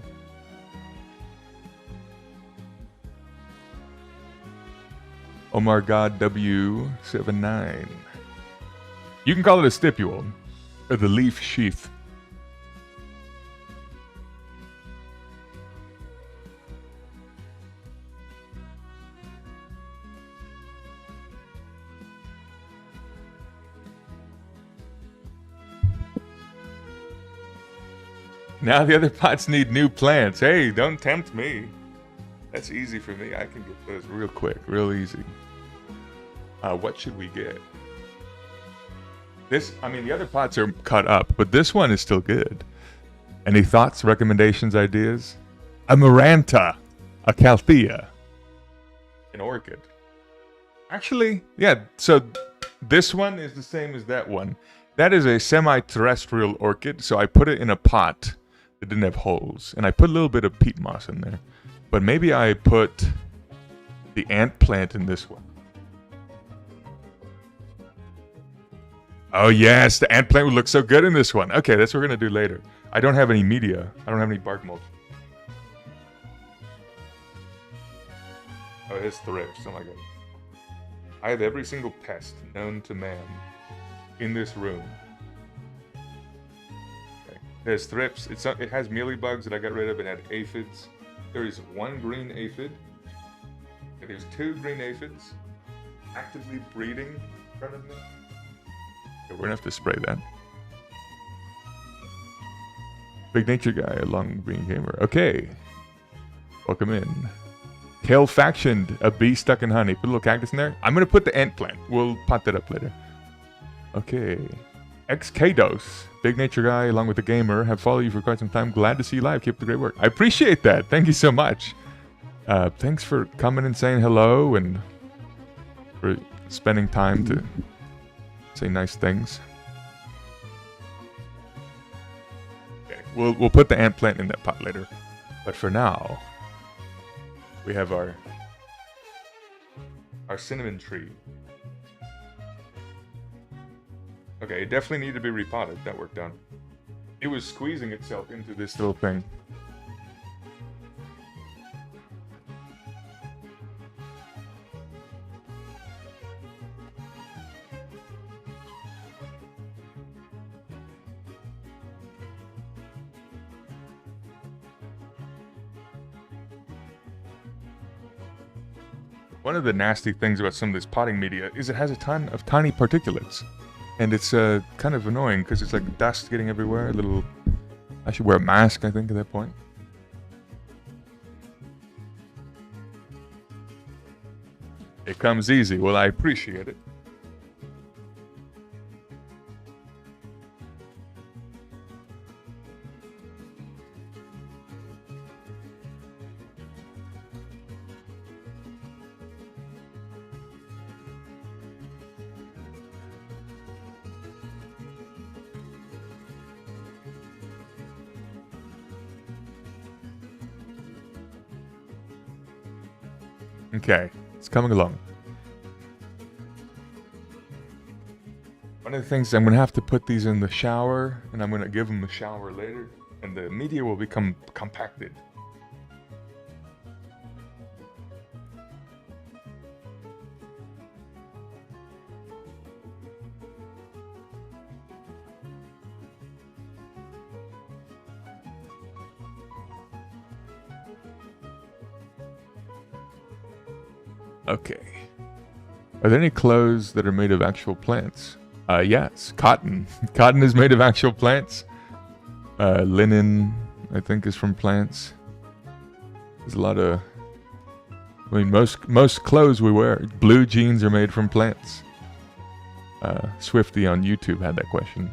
Omar God W79. You can call it a stipule, or the leaf sheath. Now the other pots need new plants. Hey, don't tempt me. That's easy for me. I can get those real quick, real easy. What should we get? This, I mean, the other pots are cut up, but this one is still good. Any thoughts, recommendations, ideas? A Maranta, a Calthea, an orchid. Actually, yeah, so this one is the same as that one. That is a semi-terrestrial orchid, so I put it in a pot that didn't have holes, and I put a little bit of peat moss in there. But maybe I put the ant plant in this one. Oh yes, the ant plant would look so good in this one. Okay, that's what we're gonna do later. I don't have any media. I don't have any bark mulch. Oh, it has thrips. Oh my god. I have every single pest known to man in this room. Okay. There's thrips. It has mealybugs that I got rid of. It had aphids. There is one green aphid. Okay, there's two green aphids actively breeding in front of me. Okay, we're gonna have to spray that. Big nature guy, a long green gamer. Okay. Welcome in. Kale factioned, a bee stuck in honey. Put a little cactus in there. I'm gonna put the ant plant. We'll pot that up later. Okay. XKDOS, big nature guy, along with the gamer, have followed you for quite some time. Glad to see you live. Keep up the great work. I appreciate that. Thank you so much. Thanks for coming and saying hello and for spending time to say nice things. Okay, we'll put the ant plant in that pot later. But for now, we have our cinnamon tree. Okay, it definitely needed to be repotted. That worked done. It was squeezing itself into this little thing. One of the nasty things about some of this potting media is it has a ton of tiny particulates. And it's kind of annoying because it's like dust getting everywhere. I should wear a mask, I think, at that point. It comes easy. Well, I appreciate it. Okay, it's coming along. One of the things, I'm going to have to put these in the shower, and I'm going to give them a shower later, and the media will become compacted. Okay. Are there any clothes that are made of actual plants? Yes. Cotton. Cotton is made of actual plants. Linen, I think, is from plants. There's a lot of I mean, most clothes we wear, blue jeans are made from plants. Swifty on YouTube had that question.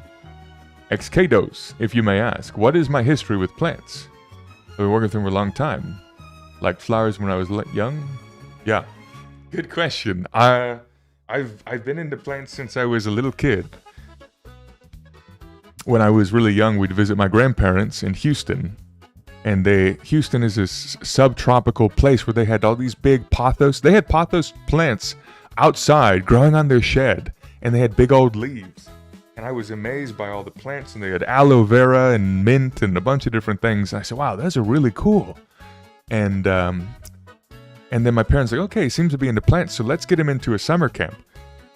XKDOS, if you may ask, what is my history with plants? I've been working with them for a long time. Like flowers when I was young? Yeah. Good question. I've been into plants since I was a little kid. When I was really young, we'd visit my grandparents in Houston. And Houston is this subtropical place where they had all these big pothos. They had pothos plants outside growing on their shed. And they had big old leaves. And I was amazed by all the plants. And they had aloe vera and mint and a bunch of different things. And I said, wow, those are really cool. And then my parents were like, okay, he seems to be into plants. So let's get him into a summer camp.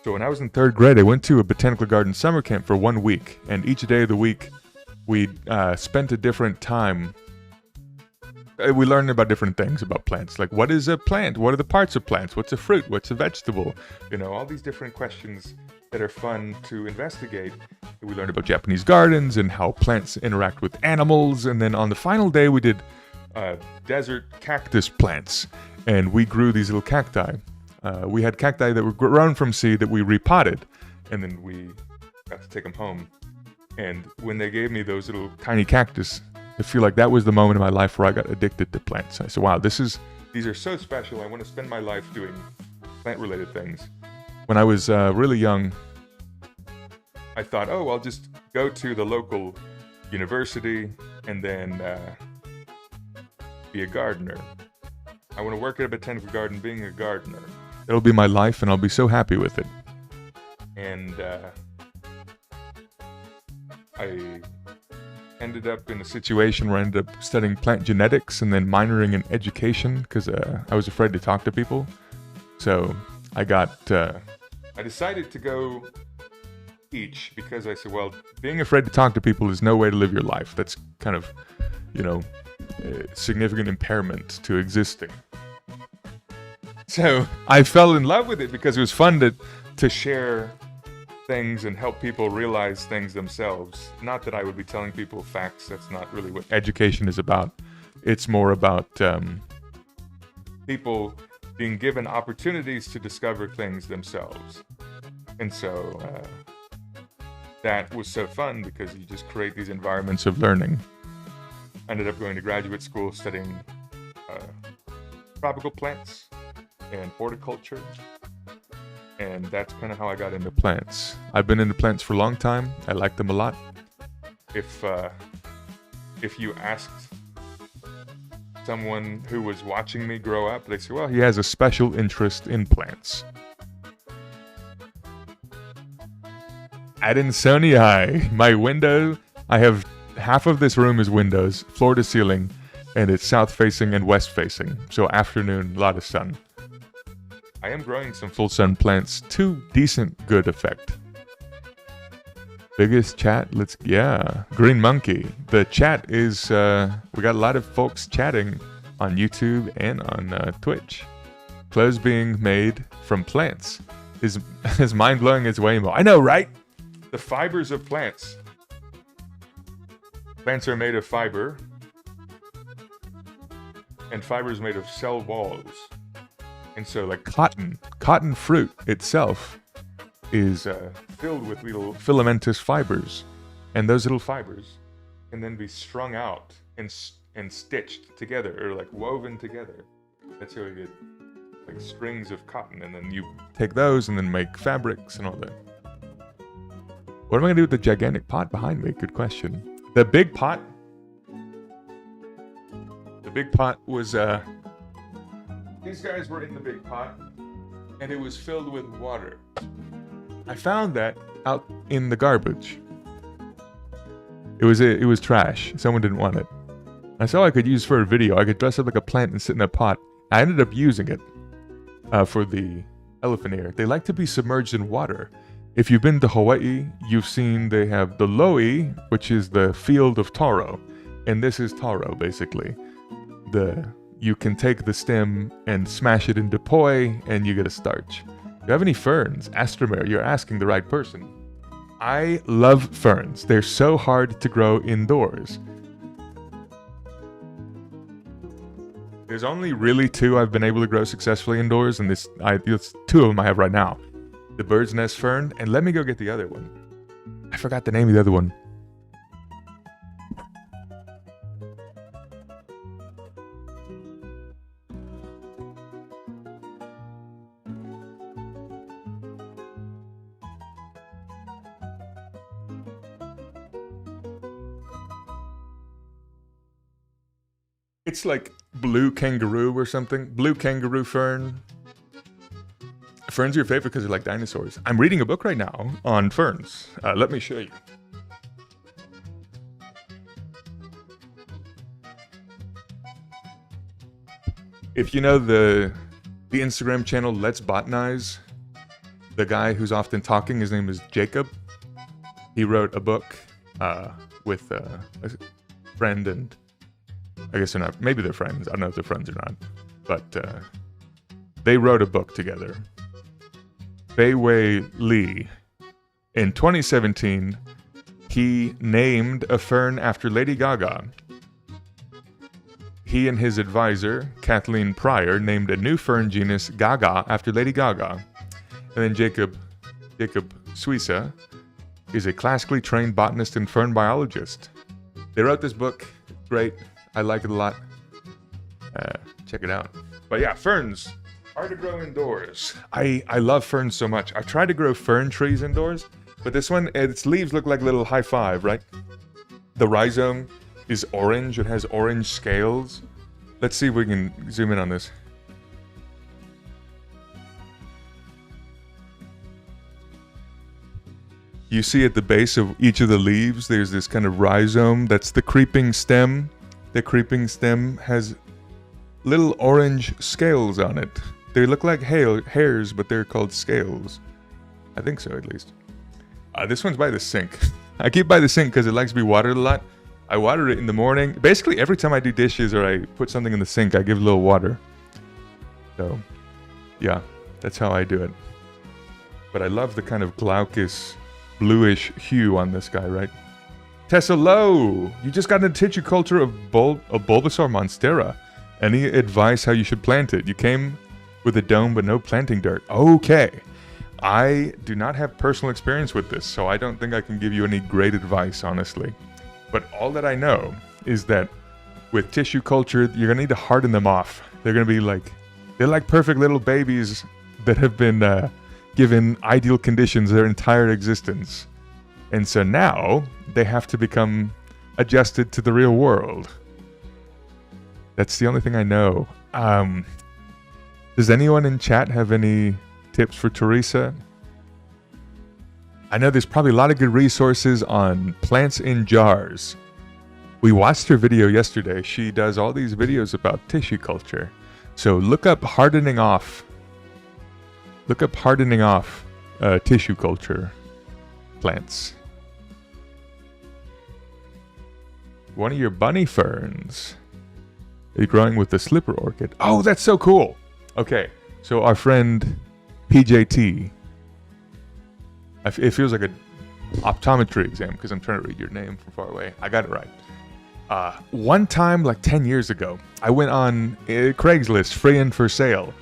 So when I was in 3rd grade, I went to a botanical garden summer camp for 1 week. And each day of the week, we spent a different time. We learned about different things about plants. Like, what is a plant? What are the parts of plants? What's a fruit? What's a vegetable? You know, all these different questions that are fun to investigate. We learned about Japanese gardens and how plants interact with animals. And then on the final day, we did desert cactus plants. And we grew these little cacti. We had cacti that were grown from seed that we repotted. And then we got to take them home. And when they gave me those little tiny cactus, I feel like that was the moment in my life where I got addicted to plants. I said, wow, these are so special. I want to spend my life doing plant-related things. When I was really young, I thought, oh, I'll just go to the local university and then be a gardener. I want to work at a botanical garden being a gardener. It'll be my life and I'll be so happy with it. And I ended up in a situation where I ended up studying plant genetics and then minoring in education because I was afraid to talk to people. So I decided to go teach because I said, well, being afraid to talk to people is no way to live your life. That's kind of, significant impairment to existing. So I fell in love with it because it was fun to share things and help people realize things themselves. Not that I would be telling people facts. That's not really what education is about. It's more about people being given opportunities to discover things themselves. And so that was so fun because you just create these environments of learning. I ended up going to graduate school studying tropical plants and horticulture. And that's kind of how I got into plants. I've been into plants for a long time. I like them a lot. If you asked someone who was watching me grow up, they say, well, he has a special interest in plants. Adansonii, my window, I have half of this room is windows, floor to ceiling, and it's south facing and west facing. So afternoon, a lot of sun. I am growing some full sun plants to decent good effect. Biggest chat, Green Monkey. The chat is, we got a lot of folks chatting on YouTube and on Twitch. Clothes being made from plants is as mind-blowing as Waymo. I know, right? The fibers of plants. Plants are made of fiber, and fiber is made of cell walls. And so, like cotton fruit itself is filled with little filamentous fibers. And those little fibers can then be strung out and stitched together, or like woven together. That's how we get like strings of cotton. And then you take those and then make fabrics and all that. What am I going to do with the gigantic pot behind me? Good question. The big pot was, these guys were in the big pot, and it was filled with water. I found that out in the garbage. It was trash. Someone didn't want it. I saw I could use for a video. I could dress up like a plant and sit in a pot. I ended up using it for the elephant ear. They like to be submerged in water. If you've been to Hawaii, you've seen they have the lo'i, which is the field of taro. And this is taro, basically. You can take the stem and smash it into poi, and you get a starch. If you have any ferns, Astromere, you're asking the right person. I love ferns. They're so hard to grow indoors. There's only really 2 I've been able to grow successfully indoors, and it's 2 of them I have right now. The bird's nest fern, and let me go get the other one. I forgot the name of the other one. It's like blue kangaroo or something. Blue kangaroo fern. Ferns are your favorite because they're like dinosaurs. I'm reading a book right now on ferns. Let me show you. If you know the Instagram channel Let's Botanize, the guy who's often talking, his name is Jacob. He wrote a book with a friend, and I guess they're not. Maybe they're friends. I don't know if they're friends or not. But they wrote a book together. Bei Wei Li. In 2017, he named a fern after Lady Gaga. He and his advisor, Kathleen Pryor, named a new fern genus Gaga after Lady Gaga. And then Jacob Suissa is a classically trained botanist and fern biologist. They wrote this book. It's great. I like it a lot. Check it out. But yeah, ferns. Hard to grow indoors. I love ferns so much. I tried to grow fern trees indoors, but this one, its leaves look like a little high five, right? The rhizome is orange. It has orange scales. Let's see if we can zoom in on this. You see at the base of each of the leaves, there's this kind of rhizome. That's the creeping stem. The creeping stem has little orange scales on it. They look like hairs, but they're called scales. I think so, at least. This one's by the sink. I keep by the sink because it likes to be watered a lot. I water it in the morning. Basically, every time I do dishes or I put something in the sink, I give it a little water. So, yeah, that's how I do it. But I love the kind of glaucous, bluish hue on this guy, right? Tessa Lowe, you just got into tissue culture of Bulbasaur monstera. Any advice how you should plant it? You came with a dome but no planting dirt. Okay. I do not have personal experience with this, so I don't think I can give you any great advice, honestly. But all that I know is that with tissue culture, you're going to need to harden them off. They're going to be like, they're like perfect little babies that have been given ideal conditions their entire existence. And so now they have to become adjusted to the real world. That's the only thing I know. Does anyone in chat have any tips for Teresa? I know there's probably a lot of good resources on plants in jars. We watched her video yesterday. She does all these videos about tissue culture. So look up hardening off. Look up hardening off tissue culture plants. One of your bunny ferns is growing with the slipper orchid. Oh, that's so cool. Okay, so our friend PJT. It feels like an optometry exam because I'm trying to read your name from far away. I got it right. One time, like 10 years ago, I went on Craigslist, free and for sale.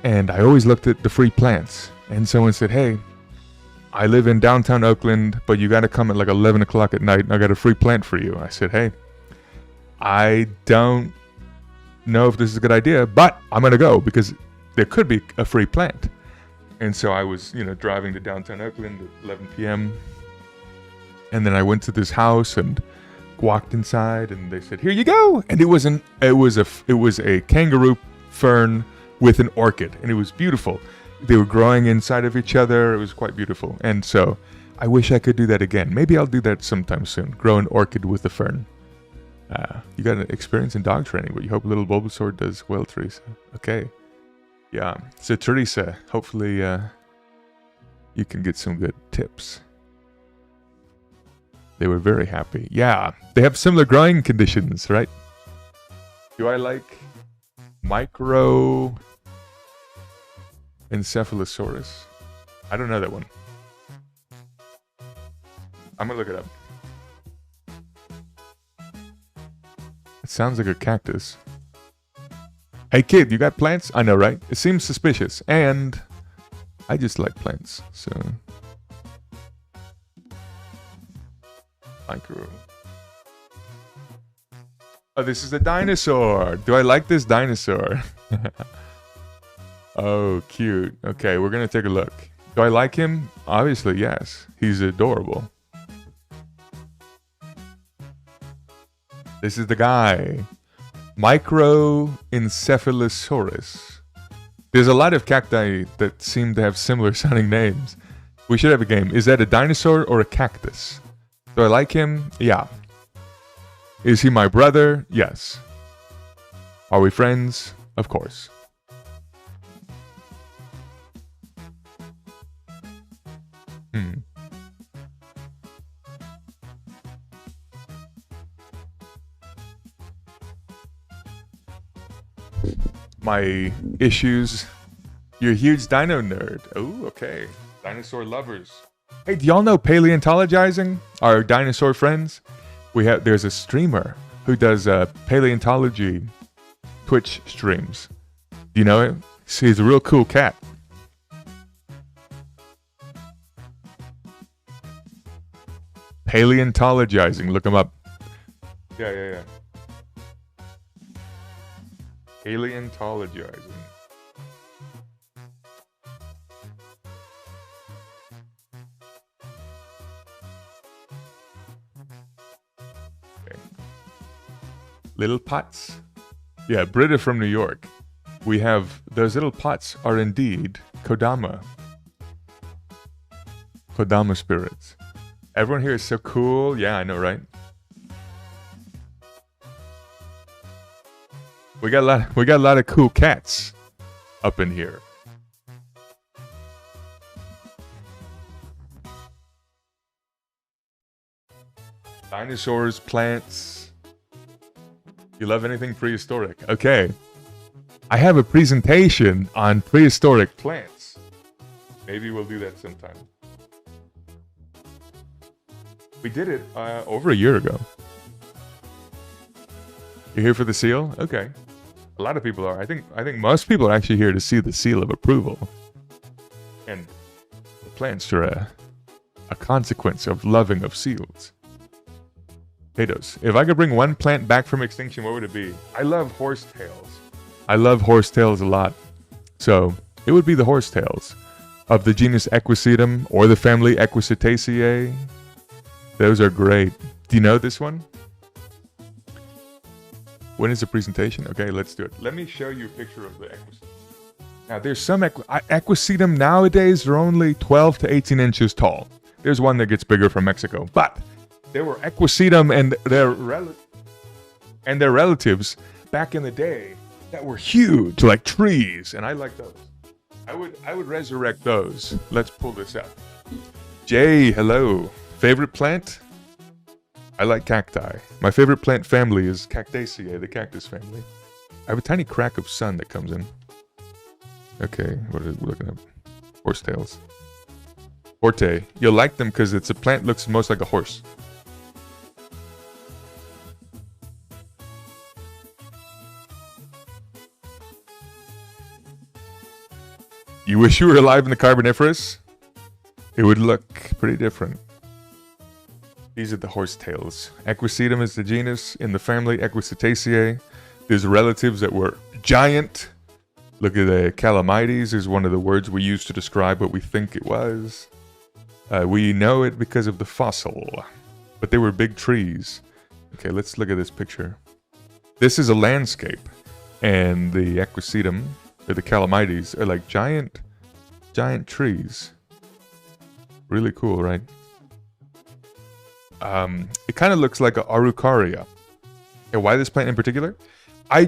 And I always looked at the free plants. And someone said, hey, I live in downtown Oakland, but you got to come at like 11 o'clock at night and I got a free plant for you. I said, hey, I don't know if this is a good idea, but I'm going to go because there could be a free plant. And so I was, driving to downtown Oakland at 11 p.m. And then I went to this house and walked inside and they said, here you go. And it was a kangaroo fern with an orchid, and it was beautiful. They were growing inside of each other. It was quite beautiful. And so I wish I could do that again. Maybe I'll do that sometime soon. Grow an orchid with a fern. You got an experience in dog training, but you hope little Bulbasaur does well, Teresa. Okay. Yeah. So Teresa, hopefully you can get some good tips. They were very happy. Yeah. They have similar growing conditions, right? Do I like micro Encephalosaurus? I don't know that one. I'm gonna look it up. It sounds like a cactus. Hey kid, you got plants? I know, right? It seems suspicious, and I just like plants, so micro. Oh, this is a dinosaur. Do I like this dinosaur? Oh, cute. Okay, we're gonna take a look. Do I like him? Obviously, yes. He's adorable. This is the guy. Microencephalosaurus. There's a lot of cacti that seem to have similar sounding names. We should have a game. Is that a dinosaur or a cactus? Do I like him? Yeah. Is he my brother? Yes. Are we friends? Of course. My issues. You're a huge dino nerd. Oh, okay. Dinosaur lovers. Hey, do y'all know paleontologizing? Our dinosaur friends? There's a streamer who does paleontology Twitch streams. Do you know him? He's a real cool cat. Paleontologizing. Look him up. Yeah. Paleontologizing. Okay. Little pots. Yeah, Britta from New York. We have those little pots are indeed Kodama. Kodama spirits. Everyone here is so cool. Yeah, I know, right? We got a lot of cool cats up in here. Dinosaurs, plants. You love anything prehistoric? Okay. I have a presentation on prehistoric plants. Maybe we'll do that sometime. We did it over a year ago. You're here for the seal? Okay. A lot of people are. I think most people are actually here to see the seal of approval. And the plants are a consequence of loving of seals. Potatoes. If I could bring one plant back from extinction, what would it be? I love horsetails. I love horsetails a lot. So it would be the horsetails of the genus Equisetum or the family Equisetaceae. Those are great. Do you know this one? When is the presentation? Okay, let's do it. Let me show you a picture of the Equisetum. Now, there's some Equisetum nowadays are only 12 to 18 inches tall. There's one that gets bigger from Mexico. But there were Equisetum and their relatives back in the day that were huge, like trees, and I like those. I would resurrect those. Let's pull this up. Jay, hello. Favorite plant? I like cacti. My favorite plant family is Cactaceae, the cactus family. I have a tiny crack of sun that comes in. Okay, what are we looking at? Horsetails. Horte. You'll like them because it's a plant looks most like a horse. You wish you were alive in the Carboniferous? It would look pretty different. These are the horsetails. Equisetum is the genus in the family Equisetaceae. There's relatives that were giant. Look at the Calamites is one of the words we use to describe what we think it was. We know it because of the fossil, but they were big trees. Okay, let's look at this picture. This is a landscape, and the Equisetum, or the Calamites, are like giant trees. Really cool, right? It kind of looks like a Araucaria. And why this plant in particular? I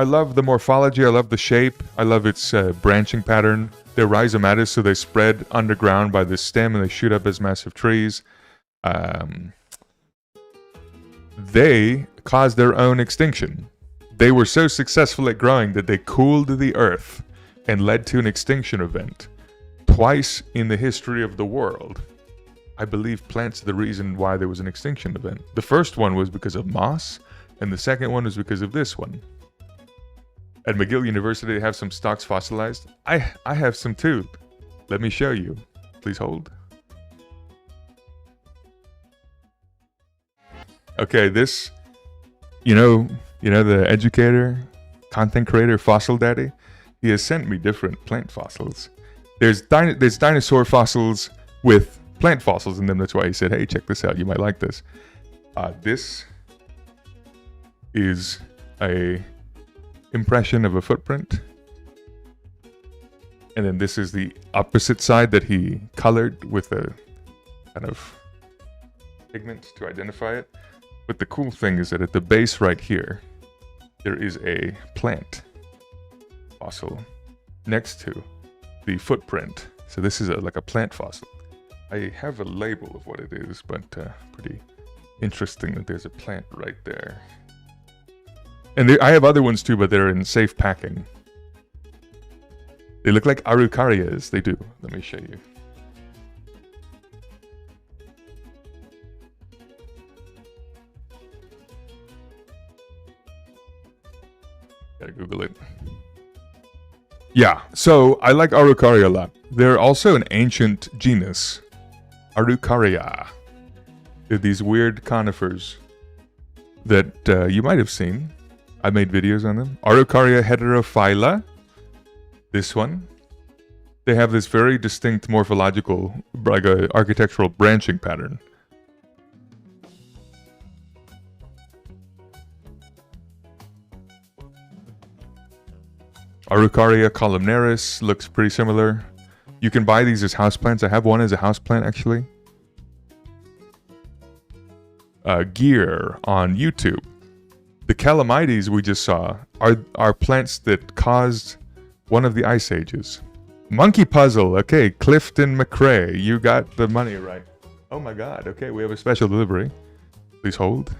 love the morphology. I love the shape. I love its branching pattern. They're rhizomatous, so they spread underground by the stem and they shoot up as massive trees. They caused their own extinction. They were so successful at growing that they cooled the earth and led to an extinction event. Twice in the history of the world. I believe plants are the reason why there was an extinction event. The first one was because of moss, and the second one was because of this one. At McGill University, they have some stocks fossilized. I have some too. Let me show you. Please hold. Okay, this, you know the educator, content creator, Fossil Daddy? He has sent me different plant fossils. There's dinosaur fossils with plant fossils in them. That's why he said, hey, check this out. You might like this. This is a impression of a footprint. And then this is the opposite side that he colored with a kind of pigment to identify it. But the cool thing is that at the base right here, there is a plant fossil next to the footprint. So this is like a plant fossil. I have a label of what it is, but pretty interesting that there's a plant right there. And I have other ones too, but they're in safe packing. They look like araucarias. They do. Let me show you. Gotta Google it. Yeah, so I like araucaria a lot. They're also an ancient genus. Araucaria. They're these weird conifers that you might have seen. I made videos on them. Araucaria heterophylla. This one. They have this very distinct morphological, like a architectural branching pattern. Araucaria columnaris looks pretty similar. You can buy these as houseplants. I have one as a houseplant actually. Gear on YouTube. The calamites we just saw are plants that caused one of the ice ages. Monkey puzzle. Okay, Clifton McRae. You got the money right. Oh my god. Okay, we have a special delivery. Please hold.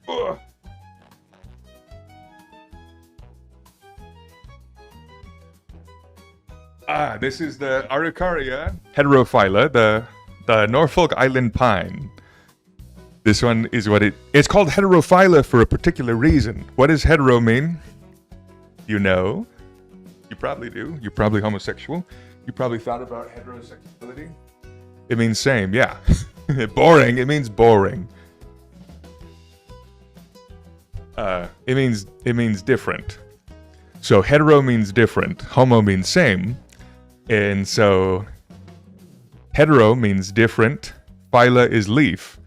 Ugh. This is the Araucaria heterophylla, the Norfolk Island pine. This one is it's called heterophylla for a particular reason. What does hetero mean? You know. You probably do. You're probably homosexual. You probably thought about heterosexuality. It means same, yeah. Boring, it means boring. It means different. So hetero means different, homo means same, and so hetero means different, phylla is leaf.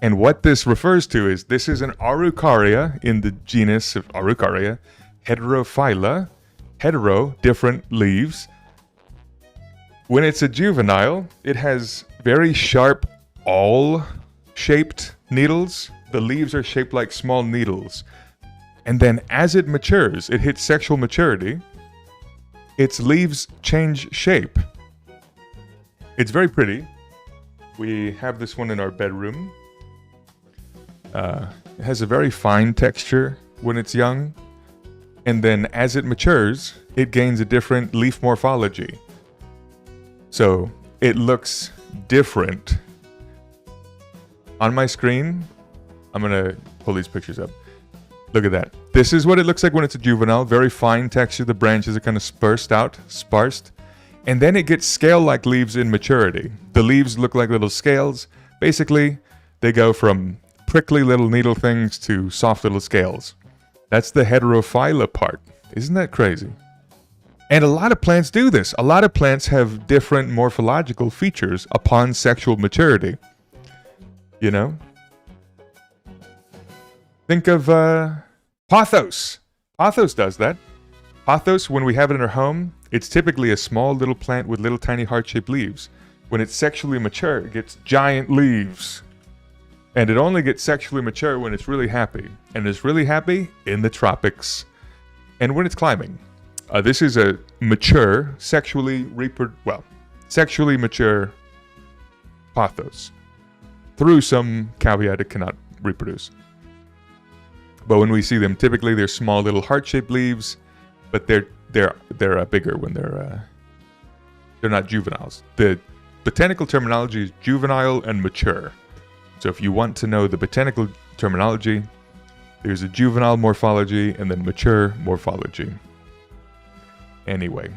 And what this refers to is this is an araucaria in the genus of Araucaria, heterophylla, hetero, different leaves. When it's a juvenile, it has very sharp awl-shaped needles. The leaves are shaped like small needles. And then as it matures, it hits sexual maturity, its leaves change shape. It's very pretty. We have this one in our bedroom. It has a very fine texture when it's young. And then as it matures, it gains a different leaf morphology. So it looks different. On my screen, I'm gonna pull these pictures up. Look at that. This is what it looks like when it's a juvenile. Very fine texture. The branches are kind of sparsed. And then it gets scale-like leaves in maturity. The leaves look like little scales. Basically, they go from prickly little needle things to soft little scales. That's the heterophylla part. Isn't that crazy? And a lot of plants do this. A lot of plants have different morphological features upon sexual maturity. You know? Think of pothos. Pothos does that. Pothos, when we have it in our home, it's typically a small little plant with little tiny heart-shaped leaves. When it's sexually mature, it gets giant leaves. And it only gets sexually mature when it's really happy. And it's really happy in the tropics. And when it's climbing. This is a mature, sexually mature pothos. Through some caveat, it cannot reproduce. But when we see them, typically they're small little heart-shaped leaves, but they're bigger when they're not juveniles. The botanical terminology is juvenile and mature. So if you want to know the botanical terminology, there's a juvenile morphology and then mature morphology. Anyway.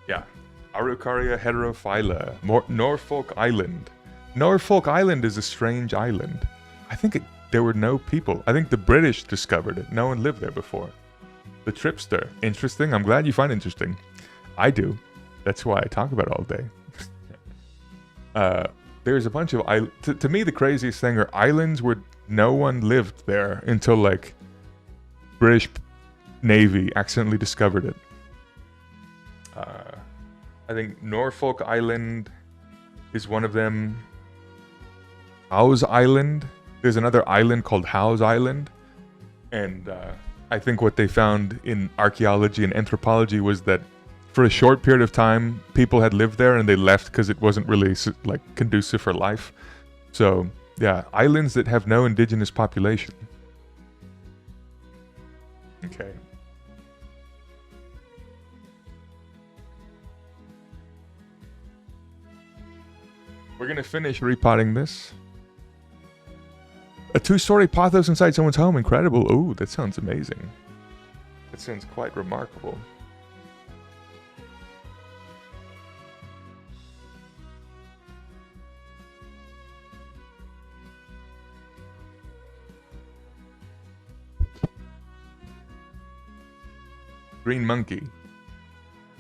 Yeah. Araucaria heterophylla. Norfolk Island. Norfolk Island is a strange island. I think there were no people. I think the British discovered it. No one lived there before. The Tripster. Interesting. I'm glad you find it interesting. I do. That's why I talk about it all day. There's a bunch of islands. To me, the craziest thing are islands where no one lived there until like British Navy accidentally discovered it. I think Norfolk Island is one of them. Howe's Island. There's another island called Howe's Island. And I think what they found in archaeology and anthropology was that for a short period of time, people had lived there and they left because it wasn't really like conducive for life. So yeah, islands that have no indigenous population. Okay. We're gonna finish repotting this. A 2-story pothos inside someone's home. Incredible. Ooh, that sounds amazing. That sounds quite remarkable. Green monkey.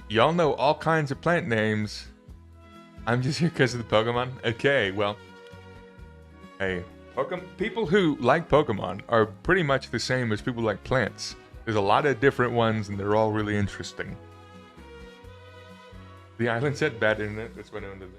Y'all know all kinds of plant names. I'm just here because of the Pokemon? Okay, well. Hey, people who like Pokemon are pretty much the same as people who like plants. There's a lot of different ones and they're all really interesting. The island said bad internet, that's what I wanted to.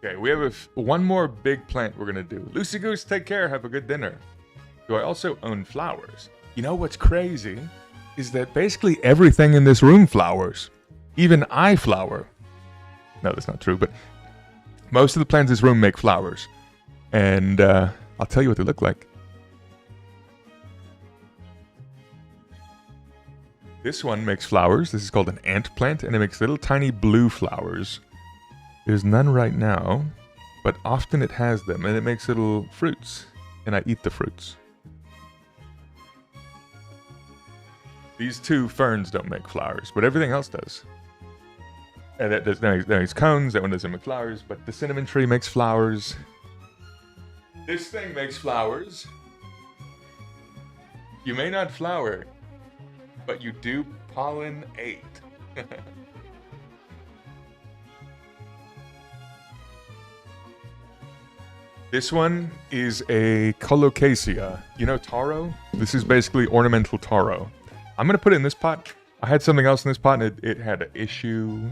Okay, we have one more big plant we're gonna do. Lucy Goose, take care, have a good dinner. Do I also own flowers? You know what's crazy is that basically everything in this room flowers. Even I flower. No, that's not true, but most of the plants in this room make flowers. And I'll tell you what they look like. This one makes flowers. This is called an ant plant, and it makes little tiny blue flowers. There's none right now, but often it has them, and it makes little fruits, and I eat the fruits. These two ferns don't make flowers, but everything else does. And that makes cones, that one doesn't make flowers, but the cinnamon tree makes flowers. This thing makes flowers. You may not flower, but you do pollinate. This one is a colocasia. You know taro? This is basically ornamental taro. I'm going to put it in this pot. I had something else in this pot and it had an issue.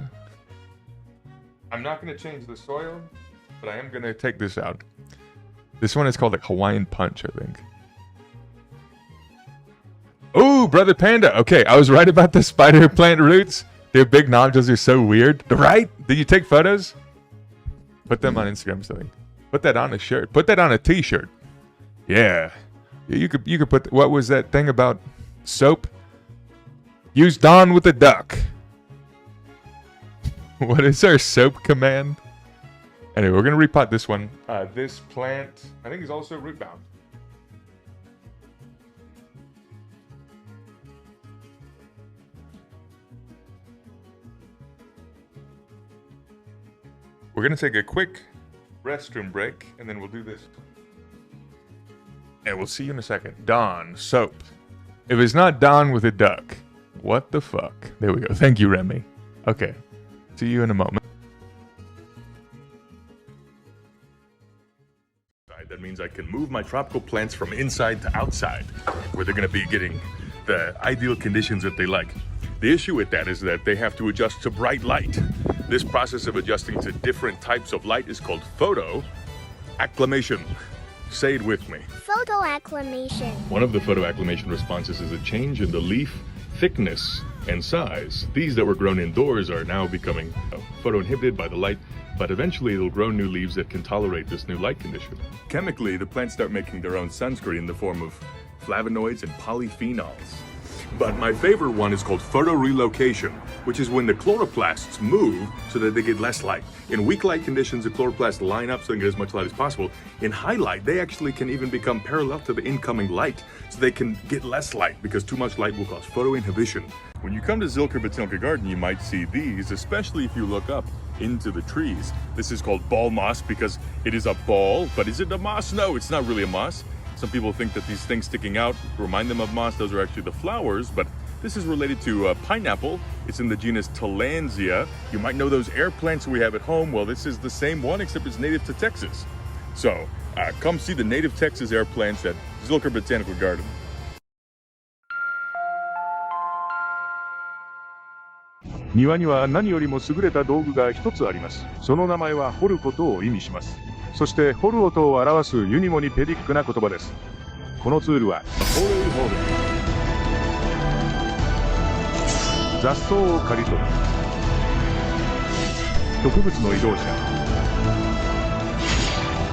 I'm not going to change the soil, but I am going to take this out. This one is called like Hawaiian Punch, I think. Oh, Brother Panda. Okay, I was right about the spider plant roots. Their big nodules are so weird. Right? Did you take photos? Put them on Instagram or something. Put that on a shirt. Put that on a t-shirt. Yeah. You could put, what was that thing about soap? Use Dawn with a duck. What is our soap command? Anyway, we're going to repot this one. This plant, I think, is also root bound. We're going to take a quick restroom break, and then we'll do this. And we'll see you in a second. Dawn, soap. If it's not Dawn with a duck, what the fuck? There we go. Thank you, Remy. Okay. See you in a moment. That means I can move my tropical plants from inside to outside, where they're going to be getting the ideal conditions that they like. The issue with that is that they have to adjust to bright light. This process of adjusting to different types of light is called photoacclimation. Say it with me. Photoacclimation. One of the photoacclimation responses is a change in the leaf thickness and size. These that were grown indoors are now becoming photoinhibited by the light, but eventually it'll grow new leaves that can tolerate this new light condition. Chemically, the plants start making their own sunscreen in the form of flavonoids and polyphenols. But my favorite one is called photorelocation, which is when the chloroplasts move so that they get less light. In weak light conditions, the chloroplasts line up so they can get as much light as possible. In high light, they actually can even become parallel to the incoming light, so they can get less light because too much light will cause photoinhibition. When you come to Zilker Botanical Garden, you might see these, especially if you look up into the trees. This is called ball moss because it is a ball, but is it a moss? No, it's not really a moss. Some people think that these things sticking out remind them of moss. Those are actually the flowers, but this is related to pineapple. It's in the genus Tillandsia. You might know those air plants we have at home. Well, this is the same one, except it's native to Texas. So come see the native Texas air plants at Zilker Botanical Garden.庭には何よりも優れた道具が一つあります。その名前は掘ることを意味します。そして掘る音を表すユニモにペディックな言葉です。このツールは雑草を刈り取る植物の移動車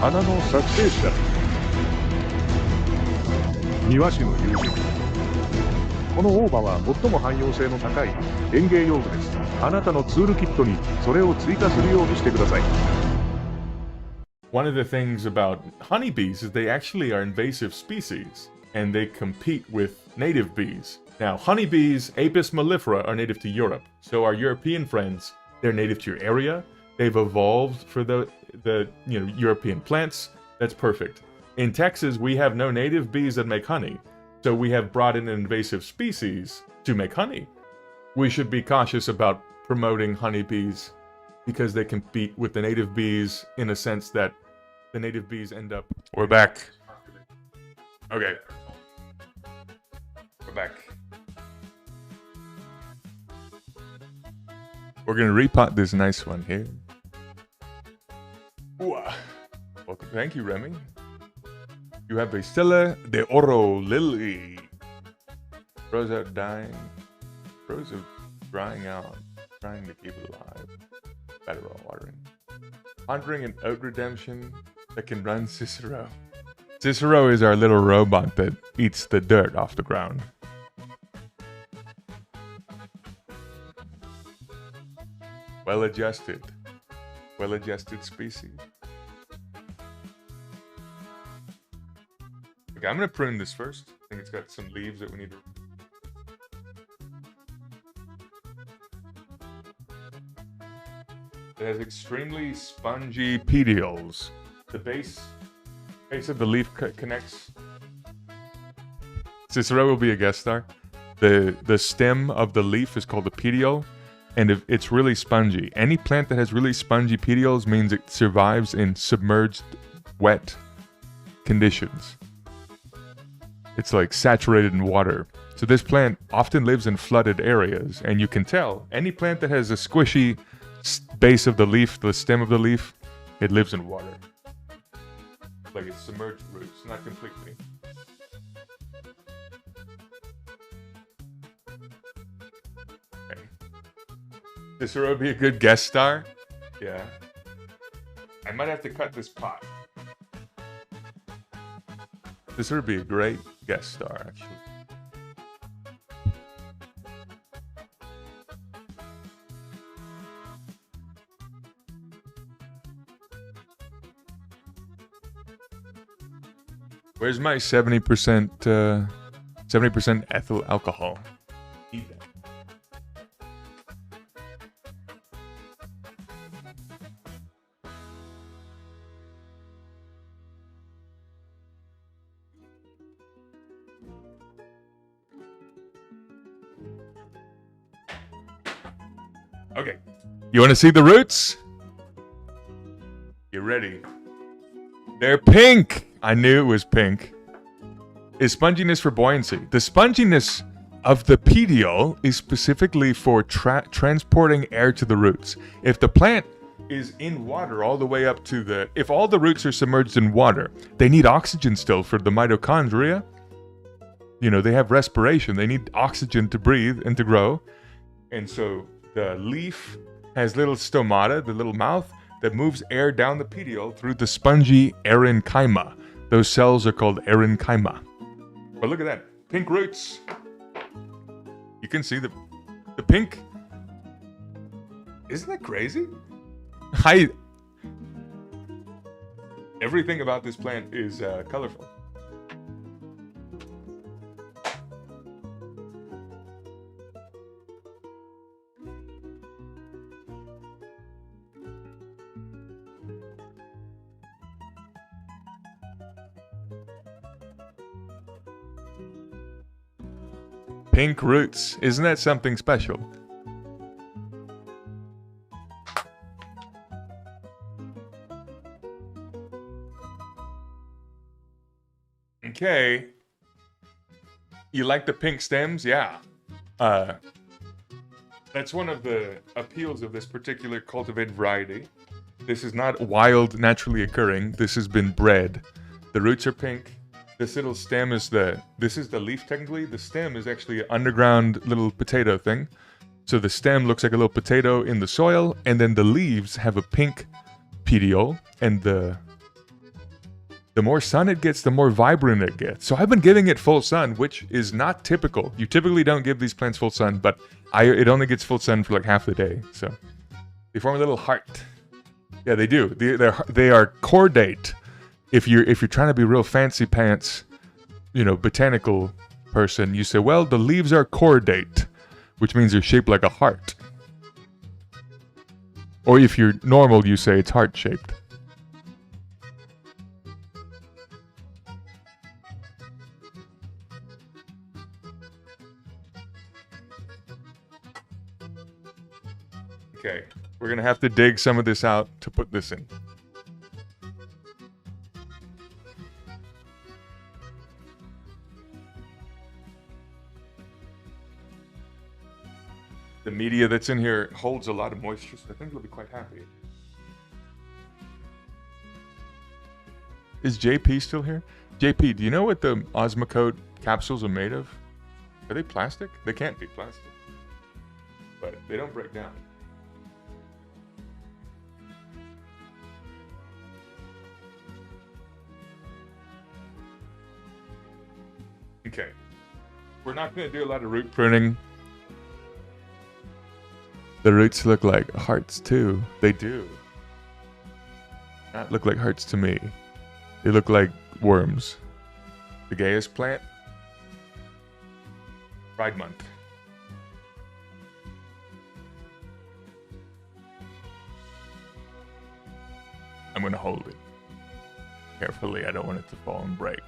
花の撮影者庭師の友人このオーバは最も汎用性の高い園芸用具です。あなたのツールキットにそれを追加するようにしてください。One of the things about honeybees is they actually are invasive species, and they compete with native bees. Now, honeybees, Apis mellifera, are native to Europe. So our European friends, they're native to your area. They've evolved for the European plants. That's perfect. In Texas, we have no native bees that make honey. So we have brought in an invasive species to make honey. We should be cautious about promoting honeybees because they compete with the native bees in a sense that the native bees end up... We're back. Okay. We're back. We're gonna repot this nice one here. Ooh. Welcome. Thank you, Remy. You have a Stella de Oro lily. Rose out dying. Rose are drying out. Trying to keep it alive. Better all watering. Pondering an oat redemption that can run Cicero. Cicero is our little robot that eats the dirt off the ground. Well-adjusted. Well-adjusted species. Okay, I'm gonna prune this first. I think it's got some leaves that we need to... It has extremely spongy petioles. The base of the leaf connects. Cicero will be a guest star. The stem of the leaf is called the petiole, and it's really spongy. Any plant that has really spongy petioles means it survives in submerged, wet conditions. It's like saturated in water. So this plant often lives in flooded areas, and you can tell any plant that has a squishy base of the leaf, the stem of the leaf, it lives in water. Like it's submerged roots, not completely. Okay. Cicero would be a good guest star. Yeah. I might have to cut this pot. This would be a great guest star, actually. Where's my 70% ethyl alcohol? Eat that. Okay, you want to see the roots? You ready? They're pink. I knew it was pink. Is sponginess for buoyancy. The sponginess of the petiole is specifically for transporting air to the roots. If the plant is in water all the way up to the... If all the roots are submerged in water, they need oxygen still for the mitochondria. You know, they have respiration. They need oxygen to breathe and to grow. And so the leaf has little stomata, the little mouth, that moves air down the petiole through the spongy aerenchyma. Those cells are called aerenchyma. But look at that. Pink roots. You can see the pink. Isn't that crazy? Everything about this plant is colorful. Pink roots. Isn't that something special? Okay. You like the pink stems? Yeah. That's one of the appeals of this particular cultivated variety. This is not wild, naturally occurring. This has been bred. The roots are pink. This little stem is this is the leaf technically. The stem is actually an underground little potato thing. So the stem looks like a little potato in the soil, and then the leaves have a pink petiole, and the more sun it gets, the more vibrant it gets. So I've been giving it full sun, which is not typical. You typically don't give these plants full sun, but it only gets full sun for like half the day. So they form a little heart. Yeah, they do. They are cordate. If you're trying to be real fancy pants, you know, botanical person, you say, well, the leaves are cordate, which means they're shaped like a heart. Or if you're normal, you say it's heart-shaped. Okay, we're gonna have to dig some of this out to put this in. The media that's in here holds a lot of moisture, so I think we'll be quite happy. Is JP still here? JP, do you know what the Osmocote capsules are made of? Are they plastic? They can't be plastic. But they don't break down. Okay. We're not going to do a lot of root pruning. The roots look like hearts too. They do. Not look like hearts to me. They look like worms. The gayest plant. Pride Month. I'm going to hold it carefully. I don't want it to fall and break.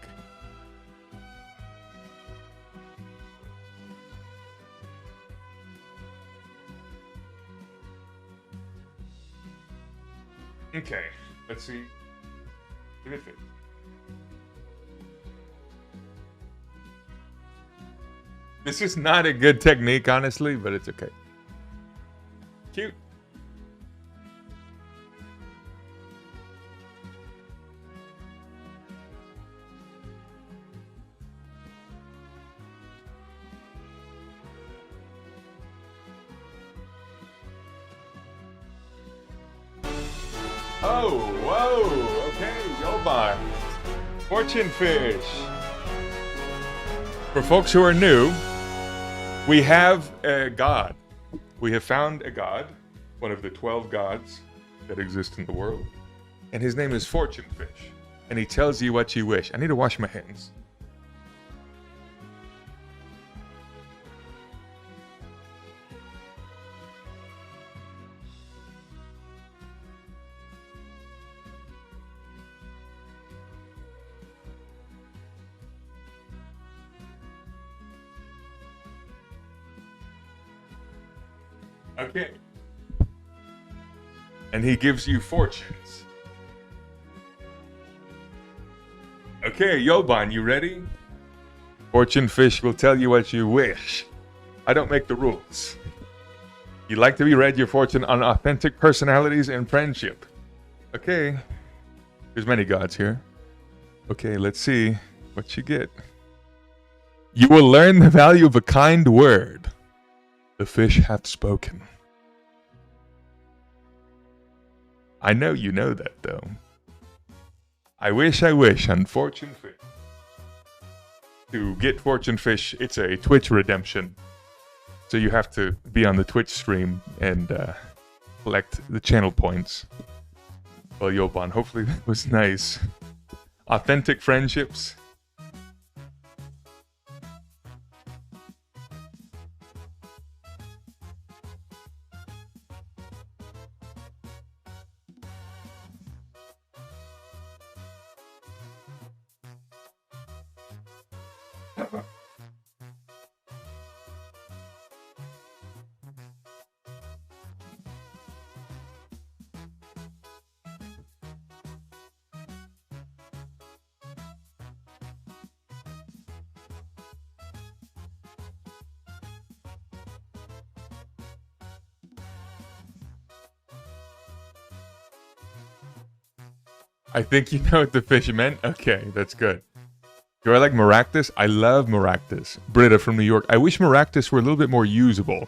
Okay, let's see if it fits. This is not a good technique, honestly, but it's okay. Cute. Oh, whoa, okay, Yobar. Fortune fish. For folks who are new, we have a god. We have found a god, one of the 12 gods that exist in the world. And his name is Fortune Fish. And he tells you what you wish. I need to wash my hands. Okay. And he gives you fortunes. Okay, Yoban, you ready? Fortune fish will tell you what you wish. I don't make the rules. You like to be read your fortune on authentic personalities and friendship. Okay. There's many gods here. Okay, let's see what you get. You will learn the value of a kind word. The fish hath spoken. I know you know that, though. I wish on Fortune Fish. To get Fortune Fish, it's a Twitch redemption. So you have to be on the Twitch stream and collect the channel points. Well, Yoban, hopefully that was nice. Authentic friendships. I think you know what the fish meant. Okay, that's good. Do I like Maractus? I love Maractus. Britta from New York. I wish Maractus were a little bit more usable.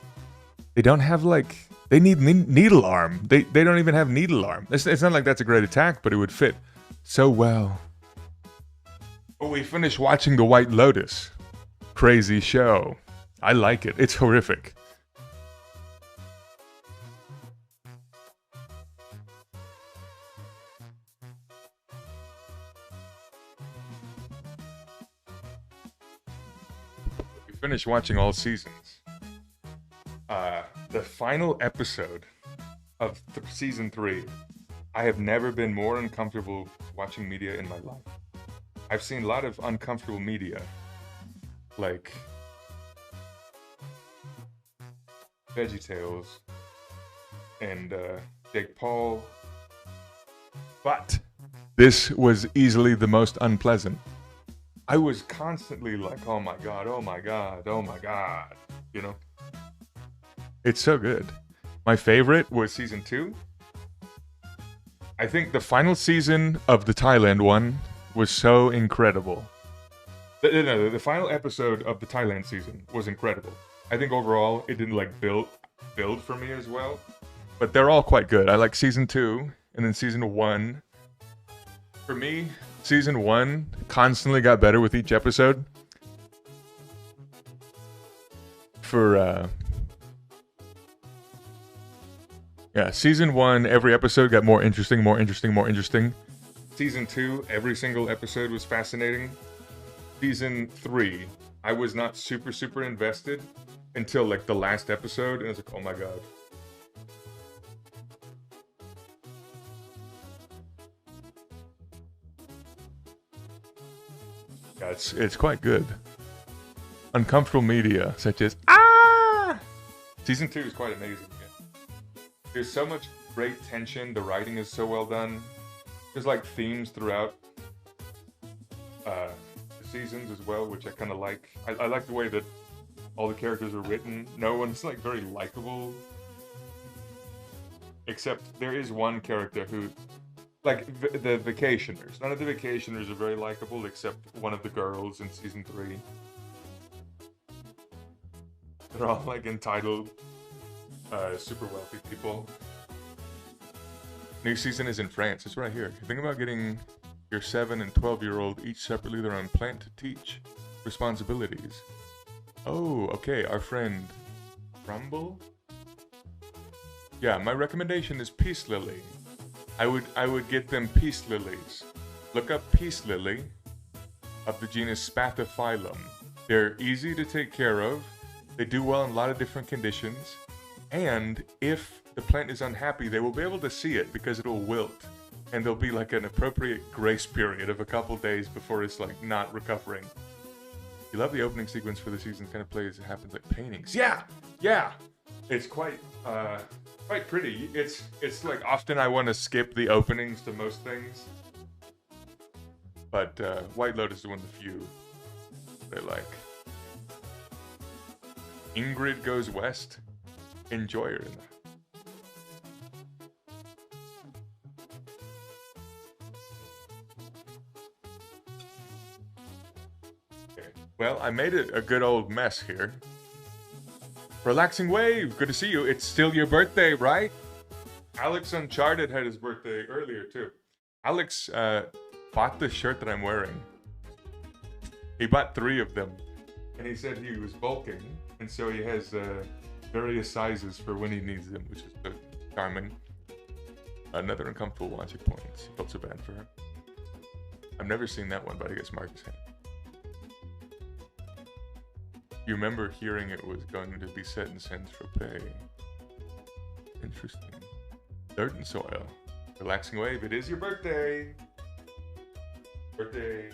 They don't have like... They need needle arm. They don't even have needle arm. It's not like that's a great attack, but it would fit so well. Oh, we finished watching The White Lotus. Crazy show. I like it. It's horrific. Finished watching all seasons. The final episode of season 3. I have never been more uncomfortable watching media in my life. I've seen a lot of uncomfortable media, like VeggieTales and Jake Paul, but this was easily the most unpleasant. I was constantly like, oh my god, oh my god, oh my god, you know? It's so good. My favorite was season 2. I think the final season of the Thailand one was so incredible. The final episode of the Thailand season was incredible. I think overall it didn't like build for me as well, but they're all quite good. I like season 2 and then season 1. For me, season 1 constantly got better with each episode. Season 1, every episode got more interesting. Season 2, every single episode was fascinating. Season 3, I was not super invested until like the last episode, and I was like, oh my god. Yeah, it's quite good. Uncomfortable media, such as Season 2 is quite amazing. Yeah. There's so much great tension. The writing is so well done. There's like themes throughout the seasons as well, which I kind of like. I like the way that all the characters are written. No one's like very likable, except there is one character who, like the vacationers. None of the vacationers are very likable, except one of the girls in season 3. They're all like entitled, super wealthy people. New season is in France. It's right here. Think about getting your 7 and 12-year-old each separately their own plant to teach responsibilities. Oh, okay. Our friend Rumble. Yeah, my recommendation is Peace Lily. I would get them peace lilies. Look up peace lily of the genus Spathiphyllum. They're easy to take care of. They do well in a lot of different conditions. And if the plant is unhappy, they will be able to see it because it will wilt. And there'll be like an appropriate grace period of a couple days before it's like not recovering. You love the opening sequence for the season. Kind of plays. It happens like paintings. Yeah. It's quite pretty. It's like often I want to skip the openings to most things. But White Lotus is one of the few they like. Ingrid Goes West. Enjoy her. Okay. Well, I made it a good old mess here. Relaxing Wave, good to see you. It's still your birthday, right? Alex Uncharted had his birthday earlier too. Alex bought the shirt that I'm wearing. He bought 3 of them, and he said he was bulking, and so he has various sizes for when he needs them, which is charming. Another uncomfortable watching point. Felt so bad for her. I've never seen that one, but I guess Marcus had. You remember hearing it was going to be set in Saint-Tropez. Interesting. Dirt and soil. Relaxing Wave, it is your birthday. Birthday.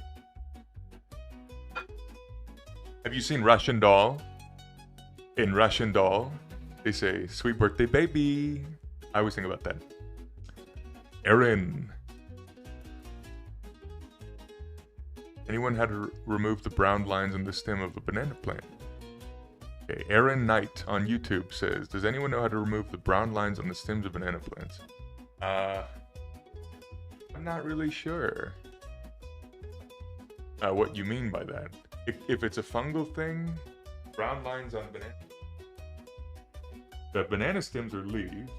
Have you seen Russian Doll? In Russian Doll, they say, sweet birthday, baby. I always think about that. Erin. Anyone had to remove the brown lines on the stem of a banana plant? Okay, Aaron Knight on YouTube says, does anyone know how to remove the brown lines on the stems of banana plants? I'm not really sure what you mean by that. If it's a fungal thing, brown lines on banana. The banana stems are leaves,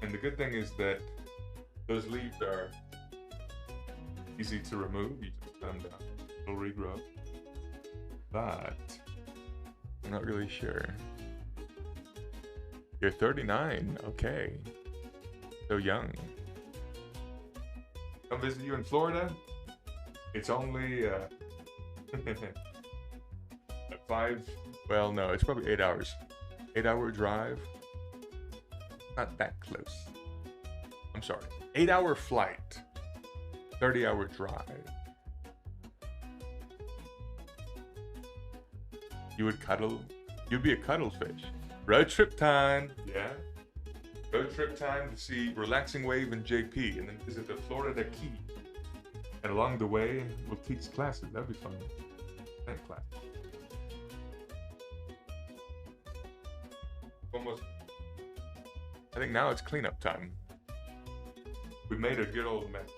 and the good thing is that those leaves are easy to remove. You just put them down, it'll regrow. But I'm not really sure. You're 39, okay. So young. Come visit you in Florida. It's only it's probably 8 hours. 8-hour drive. Not that close. I'm sorry. 8-hour flight. 30-hour drive. You would cuddle. You'd be a cuddlefish. Road trip time. Yeah. Road trip time to see Relaxing Wave and JP, and then visit the Florida Key. And along the way, we'll teach classes. That'd be fun. Thank class. Almost. I think now it's cleanup time. We made a good old mess.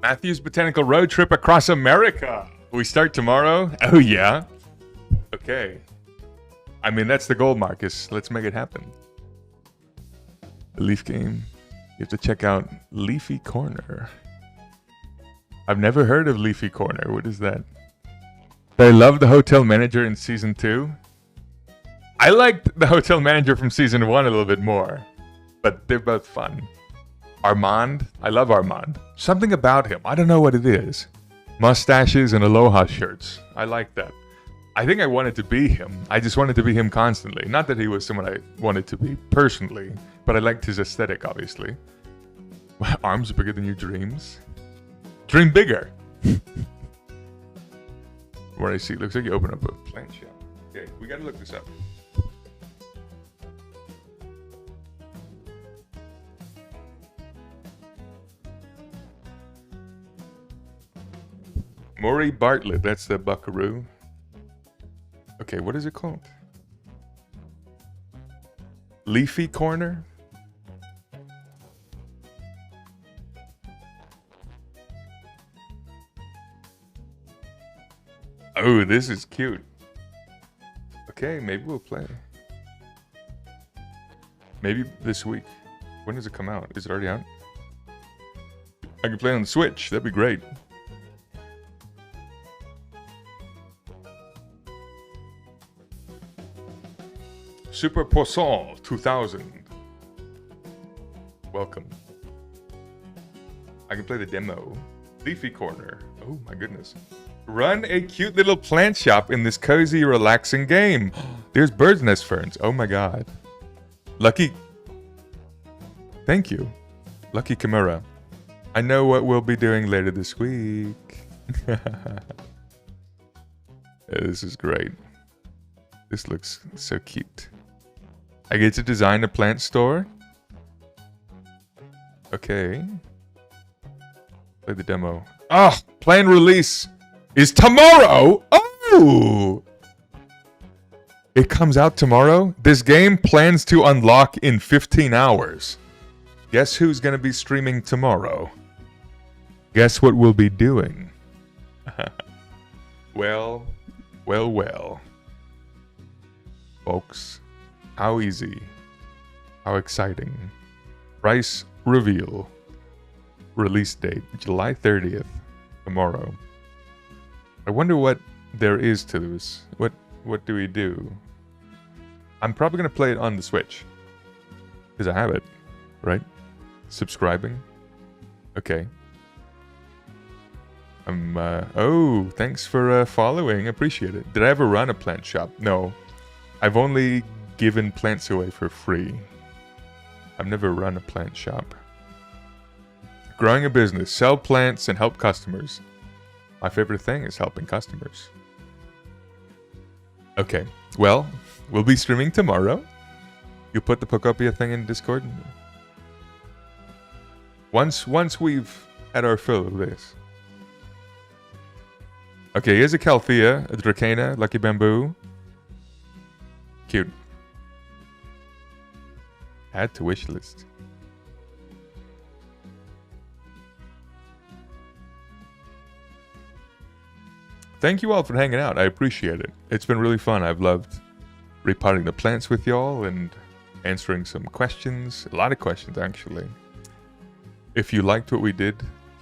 Matthew's Botanical Road Trip across America. We start tomorrow? Oh, yeah. Okay. I mean, that's the goal, Marcus. Let's make it happen. The Leaf game. You have to check out Leafy Corner. I've never heard of Leafy Corner. What is that? I love the Hotel Manager in Season 2. I liked the Hotel Manager from Season 1 a little bit more. But they're both fun. Armand. I love Armand. Something about him. I don't know what it is. Mustaches and aloha shirts. I like that. I think I wanted to be him. I just wanted to be him constantly. Not that he was someone I wanted to be personally, but I liked his aesthetic, obviously. My arms are bigger than your dreams. Dream bigger. What I see, looks like you open up a plant shop. Okay, we gotta look this up. Maury Bartlett, that's the buckaroo. Okay, what is it called? Leafy Corner? Oh, this is cute. Okay, maybe we'll play. Maybe this week. When does it come out? Is it already out? I can play on the Switch. That'd be great. Super Poisson 2000. Welcome. I can play the demo. Leafy Corner. Oh my goodness. Run a cute little plant shop in this cozy, relaxing game. There's bird's nest ferns. Oh my god. Lucky. Thank you. Lucky Kimura. I know what we'll be doing later this week. This is great. This looks so cute. I get to design a plant store. Okay. Play the demo. Ah, planned release is tomorrow. Oh! It comes out tomorrow? This game plans to unlock in 15 hours. Guess who's going to be streaming tomorrow? Guess what we'll be doing? Well. Folks, how easy. How exciting. Price reveal. Release date, July 30th. Tomorrow. I wonder what there is to this. What do we do? I'm probably going to play it on the Switch. Because I have it. Right? Subscribing. Okay. Oh, thanks for following. Appreciate it. Did I ever run a plant shop? No. I've only given plants away for free. I've never run a plant shop. Growing a business. Sell plants and help customers. My favorite thing is helping customers. Okay. Well, we'll be streaming tomorrow. You put the Pocopia thing in Discord. Once we've had our fill of this. Okay, here's a Calthea, a Dracana, Lucky Bamboo. Cute. Add to wish list. Thank you all for hanging out. I appreciate it. It's been really fun. I've loved repotting the plants with y'all and answering some questions. A lot of questions, actually. If you liked what we did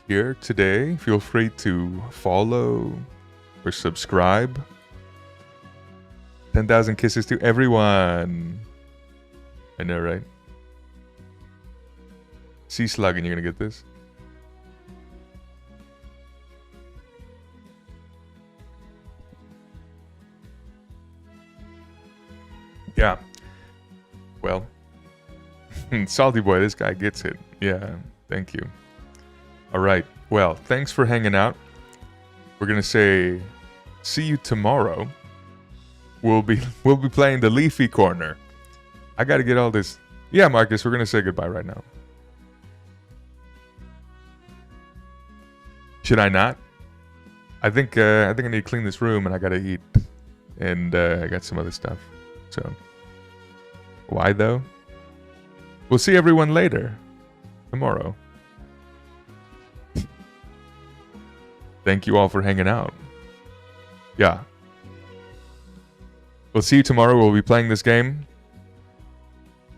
here today, feel free to follow or subscribe. 10,000 kisses to everyone. I know, right? Sea Slug, and you're gonna get this. Yeah. Well, Salty Boy, this guy gets it. Yeah, thank you. All right. Well, thanks for hanging out. We're gonna say, see you tomorrow. We'll be playing the Leafy Corner. I gotta get all this. Yeah, Marcus, we're gonna say goodbye right now. Should I not? I think I need to clean this room and I gotta eat, and I got some other stuff. So, why though? We'll see everyone later, tomorrow. Thank you all for hanging out. Yeah. We'll see you tomorrow. We'll be playing this game.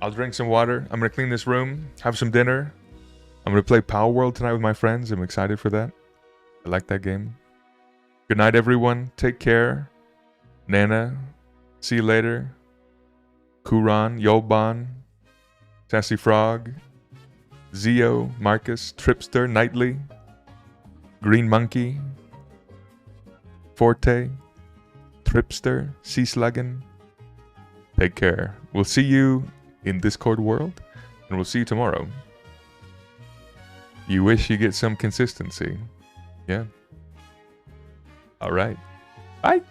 I'll drink some water. I'm going to clean this room, have some dinner. I'm going to play Power World tonight with my friends. I'm excited for that. I like that game. Good night, everyone. Take care. Nana. See you later. Kuran, Yolban, Sassy Frog, Zio, Marcus, Tripster, Nightly, Green Monkey, Forte, Tripster, Sea Sluggin. Take care. We'll see you in Discord world, and we'll see you tomorrow. You wish you get some consistency. Yeah. All right. Bye.